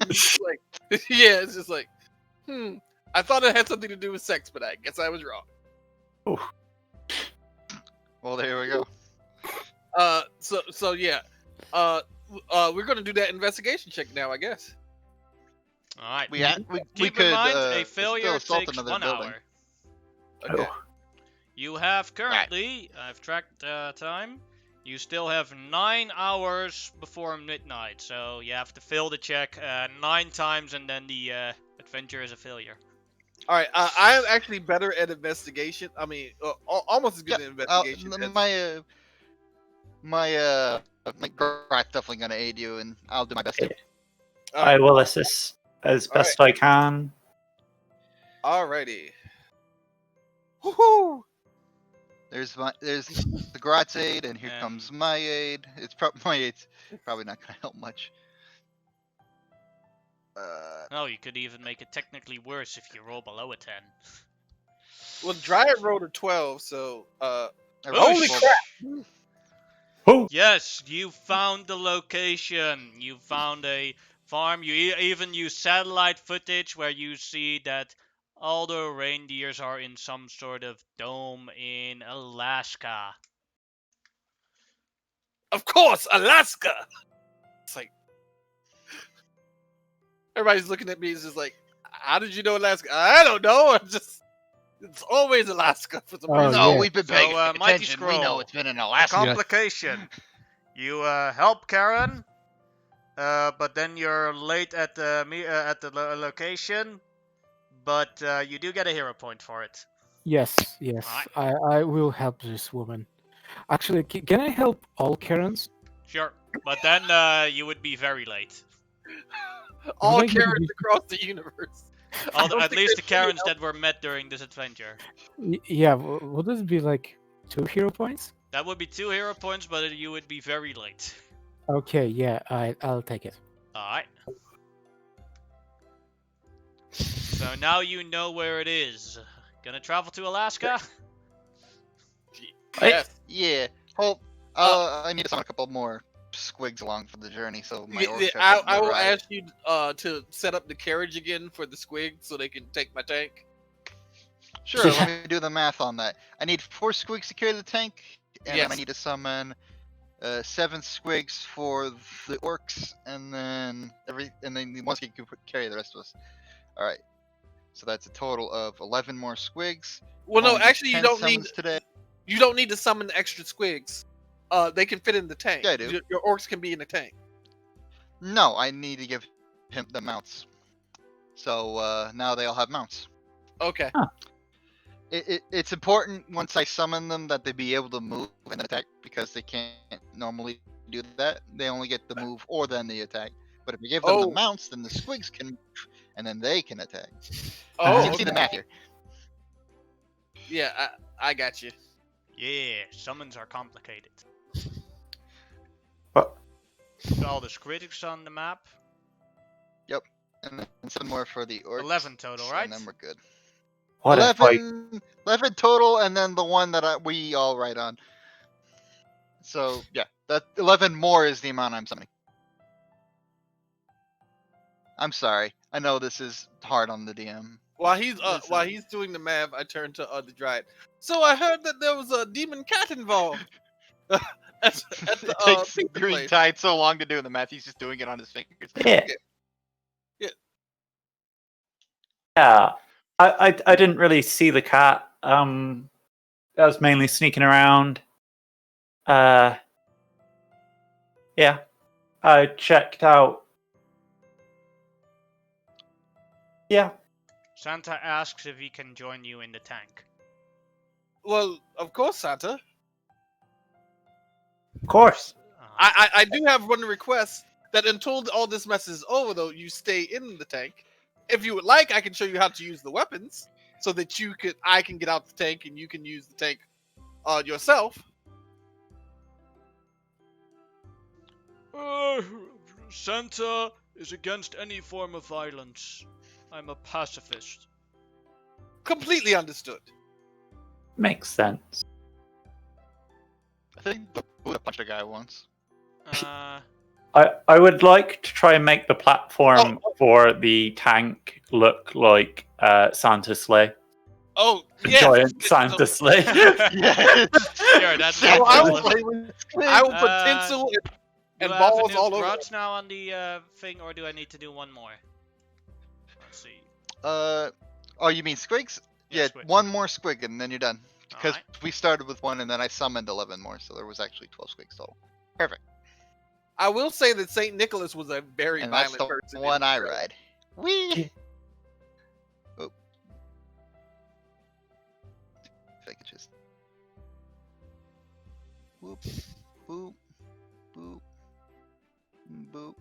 it's like, yeah, it's just like, I thought it had something to do with sex, but I guess I was wrong. Well, there we go. So yeah, we're gonna do that investigation check now, I guess. All right. We Keep could in mind, a still failure assault takes another 1 building. hour. Okay. You have currently, I've tracked time. You still have 9 hours before midnight, so you have to fill the check 9 times, and then the adventure is a failure. All right. I'm actually better at investigation. I mean, almost as good at Uh, investigation. as- my Grat's definitely gonna aid you, and I'll do my best. All I right. will assist as best I can. Alrighty. Woohoo! There's the Grat's aid, and here And- comes my aid. My aid's probably not gonna help much. No, you could even make it technically worse if you roll below a 10. Well, Dryad rolled a 12, so Holy well, crap! Oh, Yes, you found the location. You found a farm. You even use satellite footage where you see that all the reindeers are in some sort of dome in Alaska. of course, Alaska. It's like everybody's looking at me. It's just like, how did you know Alaska? I don't know. It's always Alaska for some Oh, reason. no, yeah. we've been So, paying Mighty attention. We know Scroll. it's been in The Alaska. complication. You help Karen, but then you're late at the location. But you do get a hero point for it. Yes, yes. I will help this woman. Actually, can I help all Karens? Sure. But then you would be very late. All Would I get Karens across the universe. I don't At think least the there's any Karens that were met during this adventure. Yeah, would this be like 2 hero points? That would be 2 hero points, but you would be very late. Okay, yeah, I'll take it. Alright. So now you know where it is. Gonna travel to Alaska? Yes. Yeah. Hope. I need to summon a couple more squigs along for the journey, so my orc ship I doesn't will ride. ask you to set up the carriage again for the squig so they can take my tank. Sure, let me do the math on that. I need 4 squigs to carry the tank, and then I Yes. need to summon 7 squigs for the orcs, and then one squig can carry the rest of us. All right, so that's a total of 11 more squigs. Well, no, Only did actually, you 10 don't need summons today. you don't need to summon the extra squigs. They can fit in the tank. Yeah, I do. Your orcs can be in the tank. No, I need to give him the mounts. So now they all have mounts. Okay. It's important once I summon them that they be able to move and attack because they can't normally do that. They only get the move or then the attack. But if you give them the Oh. mounts, then the squigs can move, and then they can attack. Oh, You can see the okay. math here. Yeah, I got you. Yeah, summons are complicated. What? Got all the critics on the map. And then 7 more for the orcs. 11 total, right? And then we're good. what a fight. 11 total, and then the one that we all write on. So yeah, that 11 more is the amount I'm summoning. I'm sorry. I know this is hard on the DM. While he's Listen. he's doing the math, I turn to the dryad. So I heard that there was a demon cat involved. at the, It takes pizza Green place. Tide so long to do the math. He's just doing it on his fingers. Yeah. Yeah. Yeah. I didn't really see the cat. I was mainly sneaking around. Yeah. I checked out. Yeah. Santa asks if he can join you in the tank. Well, of course, Santa. Of course. I do have one request that until all this mess is over, though, you stay in the tank. If you would like, I can show you how to use the weapons so that I can get out the tank and you can use the tank yourself. Santa is against any form of violence. I'm a pacifist. Completely understood. Makes sense. I think the Buddha punched a guy once. I would like to try and make the platform for the tank look like Santa's sleigh. Oh, yeah. Giant Santa sleigh. Yes. Sure, that's Santa I will- sleigh with squigs. I will put tinsel and Do I have balls enough all over. rods now on the thing, or do I need to do one more? Let's see. Oh, you mean squigs? Yeah, squid. one more squig and then you're done. Because Alright. we started with one and then I summoned 11 more, so there was actually 12 squigs total. Perfect. I will say that Saint Nicholas was a very And that's violent the person. one in I the show. ride. Whee! Oh. If I could just. Whoop, boop, boop, boop.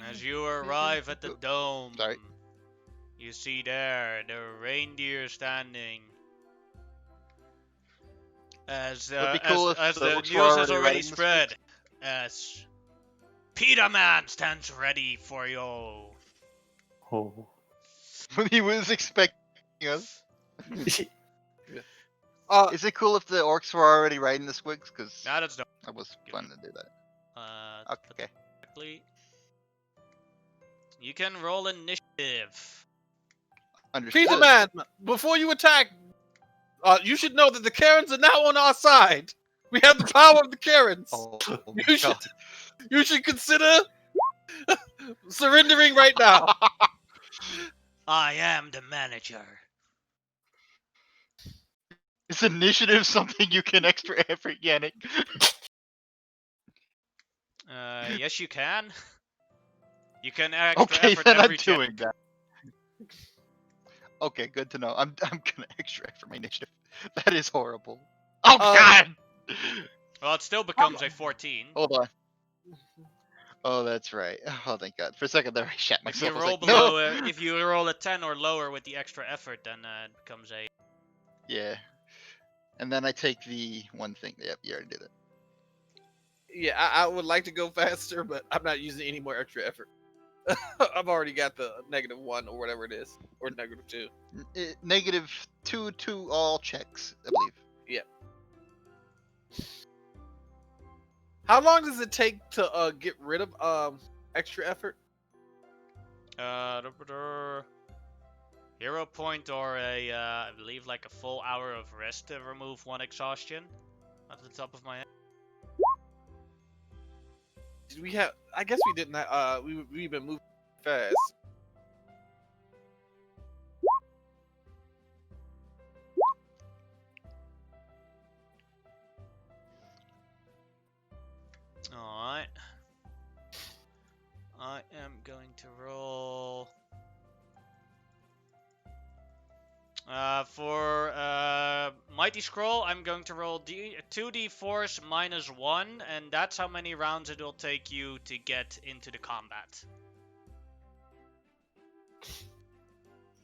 As you arrive at the dome, Sorry. you see there the reindeer standing As Would be cool if as the the orcs news were has already already writing the spread, as Peter Man stands ready for you. Oh. When he was expecting us. Uh, Is it cool if the orcs were already riding the squigs? Because Now that's done. that was fun to do that. Okay. Correctly. You can roll initiative. Understood. Peter Man, before you attack, you should know that the Karens are now on our side. We have the power of the Karens. Oh, You should, you should consider surrendering right now. I am the manager. Is initiative something you can extra effort, Yannick? Yes, you can. You can extra Okay, effort then I'm every check. doing that. Okay, good to know. I'm gonna extra effort my initiative. That is horrible. Oh God! Well, it still becomes a 14. Hold on. Oh, that's right. Oh, thank God. For a second there, I shat If myself. you I was roll like, below, no. if you roll a 10 or lower with the extra effort, then it becomes a. Yeah. And then I take the one thing. Yep, you already did it. Yeah, I would like to go faster, but I'm not using any more extra effort. I've already got the -1 or whatever it is, or -2. -2 to all checks, I believe. Yeah. How long does it take to get rid of extra effort? Hero point or I believe like a full hour of rest to remove 1 exhaustion. At the top of my head. Did we have? I guess we didn't. We've been moving fast. Alright. I am going to roll. For Mighty Scroll, I'm going to roll 2d4s -1, and that's how many rounds it will take you to get into the combat.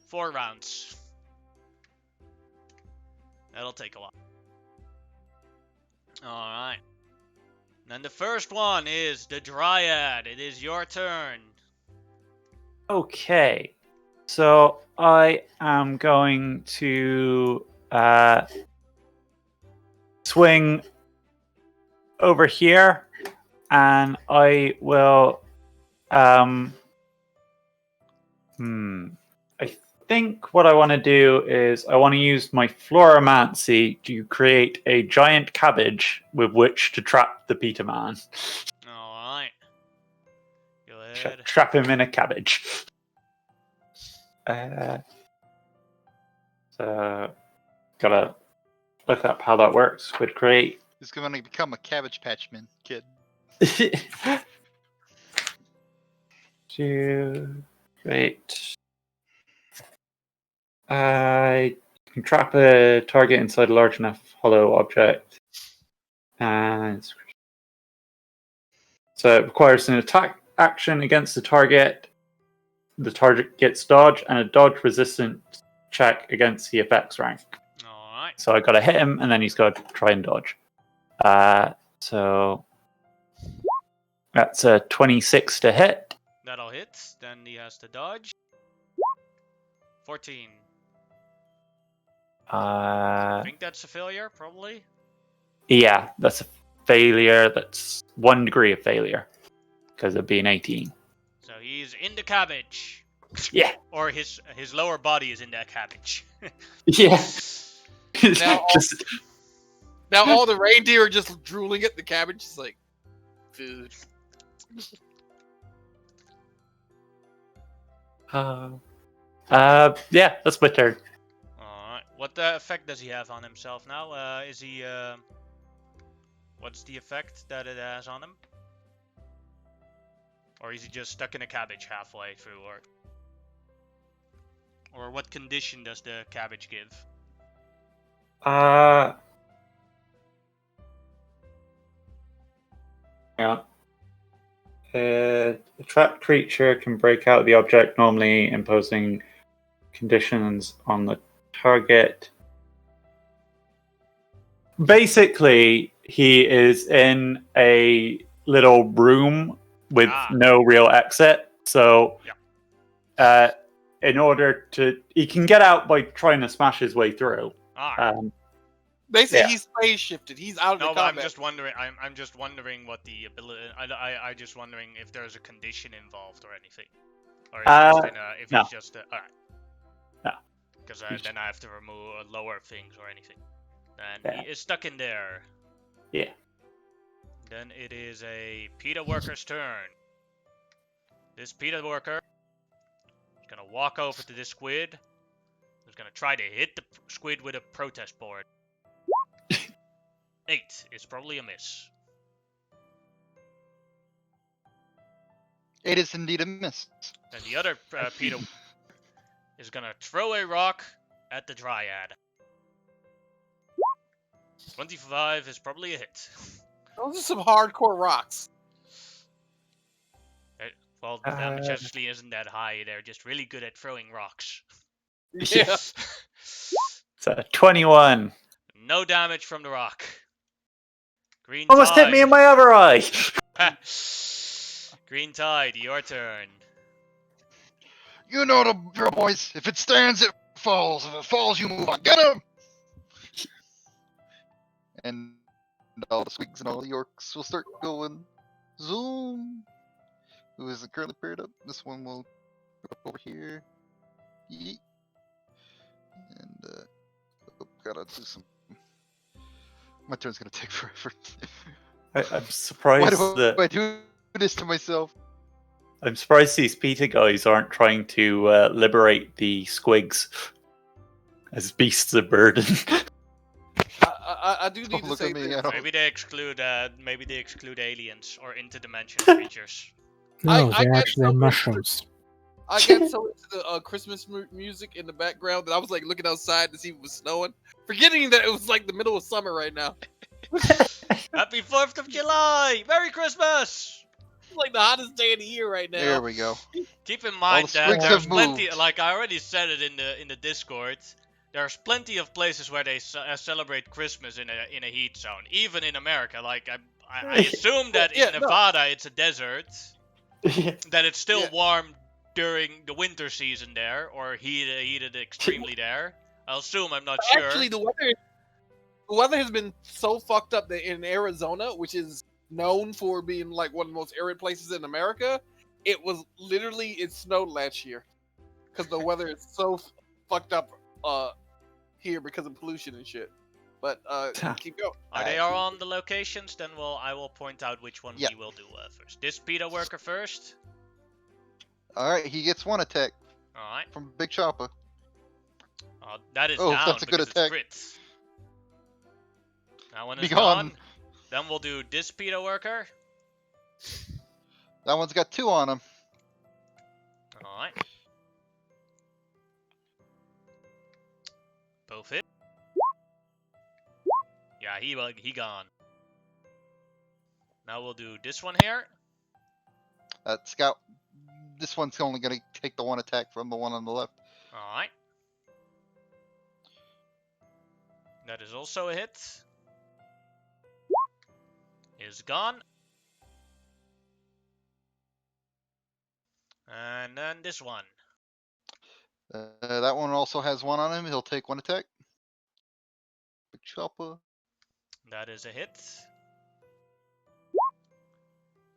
4 rounds. That'll take a while. Alright. Then the first one is the Dryad. It is your turn. Okay. So I am going to swing over here, and I will. I think what I want to do is I want to use my Floromancy to create a giant cabbage with which to trap the Peter Man. Alright. Go ahead. Trap him in a cabbage. So, gotta look up how that works. Would create. He's gonna become a Cabbage Patchman kid. To create. I can trap a target inside a large enough hollow object. And so it requires an attack action against the target. The target gets dodge and a dodge resistant check against the effects rank. Alright. So I gotta hit him and then he's gotta try and dodge. So that's a 26 to hit. That'll hit. Then he has to dodge. 14. I think that's a failure, probably. Yeah, that's a failure. That's 1 degree of failure because of being 18. So he's in the cabbage. Yeah. Or his lower body is in that cabbage. Yeah. Now all the reindeer are just drooling at the cabbage. It's like food. Yeah, that's my turn. Alright. What effect does he have on himself now? Is he what's the effect that it has on him? Or is he just stuck in a cabbage halfway through, or what condition does the cabbage give? Yeah. A trapped creature can break out of the object, normally imposing conditions on the target. basically, he is in a little room with Ah. no real exit. So, in order to, he can get out by trying to smash his way through. Alright. They say Yeah. he's phase shifted. He's out of No, the but I'm combat. just wondering. I'm just wondering what the ability. I just wondering if there's a condition involved or anything, or if no. he's just all right. No. Because then I have to remove lower things or anything. And Yeah. he is stuck in there. Yeah. Then it is a PETA worker's turn. This PETA worker is gonna walk over to this squid. He's gonna try to hit the squid with a protest board. 8 is probably a miss. It is indeed a miss. And the other PETA is gonna throw a rock at the Dryad. 25 is probably a hit. Those are some hardcore rocks. Well, the damage actually isn't that high. They're just really good at throwing rocks. Yeah. So 21. No damage from the rock. Green Almost Tide. hit me in my other eye. Green Tide, your turn. You know the drill, boys. If it stands, it falls. If it falls, you move on. Get him! And all the squigs and all the orcs will start going. Zoom. Who is currently paired up? This one will go over here. Yeet. And gotta do some. My turn's gonna take forever. I'm surprised Why do I do this to myself? I'm surprised these PETA guys aren't trying to liberate the squigs as beasts of burden. I do need Don't to look say at me. this. I don't. Maybe they exclude aliens or interdimensional creatures. No, I they're got actually so mushrooms. I got so into the Christmas music in the background that I was like looking outside to see if it was snowing, forgetting that it was like the middle of summer right now. Happy 4th of July! Merry Christmas! It's like the hottest day of the year right now. There we go. Keep in mind the that squigs there's have plenty. moved. Like I already said it in the Discord. There's plenty of places where they celebrate Christmas in a heat zone, even in America. Like I assume that Yeah, in no. Nevada it's a desert, that it's still Yeah. warm during the winter season there, or heated extremely there. I'll assume. I'm not sure. Actually, the weather has been so fucked up that in Arizona, which is known for being like one of the most arid places in America, it snowed last year because the weather is so fucked up here because of pollution and shit. But keep going. They are on the locations, then I will point out which one Yeah. we will do first. This PETA worker first. Alright, he gets one attack Alright. from Big Chopper. That is Oh, down that's a good because attack. it's crit. That one Be is gone. gone. Then we'll do this PETA worker. That one's got 2 on him. Alright. Both hit. Yeah, he gone. Now we'll do this one here. Scout. This one's only gonna take the 1 attack from the one on the left. Alright. That is also a hit. Is gone. And then this one. That one also has 1 on him. He'll take 1 attack. Big Chopper. That is a hit.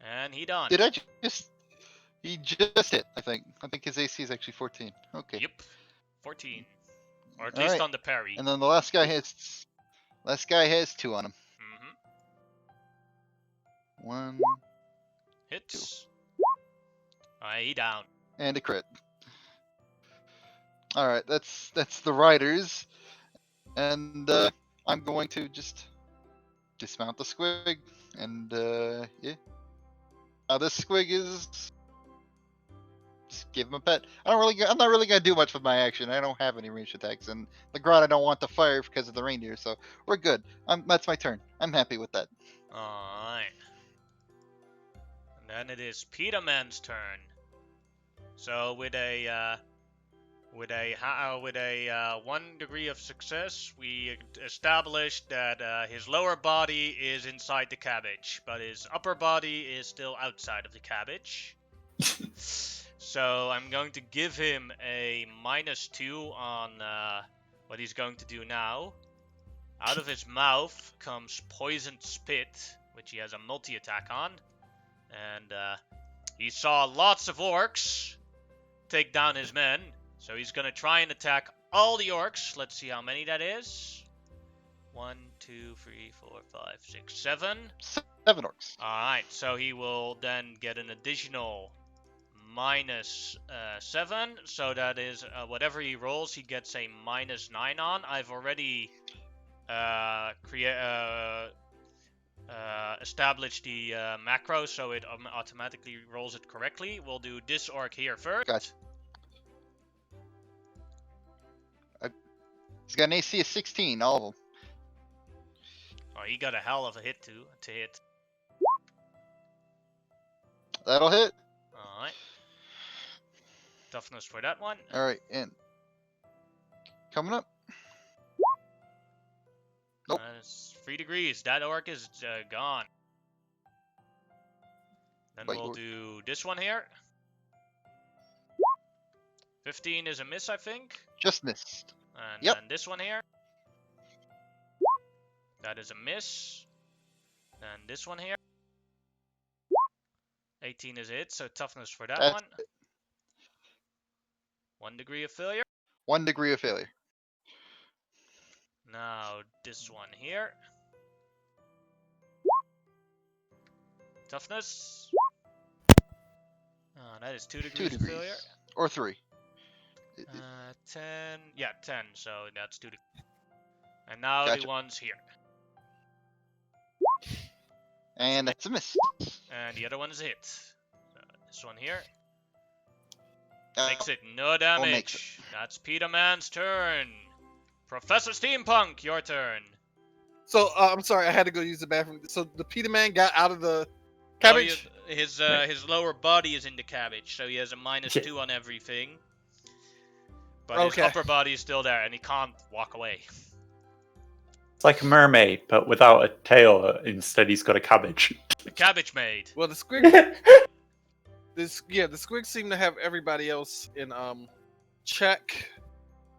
And he done. Did I just? He just hit. I think his AC is actually 14. Okay. Yep. 14. Or at All least right. on the parry. And then the last guy has 2 on him. Mm-hmm. 1 Hits. Alright, he down. and a crit. All right, that's the riders, and I'm going to just dismount the squig, and yeah. Now this squig is just give him a pet. I'm not really gonna do much with my action. I don't have any ranged attacks, and the Grot I don't want to fire because of the reindeer, so we're good. That's my turn. I'm happy with that. Alright. And then it is PETA Man's turn. So with a With a 1 degree of success, we established that his lower body is inside the cabbage, but his upper body is still outside of the cabbage. So I'm going to give him a -2 on what he's going to do now. Out of his mouth comes poisoned spit, which he has a multi-attack on. And he saw lots of orcs take down his men. So he's going to try and attack all the orcs. Let's see how many that is. 1, 2, 3, 4, 5, 6, 7. 7 orcs. Alright, so he will then get an additional -7. So that is whatever he rolls, he gets a -9 on. I've already established the macro, so it automatically rolls it correctly. We'll do this orc here first. Gotcha. He's got an AC of 16, all of them. Oh, he got a hell of a hit to hit. That'll hit. Alright. Toughness for that one. Alright, and coming up. Nope. It's 3 degrees. That orc is gone. Then Wait, we'll do this one here. 15 is a miss, I think. Just missed. And Yep. then this one here. That is a miss. And this one here. 18 is a hit, so toughness for that That's one. 1 degree of failure. 1 degree of failure. Now this one here. Toughness. That is 2 degrees, 2 of degrees. failure. Or 3. 10. Yeah, 10. So that's 2 degrees. And now Gotcha. the ones here. And that's a miss. And the other one is a hit. So this one here. Uh, Makes it no makes damage. That's Peter Man's turn. Professor Steampunk, your turn. So I'm sorry, I had to go use the bathroom. So the Peter Man got out of the cabbage. Oh, his lower body is in the cabbage, so he has a -2 on everything. But Okay. his upper body is still there, and he can't walk away. It's like a mermaid, but without a tail. Instead, he's got a cabbage. The cabbage maid. Well, the squig, the squigs seem to have everybody else in check.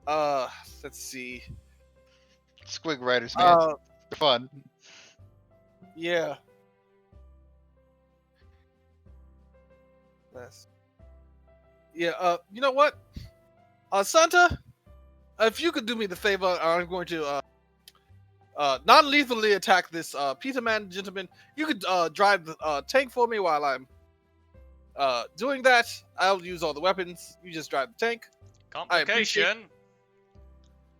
Let's see. Squig Riders, man. They're fun. Yeah. You know what? Santa, if you could do me the favor, I'm going to non-lethally attack this Peter Man gentleman. You could drive the tank for me while I'm doing that. I'll use all the weapons. You just drive the tank. Complication.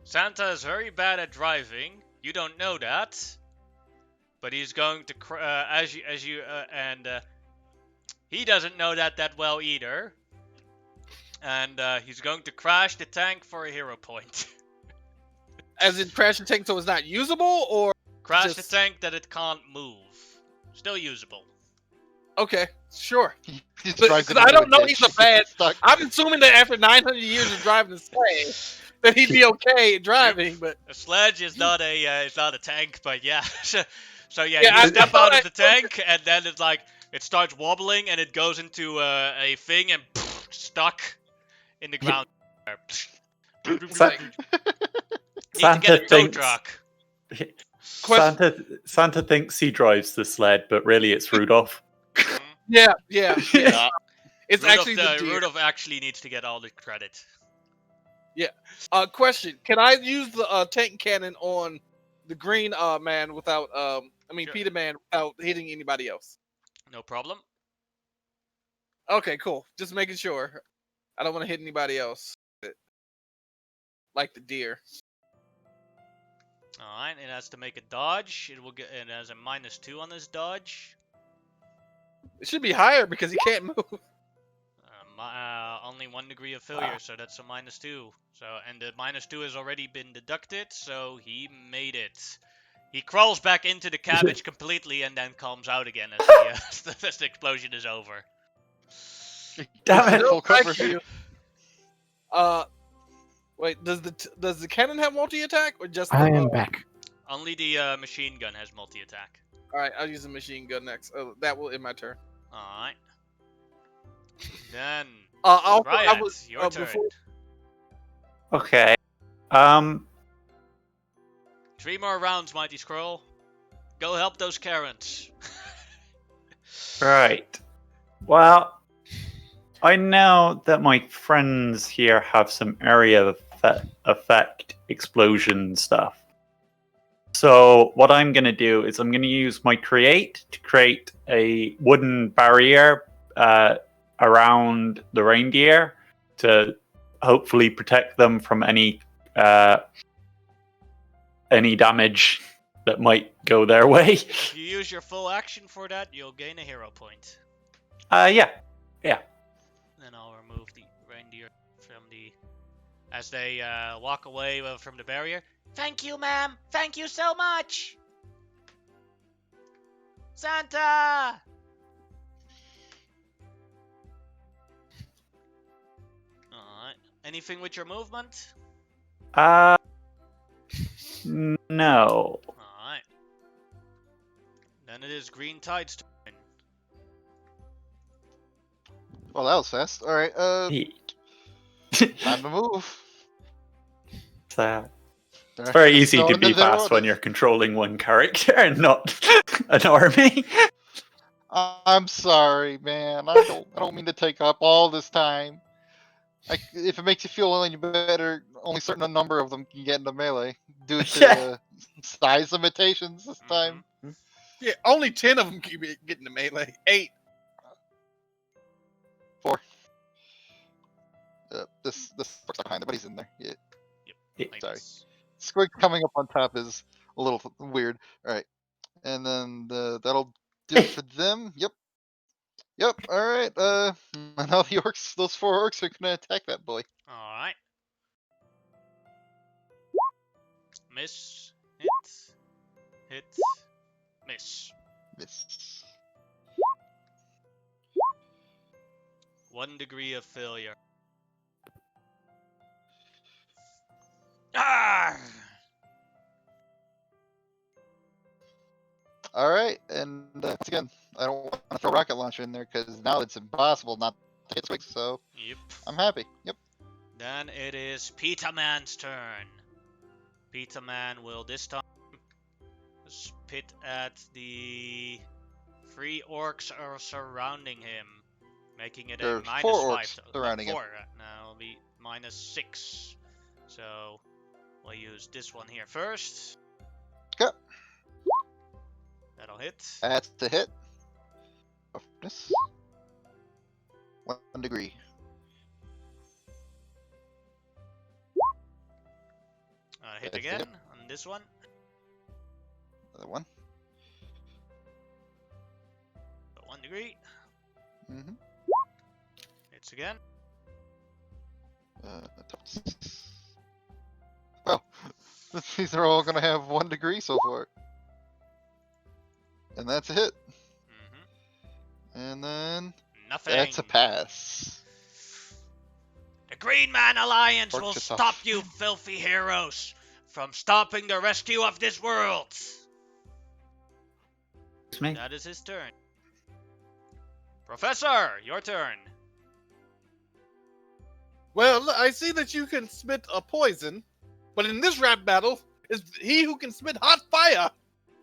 Santa is very bad at driving. You don't know that. But he's going to he doesn't know that well either. And he's going to crash the tank for a hero point. As in crash the tank so it's not usable, or Crash just... the tank that it can't move. Still usable. Okay, sure. He just But- drives 'cause it I into don't know ditch. he's a bad- Stuck. I'm assuming that after 900 years of driving the sleigh, that he'd be okay driving, but A sledge is not a tank, but yeah. So yeah, Yeah, you I step thought out of the tank, and then it's like it starts wobbling, and it goes into a thing and stuck in the ground. Need to get a tow truck. Santa thinks he drives the sled, but really it's Rudolph. yeah. Yeah. It's actually the deer. Rudolph actually needs to get all the credit. Question: can I use the tank cannon on the green man without Sure. Peter Man without hitting anybody else? No problem. Okay, cool. Just making sure. I don't want to hit anybody else. Like the deer. All right, it has to make a dodge. It has a -2 on this dodge. It should be higher because he can't move. Only 1 degree of failure, so that's a -2. So, and the -2 has already been deducted, so he made it. He crawls back into the cabbage completely and then comes out again as the explosion is over. Damn it! Full cover. Thank you. Wait, does the cannon have multi attack or just? I am back. Only the machine gun has multi-attack. All right, I'll use the machine gun next. That will end my turn. Alright. Then, I Riot, was your turn. Okay. 3 more rounds, Mighty Scroll. Go help those Karens. Right. Well, I know that my friends here have some area effect explosion stuff. So what I'm going to do is I'm going to use my create to create a wooden barrier around the reindeer to hopefully protect them from any damage that might go their way. If you use your full action for that, you'll gain a hero point. Yeah. Then I'll remove the reindeer from the... As they walk away from the barrier. Thank you, ma'am! Thank you so much! Santa! Alright. Anything with your movement? No. Alright. Then it is Green Tide's turn. Well, that was fast. All right. Time to move. It's very easy to be fast when you're controlling one character and not an army. I'm sorry, man. I don't mean to take up all this time. If it makes you feel any better, only a certain number of them can get into melee due to size limitations this time. Yeah, only 10 of them can get into melee. 8. 4. This works behind it, but he's in there. Yeah. Yep. Sorry. Nice. Squig coming up on top is a little weird. All right, and then that'll do it for them. Yep. All right. Now the orcs, those 4 orcs are gonna attack that boy. Alright. Miss. Hit. Miss. Miss. 1 degree of failure. Ah! All right, and once again, I don't want to throw rocket launcher in there because now it's impossible not to hit Squig. So Yep. I'm happy. Yep. Then it is Peter Man's turn. Peter Man will this time spit at the 3 orcs are surrounding him, making it There's a minus 4 5. orcs surrounding him. 4. Now it'll be minus 6. So we'll use this one here first. Okay. That'll hit. That's the hit. Toughness. 1 degree. Hit That's the again hit. on this one. Another 1. 1 degree. Mm-hmm. Hits again. Toughness. Well, these are all gonna have 1 degree so far. And that's a hit. And then Nothing. that's a pass. The Green Man Alliance Orcs will are stop tough. you filthy heroes from stopping the rescue of this world. It's me. That is his turn. Professor, your turn. Well, look, I see that you can spit a poison, but in this rap battle, it's he who can spit hot fire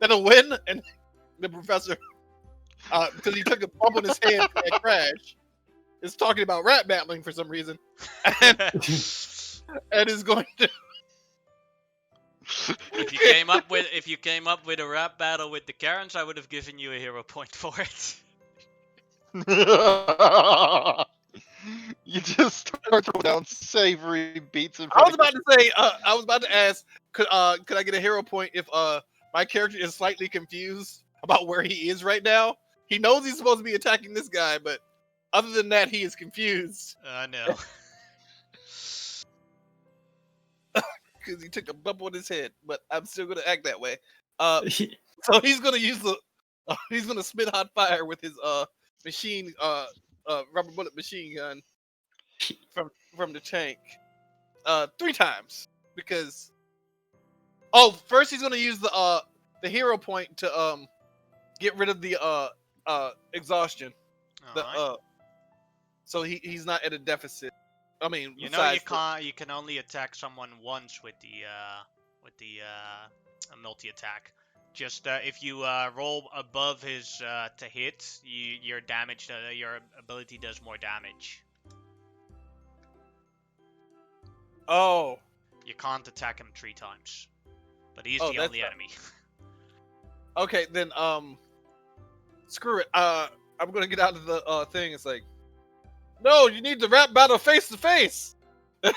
that'll win. And the professor, because he took a bump on his head for that crash, is talking about rap battling for some reason, and is going to. If you came up with a rap battle with the Karens, I would have given you a hero point for it. You just start throwing down savory beats in I front was about to say, I was about to ask, could I get a hero point if my character is slightly confused about where he is right now? He knows he's supposed to be attacking this guy, but other than that, he is confused No. because he took a bump on his head. But I'm still gonna act that way. So he's gonna use he's gonna spit hot fire with his rubber bullet machine gun from the tank. 3 times because. Oh, first he's gonna use the hero point to get rid of the exhaustion. Alright. So he's not at a deficit. I mean, You know you besides can't. You can only attack someone once with the multi attack. Just if you roll above his to hit, your damage, your ability does more damage. Oh, You can't attack him 3 times, but he's Oh, the that's only not- enemy. okay. Then screw it. I'm gonna get out of the thing. It's like, no, you need to rap battle face to face. And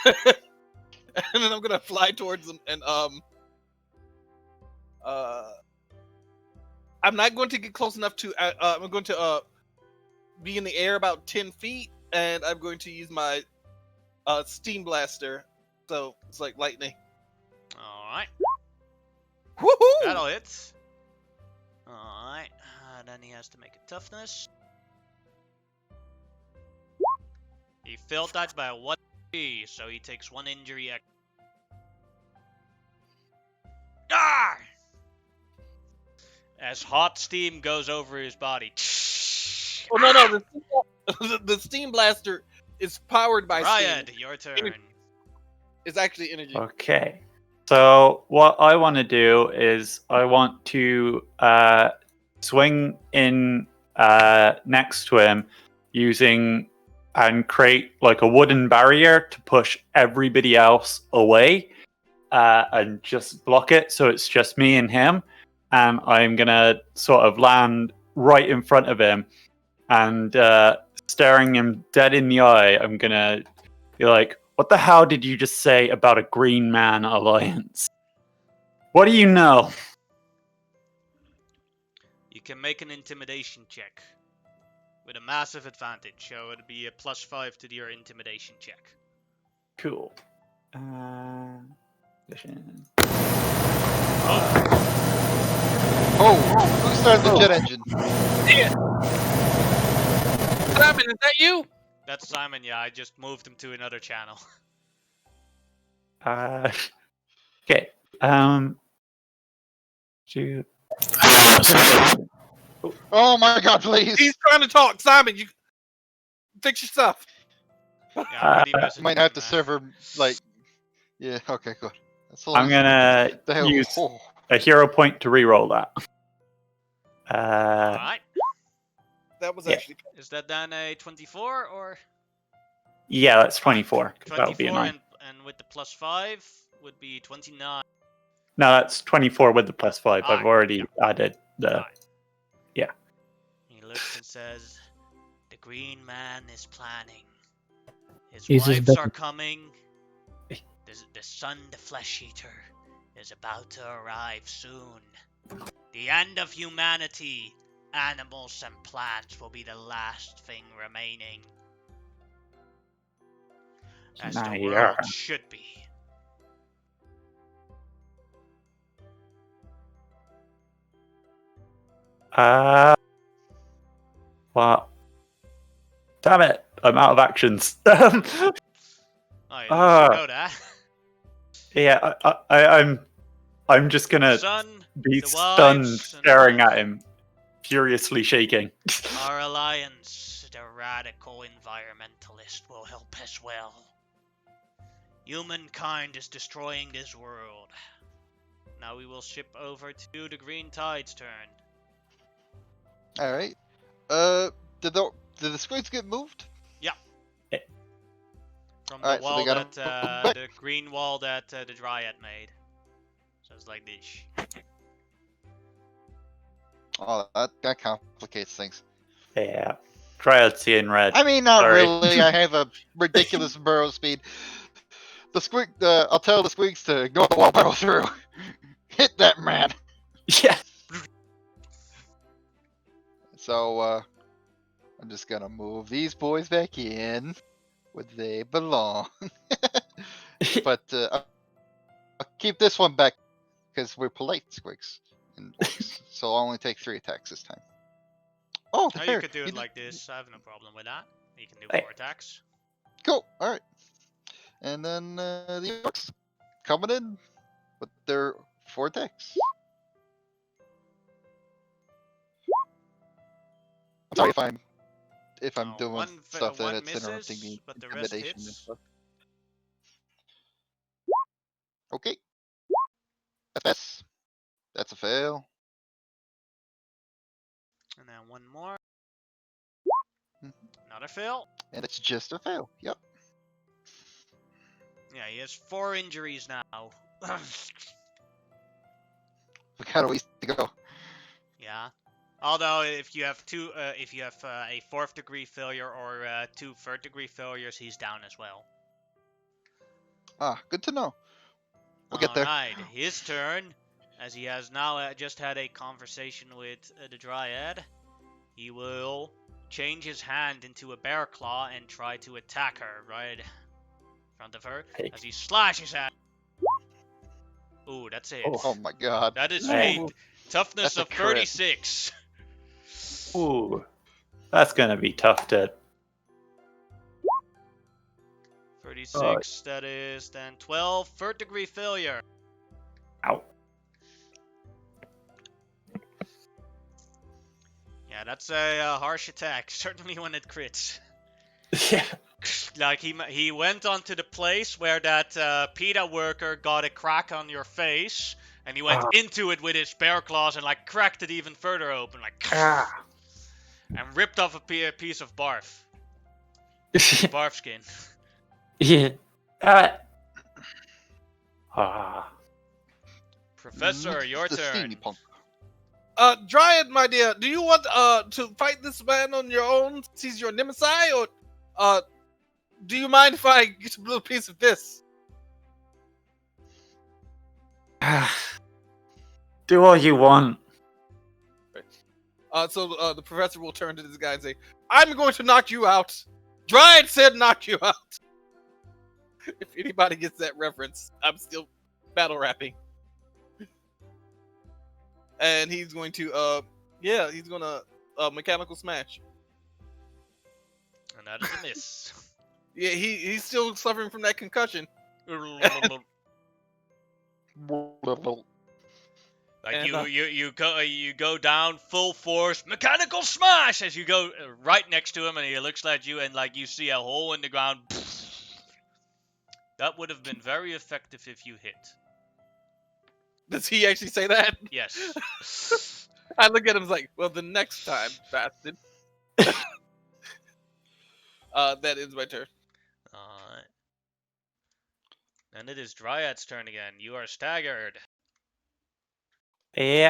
then I'm gonna fly towards him and I'm not going to get close enough to. I'm going to be in the air about 10 feet, and I'm going to use my steam blaster. So it's like lightning. Alright, Woohoo! that'll hit. Alright, then he has to make a toughness. He failed that by 1, so he takes 1 injury. Ah! As hot steam goes over his body. Oh no, the steam blaster is powered by Riot, steam. your turn. It's actually energy. Okay. So what I want to do is I want to swing in next to him using and create like a wooden barrier to push everybody else away and just block it so it's just me and him. And I'm going to sort of land right in front of him and staring him dead in the eye. I'm going to be like, what the hell did you just say about a Green Man Alliance? What do you know? You can make an intimidation check with a massive advantage, so it'll be a +5 to your intimidation check. Cool. Oh, who started the jet engine? Simon, is that you? That's Simon, yeah, I just moved him to another channel. Okay. Shoot. Oh my god, please! He's trying to talk. Simon, you fix your stuff. Yeah, I'm already messaging Might have him, to server, like... Yeah, okay, good. That's all I'm gonna the hell. use Oh. a hero point to reroll that. Alright, That was Yeah. actually. is that then a 24 or? Yeah, that's 24. 'Cause that would be a 24 9. and with the +5 would be 29. No, that's 24 with the +5. I've Alright, already added the. Alright. Yeah. He looks and says, the Green Man is planning. His Is this wives better? are coming. The Sun, the Flesh Eater, is about to arrive soon. The end of humanity, animals and plants will be the last thing remaining. As the Yeah. world should be. Well, damn it! I'm out of actions. Oh, you Ah. should know that. Yeah, I'm just gonna Sun, be the stunned, wives, and staring all. at him, furiously shaking. Our alliance, the radical environmentalist, will help as well. Humankind is destroying this world. Now we will ship over to the Green Tide's turn. Alright. Did the squids get moved? From Alright, the so wall they got that, back. the green wall that the Dryad made. So it's like this. Oh, that complicates things. Yeah, Triad seeing red. I mean, not Sorry. really. I have a ridiculous burrow speed. The squig. I'll tell the squigs to ignore the wall burrow through. Hit that man. Yeah. So, I'm just gonna move these boys back in where they belong. But I'll keep this one back because we're polite squigs and orcs. So I'll only take 3 attacks this time. Oh, Now there. you could do it like this. I have no problem with that. You can do 4 attacks. Cool. All right. And then the orcs coming in with their vortex. I'm sorry if I'm doing stuff that's interrupting the misses, but the rest intimidation and hits. stuff. Okay. That's a fail. And then one more. Mhm. Another fail. And it's just a fail. Yep. Yeah, he has 4 injuries now. We got a ways to go. Yeah. Although if you have a 4th degree failure or 2 3rd degree failures, he's down as well. Ah, good to know. We'll get there. Alright, his turn. As he has now just had a conversation with the Dryad, he will change his hand into a bear claw and try to attack her right in front of her Hey. as he slashes at. Ooh, that's it. Oh my god. That is Hey. a toughness That's a of crit. 36. Ooh, that's gonna be tough to. 36, that is then 12. 3rd degree failure. Ow. Yeah, that's a harsh attack, certainly when it crits. Yeah. Like, he went onto the place where that PETA worker got a crack on your face, and he went into it with his bear claws and, like, cracked it even further open, like, Ah. and ripped off a piece of barf. Barf skin. Yeah. Ah. Professor, your the turn. steamy punk. Dryad, my dear, do you want to fight this man on your own since he's your nemesis, or do you mind if I get a little piece of this? Do all you want. So the professor will turn to this guy and say, "I'm going to knock you out. Dryad said knock you out." If anybody gets that reference, I'm still battle rapping. And he's going to, he's gonna mechanical smash. And that is a miss. Yeah, he's still suffering from that concussion. Like And, you go down full force, mechanical smash as you go right next to him, and he looks at you, and like you see a hole in the ground. That would have been very effective if you hit. Does he actually say that? Yes. I look at him like, well, the next time, bastard. That is my turn. Alright. And it is Dryad's turn again. You are staggered. Yeah.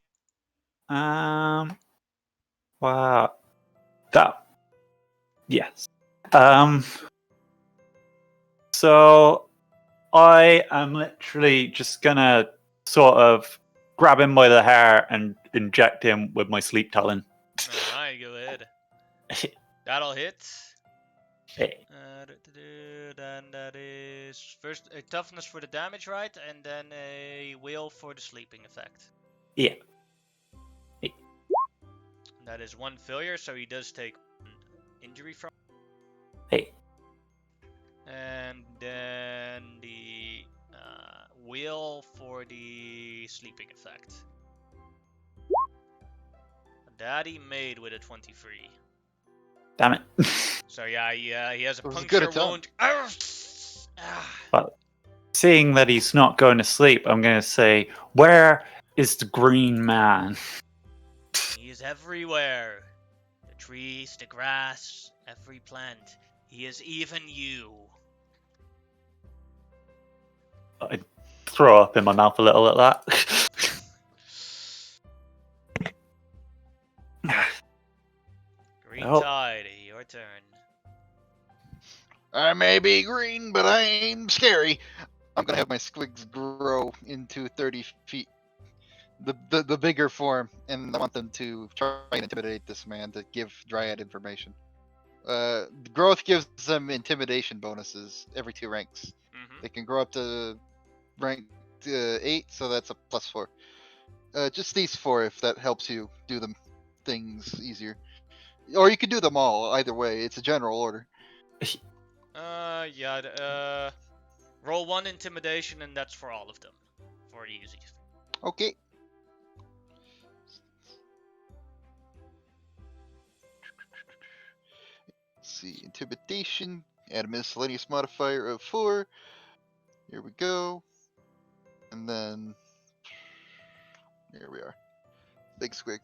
Wow. That. Yes. So I am literally just gonna sort of grab him by the hair and inject him with my sleep talon. Alright, go ahead. That'll hit. Hey. Then that is first a toughness for the damage, right? And then a will for the sleeping effect. Yeah. Hey. That is 1 failure, so he does take 1 injury from. Hey. And then the will for the sleeping effect. That he made with a 23. Damn it. So yeah, he has a It was a puncture good attempt. wound. But seeing that he's not going to sleep, I'm going to say, where is the green man? He is everywhere. The trees, the grass, every plant. He is even you. I throw up in my mouth a little at that. Green Oh. Tide, your turn. I may be green, but I ain't scary. I'm gonna have my squigs grow into 30 feet. The bigger form, and I want them to try and intimidate this man to give Dryad information. Growth gives them intimidation bonuses every 2 ranks. Mm-hmm. They can grow up to rank 8, so that's a +4. Just these 4 if that helps you do them things easier. Or you can do them all, either way. It's a general order. Roll 1 intimidation, and that's for all of them. For easy. Okay. Let's see, intimidation. Add a miscellaneous modifier of 4. Here we go. And then here we are. Big squig.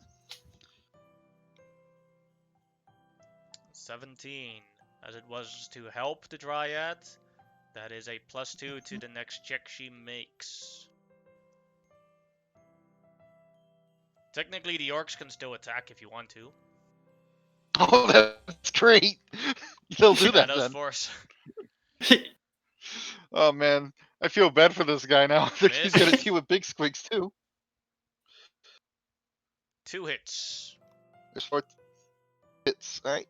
17. As it was to help the Dryad, that is a +2 to the next check she makes. Technically, the orcs can still attack if you want to. Oh, that's great. They'll do Yeah, that those then. force. Oh man, I feel bad for this guy now. He's got a Miss. team with big squigs too. 2 hits. There's 4 hits. All right,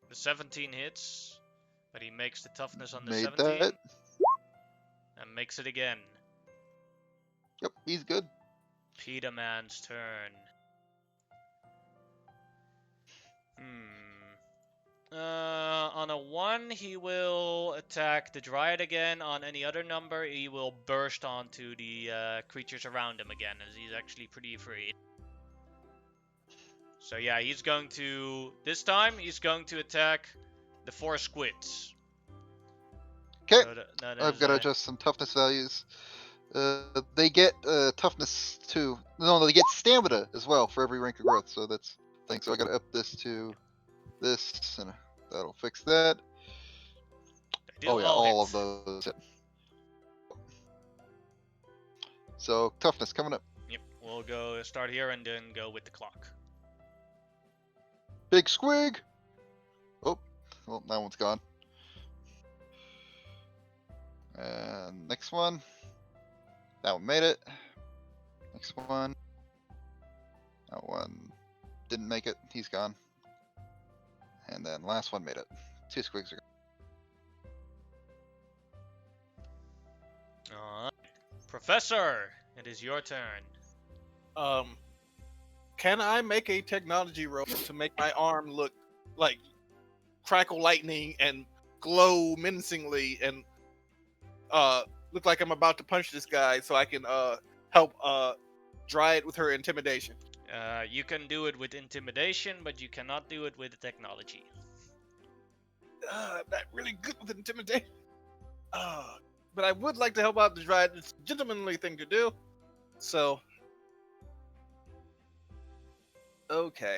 The 17 hits, but he makes the toughness on the made 17 that. and makes it again. Yep, he's good. Peter Man's turn. On a 1, he will attack the Dryad again. On any other number, he will burst onto the creatures around him again, as he's actually pretty afraid. So yeah, he's going to... This time, he's going to attack the 4 squids. Okay, So that I've is, got to adjust some toughness values. They get toughness too. No, they get stamina as well for every rank of growth. So that's the thing. So I got to up this to this, and that'll fix that. they do Oh yeah, all all hit. of those. Hit. So toughness coming up. Yep, we'll go start here and then go with the clock. Big squig. Oh, well that one's gone. And next one. That one made it. Next one. That one didn't make it. He's gone. And then last one made it. 2 squigs are gone. Alright. Professor, it is your turn. Can I make a technology roll to make my arm look like crackle lightning and glow menacingly and look like I'm about to punch this guy so I can help dry it with her intimidation? You can do it with intimidation, but you cannot do it with technology. I'm not really good with intimidation. But I would like to help out the dryad. It's a gentlemanly thing to do. So, okay.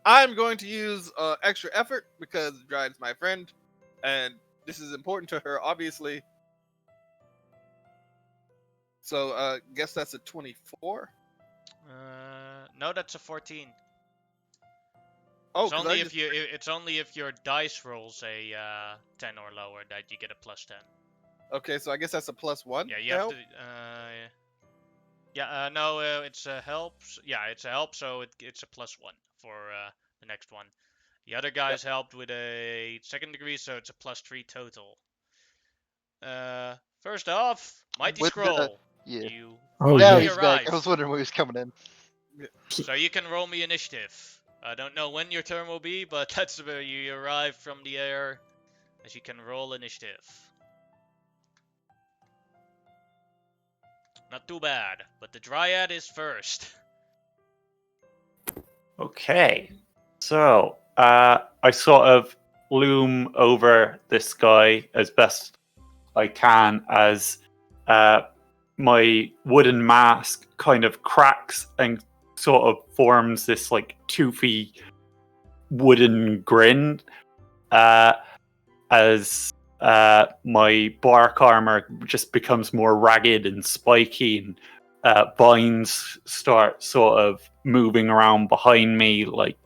I'm going to use extra effort because the dryad's my friend, and this is important to her, obviously. So, guess that's a 24. No, that's a 14. Oh, It's 'cause only I if you. It's only if your dice rolls a 10 or lower that you get a +10. Okay, so I guess that's a +1. Yeah, you to have help? to. No, it's a help. Yeah, it's a help, so it's a +1 for the next one. The other guys helped with a 2nd degree, so it's a +3 total. First off, Mighty With the- Scroll. Yeah. You Oh, Now finally yeah. he's back. arrive. I was wondering where he was coming in. So you can roll me initiative. I don't know when your turn will be, but that's where you arrive from the air, as you can roll initiative. Not too bad, but the Dryad is first. Okay. So, I sort of loom over this guy as best I can as my wooden mask kind of cracks and sort of forms this like toothy wooden grin as my bark armor just becomes more ragged and spiky, and vines start sort of moving around behind me like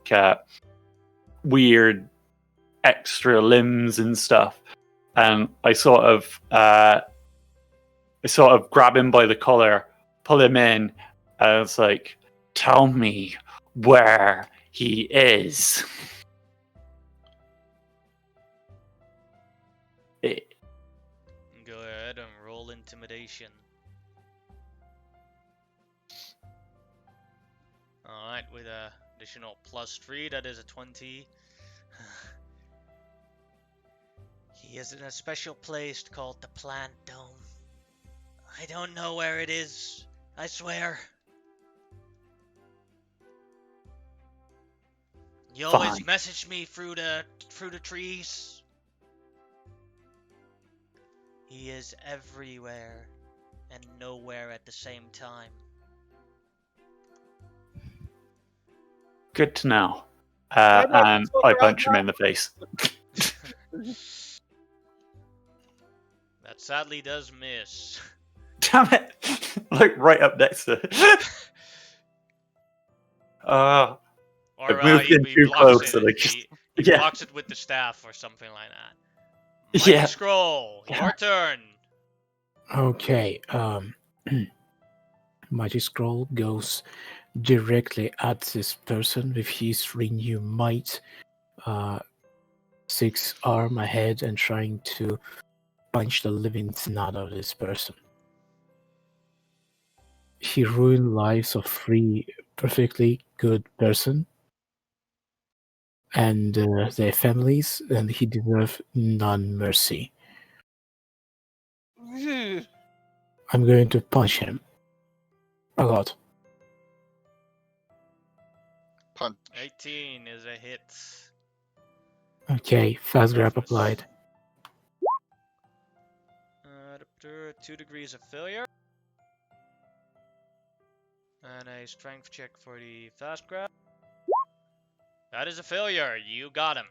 weird extra limbs and stuff. And I sort of grab him by the collar, pull him in, and it's like, "Tell me where he is." Go ahead and roll intimidation. Alright, with a additional +3, that is a 20. He is in a special place called the Plant Dome. I don't know where it is, I swear. He always Fine. messaged me through the trees. He is everywhere and nowhere at the same time. Good to know. Maybe I And can I sort her out punch him in the face. That sadly does miss. Damn it! Like right up next to it. Or I've moved in he too blocks close, it. so like, just, He yeah. blocks it with the staff or something like that. Mighty Yeah. Scroll, your turn. Okay. Magic Scroll goes directly at this person with his renew might. 6 arm ahead and trying to punch the living snot out of this person. He ruined lives of 3 perfectly good person and their families, and he deserves none mercy. I'm going to punch him. A lot. Punch. 18 is a hit. Okay, fast grab Toughness. applied. 2 degrees of failure. And a strength check for the fast grab. That is a failure. You got him.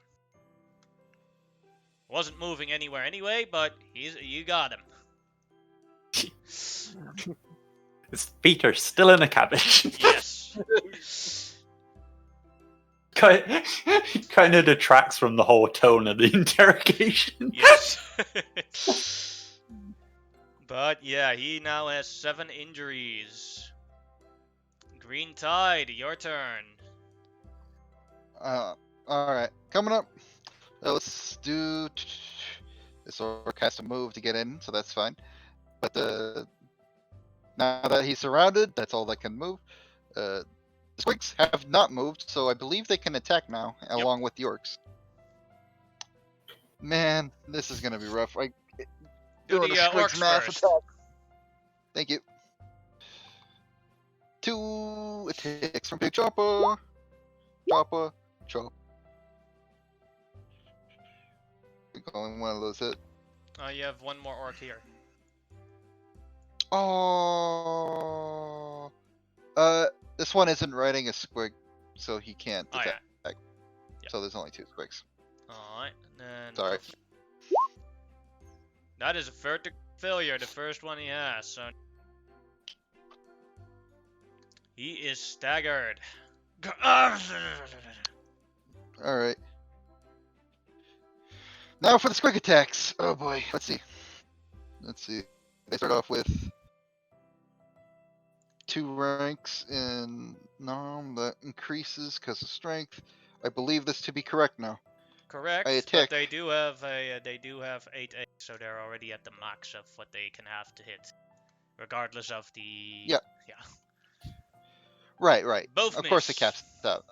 Wasn't moving anywhere anyway, but you got him. His feet are still in a cabbage. Yes. Kind of detracts from the whole tone of the interrogation. Yes. But yeah, he now has 7 injuries. Green Tide, your turn. Alright. Coming up. Let's do... This orc has to move to get in, so that's fine. But now that he's surrounded, that's all that can move. The squigs have not moved, so I believe they can attack now, along with the orcs. Man, this is gonna be rough. Do Doing the a orcs Crismass first. attack. Thank you. 2 attacks from Big Chopper. Chopper. Chop. Only one of those hit. You have one more orc here. Oh. This one isn't riding a squig, so he can't Oh, attack. Yeah. So there's only 2 squigs. Alright, then. Sorry. That is a vertical failure, the first one he has, so. He is staggered. Alright. Now for the squig attacks. Oh boy. Let's see. They start off with 2 ranks in Nom that increases because of strength. I believe this to be correct now. Correct, I but attack. they do have 8A, so they're already at the max of what they can have to hit, regardless of the. Yeah. Yeah. Right. Both Of miss. course it caps out.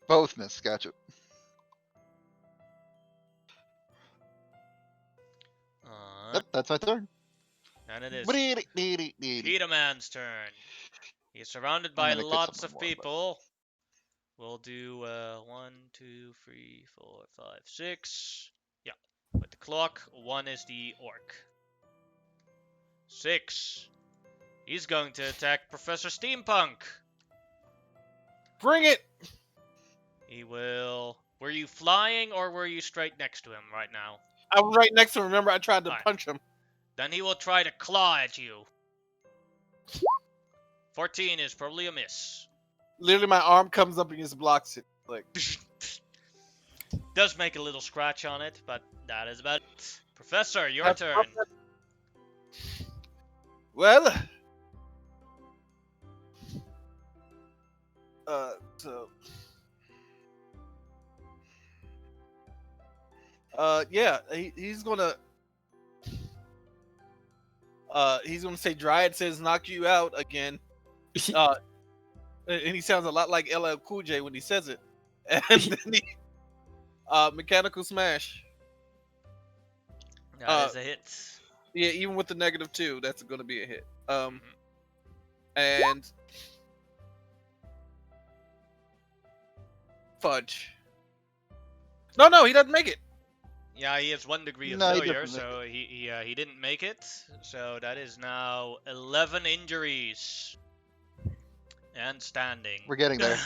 Both miss. Gotcha. Yep, that's my turn. And it is Dee-dee-dee-dee-dee. Peterman's turn. He's surrounded I'm by gonna get lots someone of more, but- people. We'll do 1, 2, 3, 4, 5, 6. Yeah, with the clock. 1 is the orc. 6. He's going to attack Professor Steampunk. Bring it! He will. Were you flying or were you straight next to him right now? I was right next to him. Remember, I tried to Alright. punch him. Then he will try to claw at you. 14 is probably a miss. Literally, my arm comes up and just blocks it. Like, Does make a little scratch on it, but that is about it. Professor, your That's turn. perfect. Well, yeah, he's gonna say Dryad says knock you out again. And he sounds a lot like LL Cool J when he says it. And then he, mechanical smash. That is a hit. Yeah, even with the -2, that's going to be a hit. And fudge. No, he doesn't make it. Yeah, he has 1 degree of No, he failure, doesn't so he didn't make it. So that is now 11 injuries. And standing. We're getting there.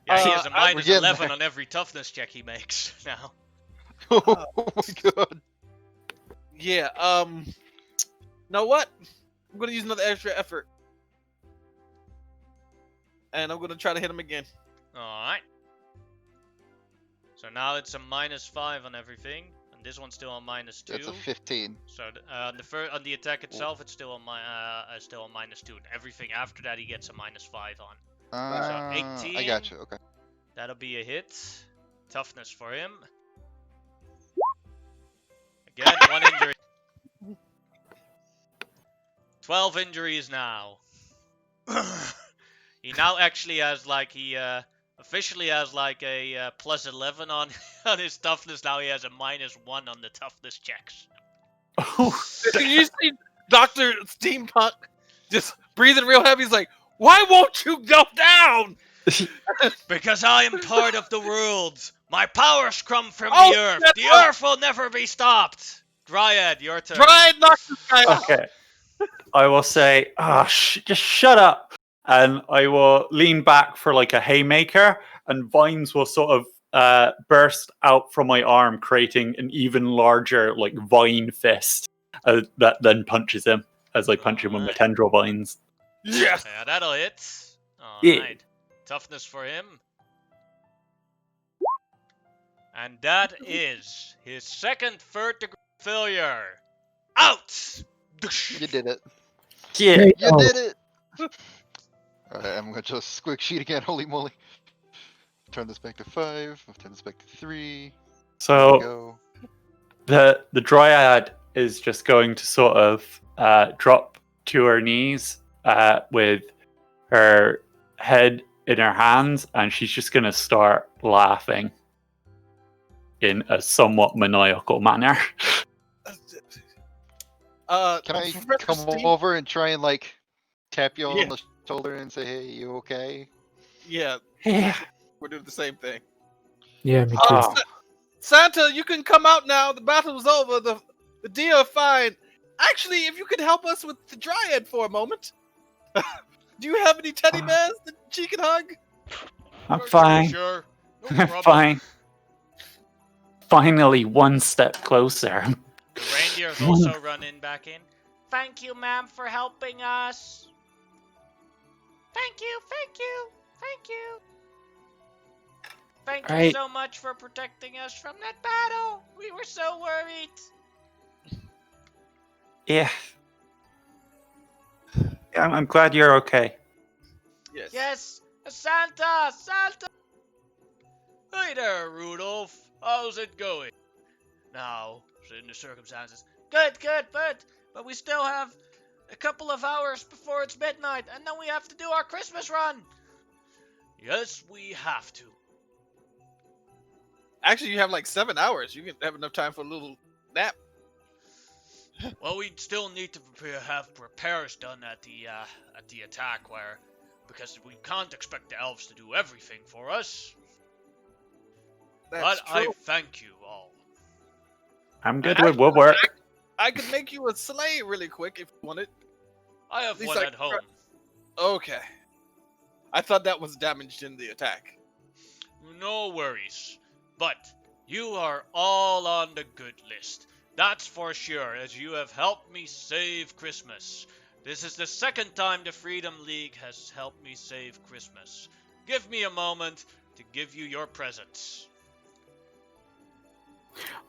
Yeah, he has a we're minus getting 11 there. on every toughness check he makes now. Oh my god. Yeah. Know what? I'm going to use another extra effort, and I'm going to try to hit him again. Alright. So now it's a -5 on everything, and this one's still on -2. That's a 15. So on the attack itself, it's still on -2, and everything after that he gets a -5 on. So 18. I got you. Okay. That'll be a hit. Toughness for him. Again, 1 injury. 12 injuries now. He now actually has like officially has like a +11 on on his toughness. Now he has a -1 on the toughness checks. Oh, You see Dr. Steampunk just breathing real heavy. He's like, why won't you go down? Because I am part of the world. My powers come from Oh, the earth. shut The up. earth will never be stopped. Dryad, your turn. Try and knock this guy out. okay. I will say, just shut up. And I will lean back for like a haymaker, and vines will sort of burst out from my arm, creating an even larger like vine fist that then punches him as I punch him with my tendril vines. Yes. Yeah, that'll hit. Yeah. Alright. Toughness for him. And that is his second third degree failure. Out! You did it. Yeah. You did it. Alright, I'm gonna just quick sheet again. Holy moly. Turn this back to 5. I'll turn this back to 3. There we So go. the dryad is just going to sort of drop to her knees with her head in her hands, and she's just going to start laughing in a somewhat maniacal manner. Can I Professor come Steam- over and try and like tap you Yeah. on the shoulder and say, "Hey, you okay?" Yeah, Yeah. we're doing the same thing. Yeah, me too. Oh, Santa, you can come out now. The battle's over. The deer are fine. Actually, if you could help us with the dryad for a moment. Do you have any teddy bears that she can hug? I'm fine. Sure. No I'm problem. fine. Finally, one step closer. The reindeers also run back in. Thank you, ma'am, for helping us. Thank you, thank you, thank you. Thank you Right. so much for protecting us from that battle. We were so worried. Yeah. I'm glad you're okay. Yes. Yes, Santa, Santa. Hey there, Rudolph. How's it going? Now, in the circumstances. Good, but we still have a couple of hours before it's midnight, and then we have to do our Christmas run. Yes, we have to. Actually, you have like 7 hours. You can have enough time for a little nap. Well, we still need to have repairs done at the attack, because we can't expect the elves to do everything for us. That's But I true. thank you all. I'm good with woodwork. I could make you a sleigh really quick if you wanted. I have At least one I at can home. Okay. I thought that was damaged in the attack. No worries. But you are all on the good list. That's for sure, as you have helped me save Christmas. This is the second time the Freedom League has helped me save Christmas. Give me a moment to give you your presents.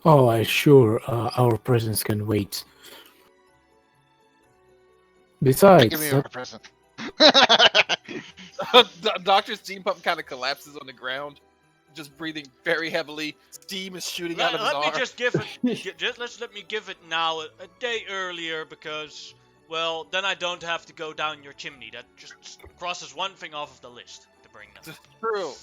Oh, I sure our presents can wait. Besides, Give me a present. Dr. Steampunk kind of collapses on the ground, just breathing very heavily. Steam is shooting out of his Let me arm. just give it. Let me give it now a day earlier, because, well, then I don't have to go down your chimney. That just crosses one thing off of the list to bring them. True.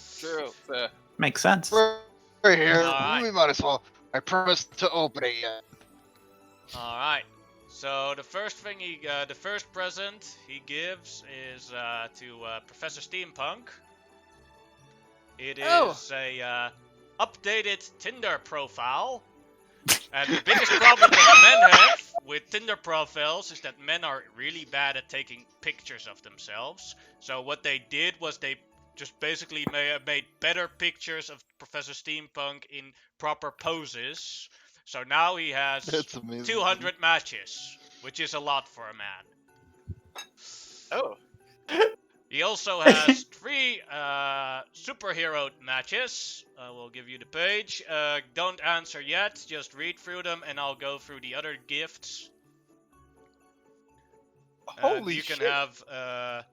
Makes sense. We're here. Alright. We might as well. I promised to open it yet. All right. So the first the first present he gives is to Professor Steampunk. It Oh. is a updated Tinder profile. And the biggest problem that men have with Tinder profiles is that men are really bad at taking pictures of themselves. So what they did was they just basically made better pictures of Professor Steampunk in proper poses. So now he has That's amazing. 200 matches, which is a lot for a man. Oh. He also has 3 superhero matches. I will give you the page. Don't answer yet, just read through them and I'll go through the other gifts. Holy you shit. can have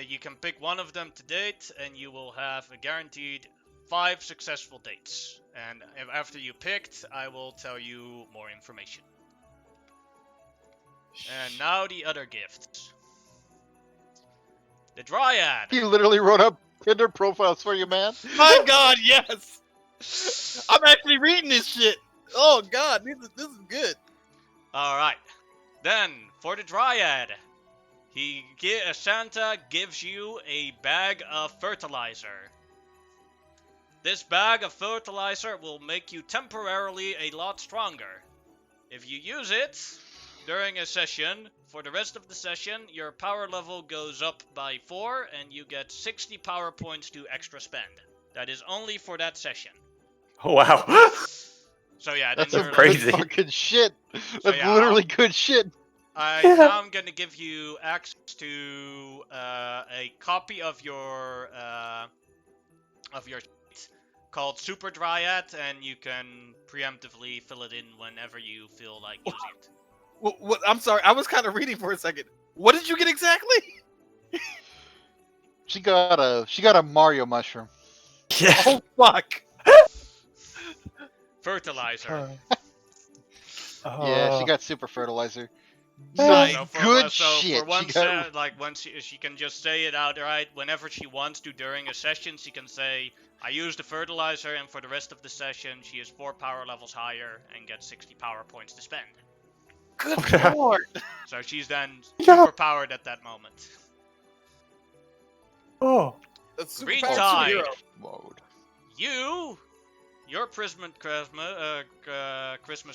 you can pick one of them to date and you will have a guaranteed 5 successful dates. And after you picked, I will tell you more information. And now the other gifts. The Dryad. He literally wrote up Tinder profiles for you, man. My God, yes. I'm actually reading this shit. Oh God, this is good. All right. Then for the Dryad, Santa gives you a bag of fertilizer. This bag of fertilizer will make you temporarily a lot stronger. If you use it during a session, for the rest of the session, your power level goes up by 4 and you get 60 power points to extra spend. That is only for that session. Wow. So yeah, That's then some you're crazy. good fucking shit. That's yeah, literally good shit. now I'm gonna give you access to a copy of your sheet called Super Dryad, and you can preemptively fill it in whenever you feel like using it. What? I'm sorry, I was kind of reading for a second. What did you get exactly? She got a Mario mushroom. Yeah. Oh fuck. Fertilizer. Yeah, she got super fertilizer. Yeah, Some so good so shit. for one She got- like once she can just say it outright whenever she wants to during a session. She can say, "I used the fertilizer," and for the rest of the session, she is 4 power levels higher and gets 60 power points to spend. Good lord. So she's then super powered at that moment. Oh. That's super Read powered tide. superhero. Mode. Your Christmas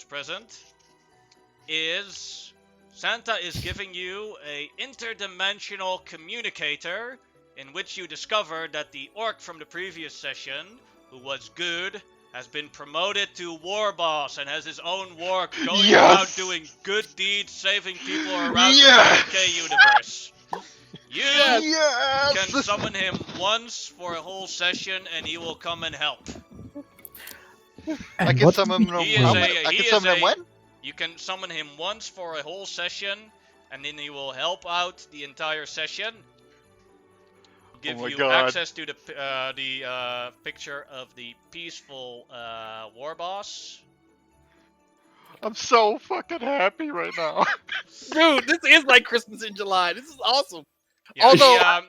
present is Santa is giving you a interdimensional communicator in which you discover that the orc from the previous session, who was good, has been promoted to war boss and has his own war going Yes! around doing good deeds, saving people around Yes! the 40K universe. You Yes! can summon him once for a whole session and he will come and help. I And can what summon did him. He is how a- many- I he can is summon him a- when? You can summon him once for a whole session, and then he will help out the entire session. Give my you God. access to the picture of the peaceful war boss. I'm so fucking happy right now. Dude, this is like Christmas in July. This is awesome. Yeah, Although-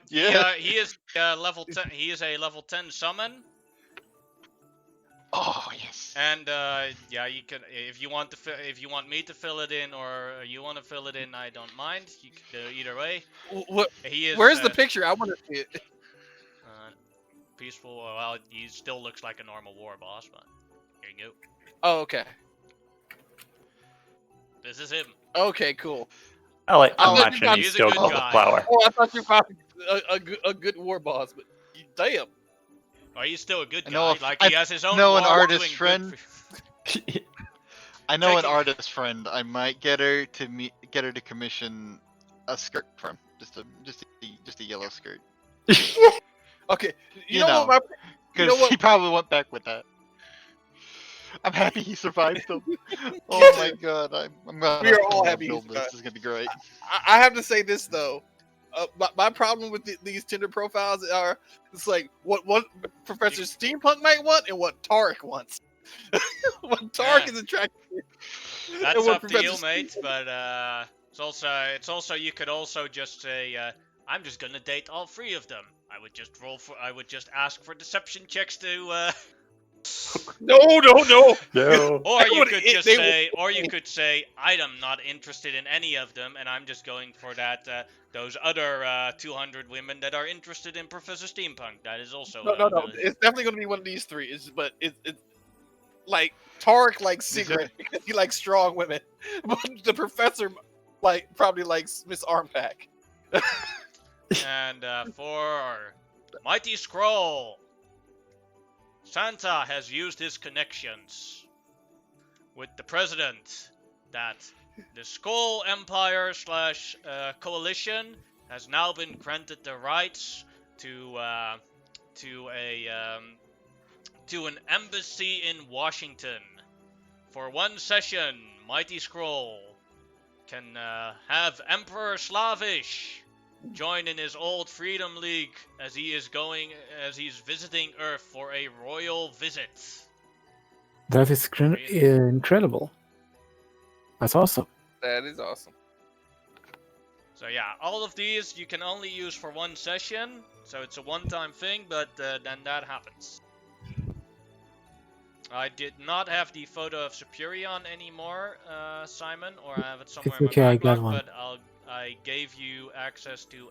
he is level 10. He is a level 10 summon, Oh yes. and yeah, you can if you want me to fill it in or you want to fill it in, I don't mind. You can do either way. What? He is. Where's the picture? I want to see it. Peaceful. Well, he still looks like a normal war boss, but here you go. Oh, okay. This is him. Okay, cool. I like to I thought you imagine got- he's He's a still good got guy. the flower. Oh, I thought you found a good war boss, but damn. Oh, he's still a good I guy. know Like he has his own. know an war artist doing good friend. for- I know an Taking- artist friend. I might get her to commission a skirt from just a yellow skirt. Okay, you You know know. what? Because what? he probably went back with that. I'm happy he survived though. Oh my god, I'm gonna We are all happy he build this. survived. This is gonna be great. I have to say this though. My problem with these Tinder profiles are it's like what Professor Steampunk might want and what Tarek wants. What Tarek Yeah. is attracted to. That's and what up to you, Professor mate. But it's also you could also just say, I'm just gonna date all 3 of them. I would just ask for deception checks to No. No. Or you would- could it- just they would- say, or you could say, I'm not interested in any of them, and I'm just going for those other 200 women that are interested in Professor Steampunk. That is also No. It's definitely gonna be one of these three. But it's like Tarek likes Sigrid because he likes strong women, but the professor probably likes Miss Armpack. And for Mighty Scroll, Santa has used his connections with the president that the Skull Empire / coalition has now been granted the rights to an embassy in Washington. For one session, Mighty Scroll can have Emperor Slavish join in his old Freedom League as he's visiting Earth for a royal visit. That is incredible. That's awesome. That is awesome. So yeah, all of these you can only use for one session, so it's a one-time thing, but then that happens. I did not have the photo of Superion anymore, Simon, or I have it somewhere It's in my okay, I backlog, got one. but I gave you access to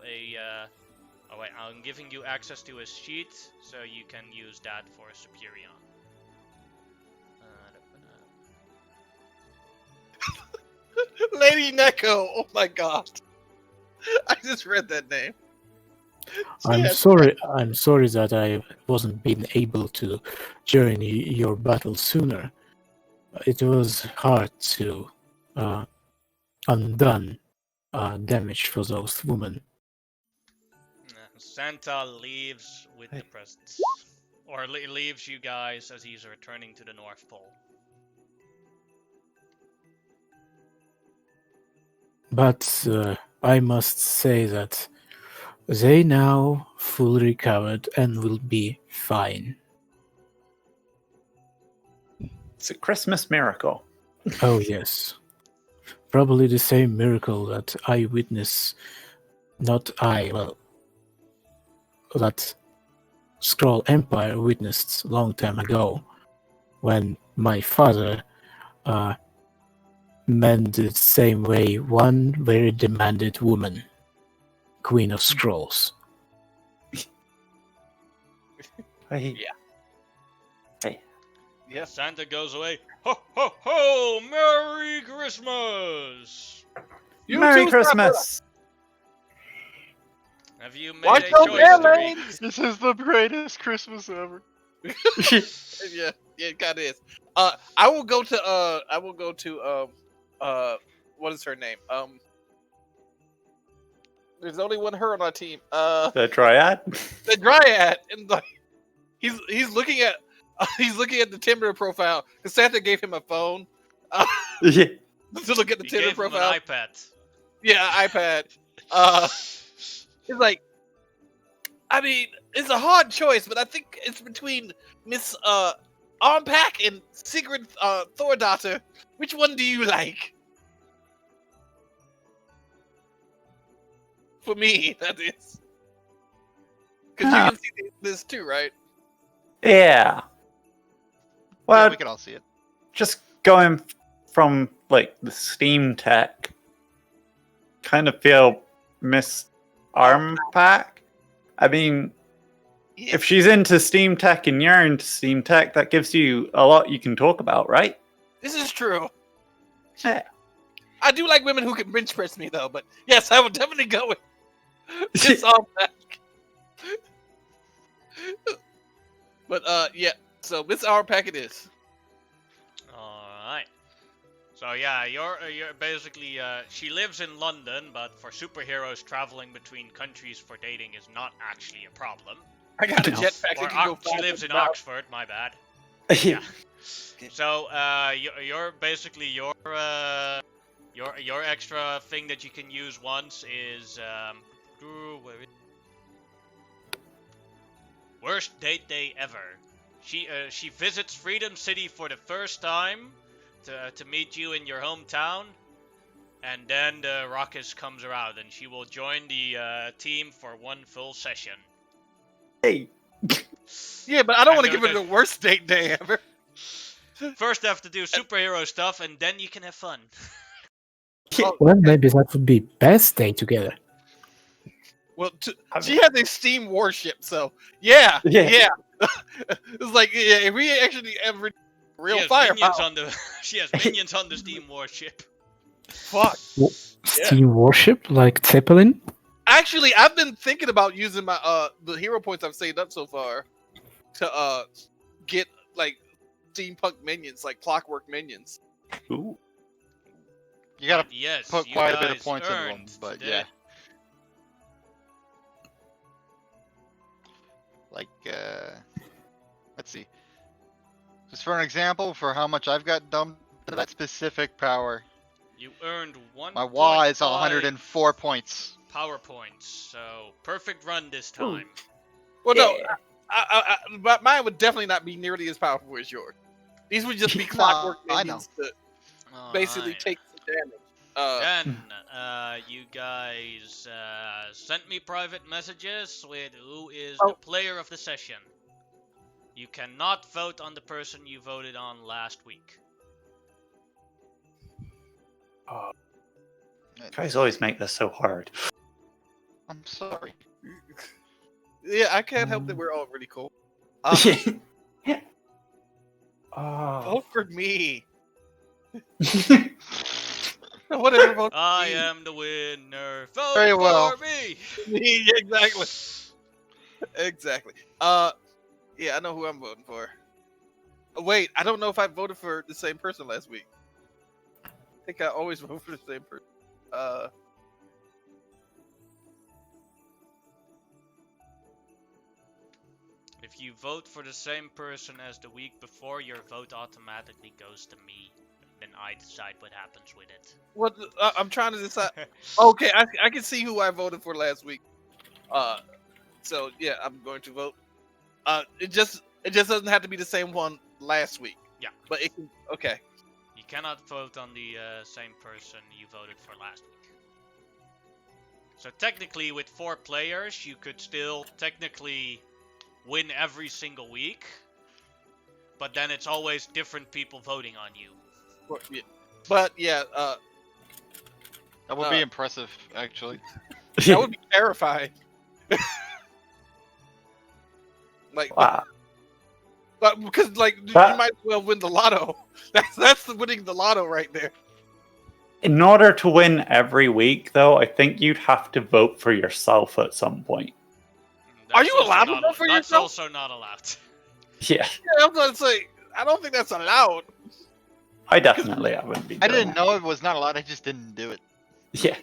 I'm giving you access to a sheet, so you can use that for Superion. Lady Neko. Oh my god. I just read that name. I'm Yes. sorry. I'm sorry that I wasn't being able to join your battle sooner. It was hard to undone damage for those women. Santa leaves with the presents. Or leaves you guys as he's returning to the North Pole. But I must say that they now fully recovered and will be fine. It's a Christmas miracle. Oh yes, probably the same miracle that I witnessed. Not I, well, that Scroll Empire witnessed long time ago, when my father meant the same way one very demanded woman, Queen of Scrolls. Yeah. Santa goes away. Ho ho ho! Merry Christmas! You Merry too, Christmas! Have you made Watch a those choice, airlanes! Tariq? This is the greatest Christmas ever. Yeah, it kinda is. I will go to what is her name? There's only one her on our team. The Triad? The Dryad, and he's looking at the Tinder profile because Santa gave him a phone Yeah. to look at the He Tinder gave him profile. an iPad. Yeah, iPad. It's like, I mean, it's a hard choice, but I think it's between Miss Armpack and Sigrid Thordaughter. Which one do you like? For me, that is. Because you can see this too, right? Yeah. Well, Yeah, we can all see it. just going from like the Steam Tech, kind of feel Miss Arm Pack. I mean, if she's into Steam Tech and you're into Steam Tech, that gives you a lot you can talk about, right? This is true. Yeah. I do like women who can bench press me, though. But yes, I would definitely go with Miss Armpack. But yeah. So Miss Armpack it is. Alright. So yeah, you're basically, she lives in London, but for superheroes traveling between countries for dating is not actually a problem. I got a No. jetpack that Or can go she fast lives in as well. Oxford, my bad. Yeah. So, you're basically your extra thing that you can use once is where is- worst date day ever. She visits Freedom City for the first time to meet you in your hometown, and then the Ruckus comes around, and she will join the team for one full session. Hey. Yeah, but I don't And want to give it the worst date day ever. First, have to do superhero stuff, and then you can have fun. Well, maybe that would be best day together. Well, she has a steam warship, so yeah. It's like if we actually ever real firepower. She has minions on the steam warship. Fuck. Steam warship like Zeppelin? Actually, I've been thinking about using my the hero points I've saved up so far to get like steampunk minions, like clockwork minions. Ooh. You gotta Yes, put you quite a bit guys of points into them, earned but today. yeah. Like, let's see. Just for an example, for how much I've got dumped to that specific power, You earned 1. my Y is 104 points. power points. So perfect run this time. Well, no, but mine would definitely not be nearly as powerful as yours. These would just be clockwork I minions to basically take some damage. Then you guys sent me private messages with who is the player of the session. You cannot vote on the person you voted on last week. You guys always make this so hard. I'm sorry. Yeah, I can't help that we're all really cool. Vote for me. Whatever. Vote for I me. am the winner. Vote Very well. for me. Yeah, exactly. Exactly. Yeah, I know who I'm voting for. Wait, I don't know if I voted for the same person last week. I think I always vote for the same person. If you vote for the same person as the week before, your vote automatically goes to me. Then I decide what happens with it. What I'm trying to decide. Okay, I can see who I voted for last week. So yeah, I'm going to vote. It just doesn't have to be the same one last week. Yeah. But it can. Okay. You cannot vote on the same person you voted for last week. So technically, with 4 players, you could still technically win every single week. But then it's always different people voting on you. But yeah, That would be impressive, actually. that would be terrifying. Like, Wow. but because like you might as well win the lotto. That's winning the lotto right there. In order to win every week, though, I think you'd have to vote for yourself at some point. Are you allowed to vote for yourself? That's also not allowed. Yeah. Yeah, I'm gonna say I don't think that's allowed. I definitely haven't been. I didn't know it was not allowed. I just didn't do it. Yeah.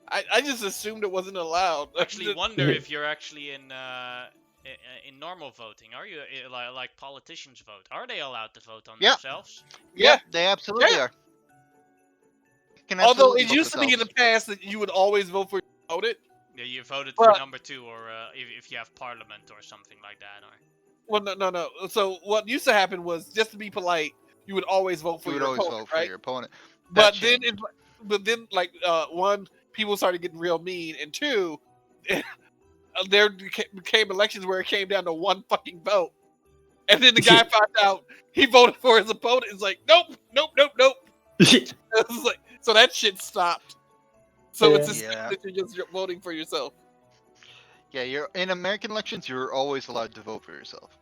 I just assumed it wasn't allowed. Actually, wonder if you're actually in normal voting. Are you like politicians vote? Are they allowed to vote on themselves? Yeah, they absolutely are. Although it used to be in the past that you would always vote for voted. Yeah, you voted for number 2, or if you have parliament or something like that. Or well, no. So what used to happen was, just to be polite, you would always vote for your opponent, right? But then, like, one, people started getting real mean, and 2, there became elections where it came down to 1 fucking vote, and then the guy found out he voted for his opponent. It's like, nope. It's like, so that shit stopped. So it's just that you're voting for yourself. Yeah, you're in American elections. You're always allowed to vote for yourself.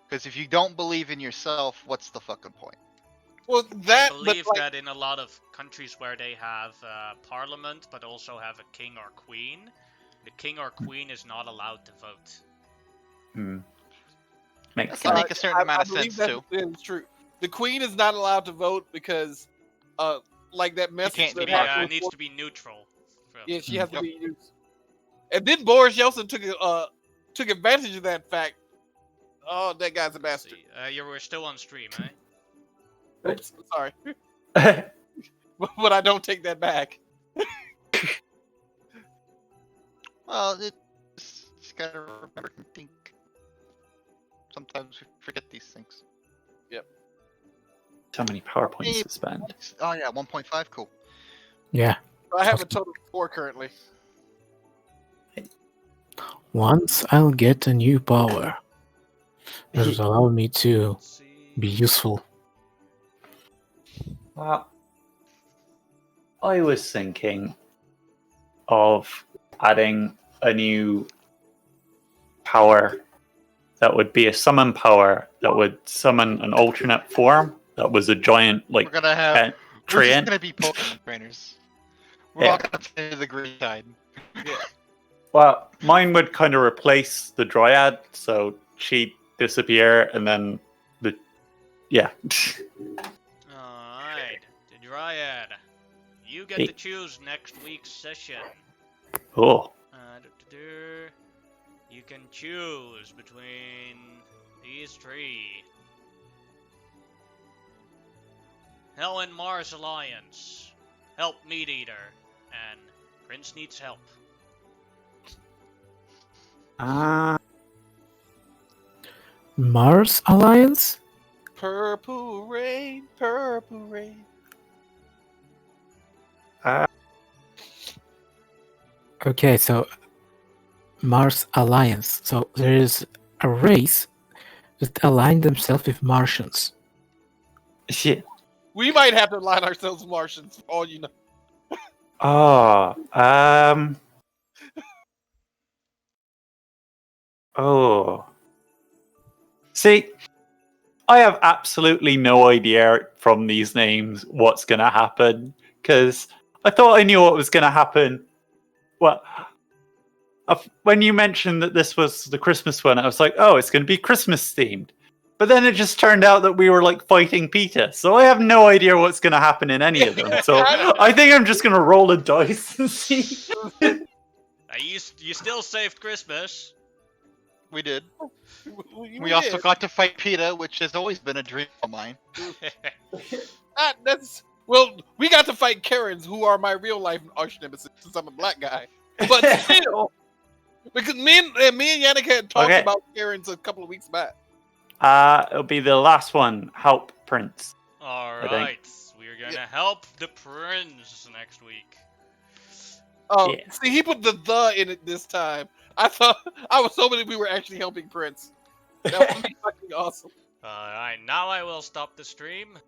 Because if you don't believe in yourself, what's the fucking point? Well, I believe that in a lot of countries where they have parliament, but also have a king or queen, the king or queen is not allowed to vote. That can make a certain amount of sense too. It's true. The queen is not allowed to vote because, like that message that happened. It needs to be neutral. Yeah, she has to be neutral. And then Boris Yeltsin took advantage of that fact. Oh, that guy's a bastard. We're still on stream, eh? Oops, sorry. But I don't take that back. Well, just gotta remember to think. Sometimes we forget these things. Yep. So many PowerPoints to spend. Oh yeah, 1.5, cool. Yeah. I have a total of 4 currently. Once I'll get a new power that will allow me to Let's see. be useful. Well, I was thinking of adding a new power that would be a summon power that would summon an alternate form that was a giant, We're like, gonna have. We're train. just gonna be Pokemon trainers. We're Yeah. all gonna play the green side. Well, mine would kind of replace the Dryad, so she'd disappear, and then the. Yeah. Alright, the Dryad. You get Hey. to choose next week's session. Oh. You can choose between these three. Hell and Mars Alliance. Help Meat Eater. And Prince Needs Help. Mars Alliance? Purple rain, purple rain. Okay, so Mars Alliance. So there is a race that align themselves with Martians. Shit. We might have to align ourselves with Martians, for all you know. Oh. Oh. See, I have absolutely no idea from these names what's going to happen, because I thought I knew what was going to happen. Well, when you mentioned that this was the Christmas one, I was like, oh, it's going to be Christmas themed. But then it just turned out that we were like fighting PETA, so I have no idea what's going to happen in any of them. So I think I'm just going to roll a dice and see. You still saved Christmas. We did. We We also did. got to fight PETA, which has always been a dream of mine. Well, we got to fight Karens, who are my real life arch nemesis, since I'm a black guy. But still, because me and Yannick had talked Okay. about Karens a couple of weeks back. It'll be the last one. Help Prince. Alright, we're gonna help the Prince next week. Oh, Yeah. see, he put the in it this time. I was hoping that we were actually helping Prince. That would be fucking awesome. Alright, now I will stop the stream.